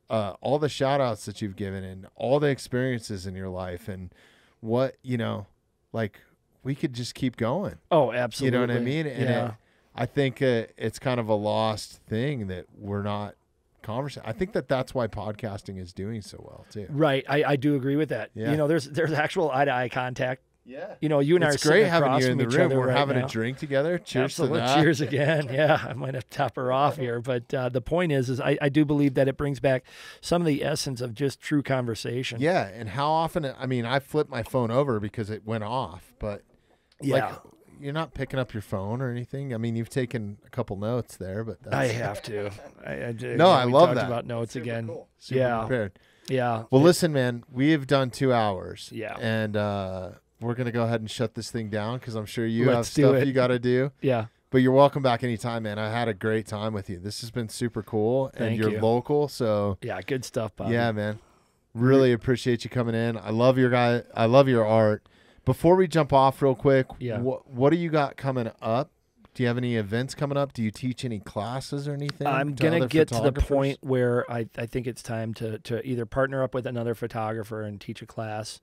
all the shout outs that you've given and all the experiences in your life, and what, you know, like we could just keep going. Oh, absolutely. You know what I mean? And I think it's kind of a lost thing that we're not conversation. I think that's why podcasting is doing so well too. Right. I do agree with that. Yeah. You know, there's actual eye-to-eye contact. Yeah. You know, you and I are great sitting having across you in from the each room. other We're right having now. a drink together. Cheers Absolutely. to that. Cheers again. Yeah. I might have to top her off here. But the point is I do believe that it brings back some of the essence of just true conversation. Yeah. And how often, I mean, I flipped my phone over because it went off, but like, you're not picking up your phone or anything. I mean, you've taken a couple notes there, but that's... I have to. I do. No, I love that. About notes Super again. Cool. Super prepared. Yeah. Well, listen, man, we have done 2 hours. Yeah. And we're going to go ahead and shut this thing down because I'm sure you have Let's do stuff it. you got to do. Yeah. But you're welcome back anytime, man. I had a great time with you. This has been super cool. And Thank you're you. local, so... Yeah, good stuff, Bobby. Yeah, man. Really appreciate you coming in. I love your guy. I love your art. Before we jump off real quick, what do you got coming up? Do you have any events coming up? Do you teach any classes or anything? I'm going to get to the point where I think it's time to either partner up with another photographer and teach a class.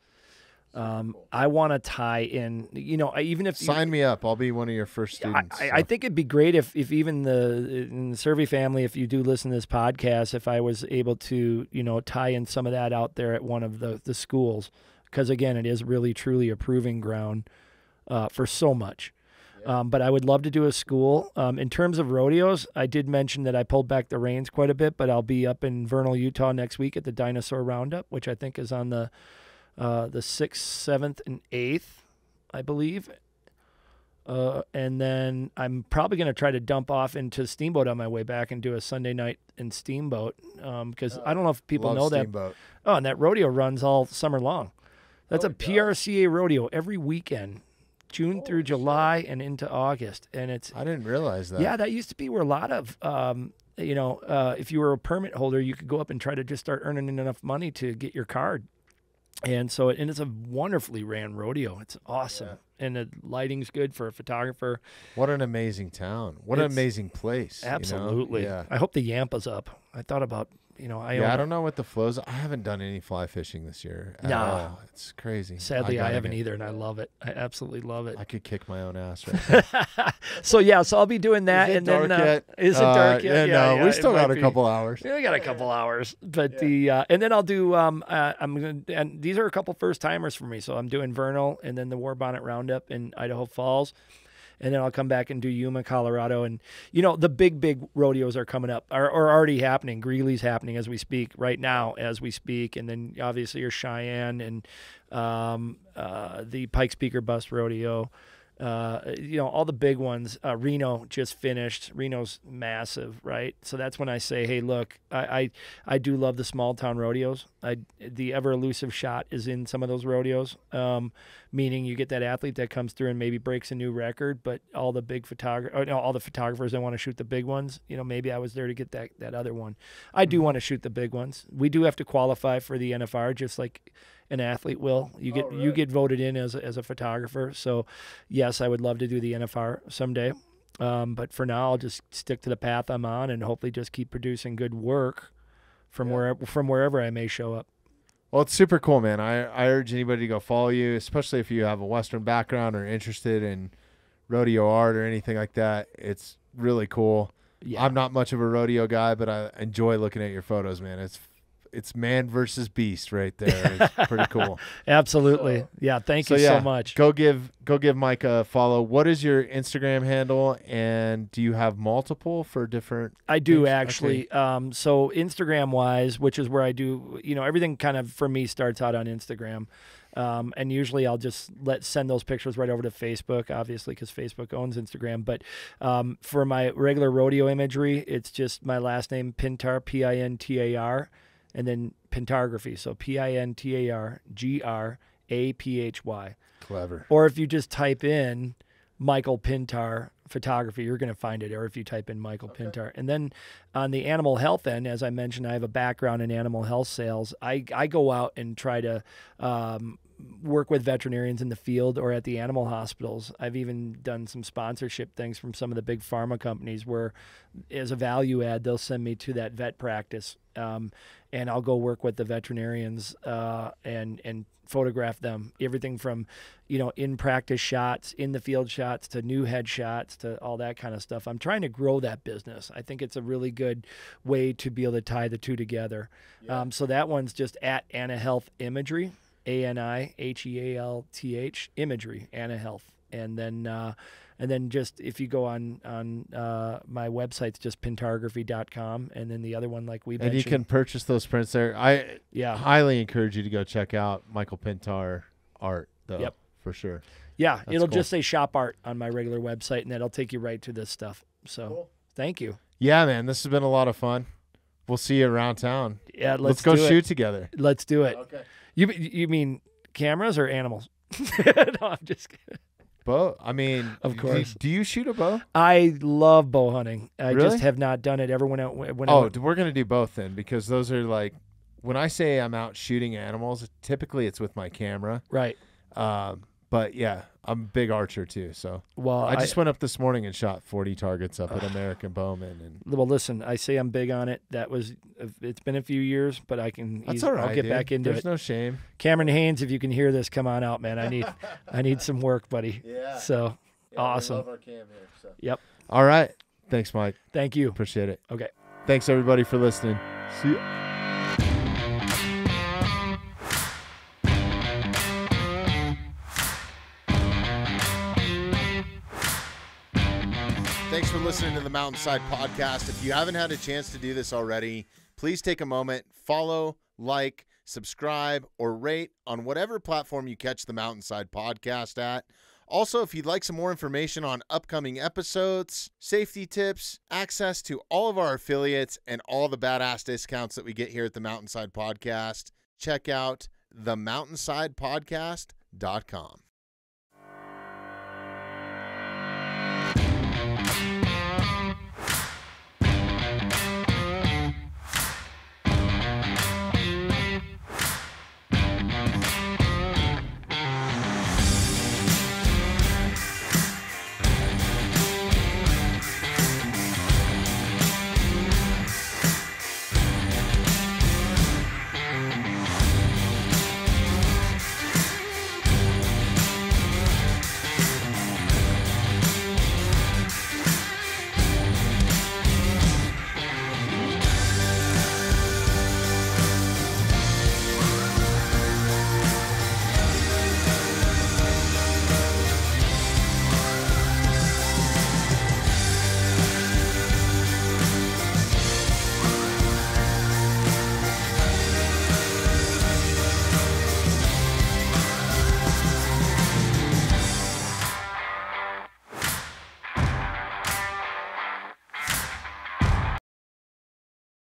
I want to tie in, you know, even if... Sign me up. I'll be one of your first students. I think it'd be great if even in the Survey family, if you do listen to this podcast, if I was able to, you know, tie in some of that out there at one of the schools. Because, again, it is really, truly a proving ground for so much. Yeah. But I would love to do a school. In terms of rodeos, I did mention that I pulled back the reins quite a bit, but I'll be up in Vernal, Utah next week at the Dinosaur Roundup, which I think is on the 6th, 7th, and 8th, I believe. And then I'm probably going to try to dump off into Steamboat on my way back and do a Sunday night in Steamboat because I don't know if people know Steamboat. that. Oh, and that rodeo runs all summer long. That's a PRCA rodeo every weekend, June through July and into August. And I didn't realize that. Yeah, that used to be where a lot of, you know, if you were a permit holder, you could go up and try to just start earning enough money to get your card. And so, and it's a wonderfully ran rodeo. It's awesome. Yeah. And the lighting's good for a photographer. What an amazing town. What an amazing place. Absolutely. You know? Yeah. I hope the Yampa's up. I thought about, you know, I don't know what the flows. I haven't done any fly fishing this year at all. It's crazy. Sadly, I haven't either, and I love it. I absolutely love it. I could kick my own ass right now. So I'll be doing that. Is it dark yet? Is it dark yet? Yeah, we still got a couple hours. Yeah, we got a couple hours. But and then I'll do I'm gonna, and these are a couple first timers for me. So I'm doing Vernal and then the War Bonnet Roundup in Idaho Falls. And then I'll come back and do Yuma, Colorado. And, you know, the big rodeos are coming up, are already happening. Greeley's happening as we speak, right now as we speak. And then obviously your Cheyenne and the Pikes Peak or Bust Rodeo. You know, all the big ones. Reno just finished. Reno's massive, right? So that's when I say, hey, look, I do love the small town rodeos. The ever elusive shot is in some of those rodeos, meaning you get that athlete that comes through and maybe breaks a new record, but all the big all the photographers that want to shoot the big ones, you know, maybe I was there to get that other one. I do want to shoot the big ones. We do have to qualify for the NFR, just like an athlete will. You get voted in as a photographer. So yes, I would love to do the NFR someday. But for now, I'll just stick to the path I'm on and hopefully just keep producing good work from wherever I may show up. Well, it's super cool, man. I urge anybody to go follow you, especially if you have a Western background or interested in rodeo art or anything like that. It's really cool. Yeah. I'm not much of a rodeo guy, but I enjoy looking at your photos, man. It's man versus beast right there. It's pretty cool. Absolutely. So, yeah. Thank you so much. Go give Mike a follow. What is your Instagram handle? And do you have multiple for different? I do actually. Okay. So Instagram wise, which is where I do, you know, everything kind of for me starts out on Instagram. And usually I'll just send those pictures right over to Facebook, obviously, because Facebook owns Instagram. But for my regular rodeo imagery, it's just my last name, Pintar, Pintar, and then Pintargraphy. So Pintargraphy. Clever. Or if you just type in Michael Pintar photography, you're going to find it. Or if you type in Michael Pintar. And then on the animal health end, as I mentioned, I have a background in animal health sales. I go out and try to work with veterinarians in the field or at the animal hospitals. I've even done some sponsorship things from some of the big pharma companies where, as a value add, they'll send me to that vet practice, and I'll go work with the veterinarians and photograph them. Everything from, in practice shots, in the field shots, to new head shots, to all that kind of stuff. I'm trying to grow that business. I think it's a really good way to be able to tie the two together. Yeah. So that one's just at Anna Health Imagery. ANIHEALTH imagery, Anna Health. And then just if you go on my website, it's just pintargraphy.com. And then the other one, like we mentioned. And you can purchase those prints there. I highly encourage you to go check out Michael Pintar art, though. Yep. For sure. Yeah, it'll just say shop art on my regular website, and that'll take you right to this stuff. So cool. Thank you. Yeah, man, this has been a lot of fun. We'll see you around town. Yeah, let's go shoot together. Let's do it. Okay. You mean cameras or animals? No, I'm just kidding. Bow? I mean, of course. Do you shoot a bow? I love bow hunting. I really? just have not done it. We're going to do both then, because those are like, when I say I'm out shooting animals, typically it's with my camera. Right. But yeah, I'm a big archer too. So I just went up this morning and shot 40 targets up at American Bowman. And well, listen, I say I'm big on it. It's been a few years, but all right, I'll get back into it. There's no shame. Cameron Haynes, if you can hear this, come on out, man. I need some work, buddy. Yeah. So awesome. We love our cam here. So. Yep. All right. Thanks, Mike. Thank you. Appreciate it. Okay. Thanks everybody for listening. See ya. Thanks for listening to the Mountainside Podcast. If you haven't had a chance to do this already, please take a moment, follow, like, subscribe, or rate on whatever platform you catch the Mountainside Podcast at. Also, if you'd like some more information on upcoming episodes, safety tips, access to all of our affiliates, and all the badass discounts that we get here at the Mountainside Podcast, check out themountainsidepodcast.com.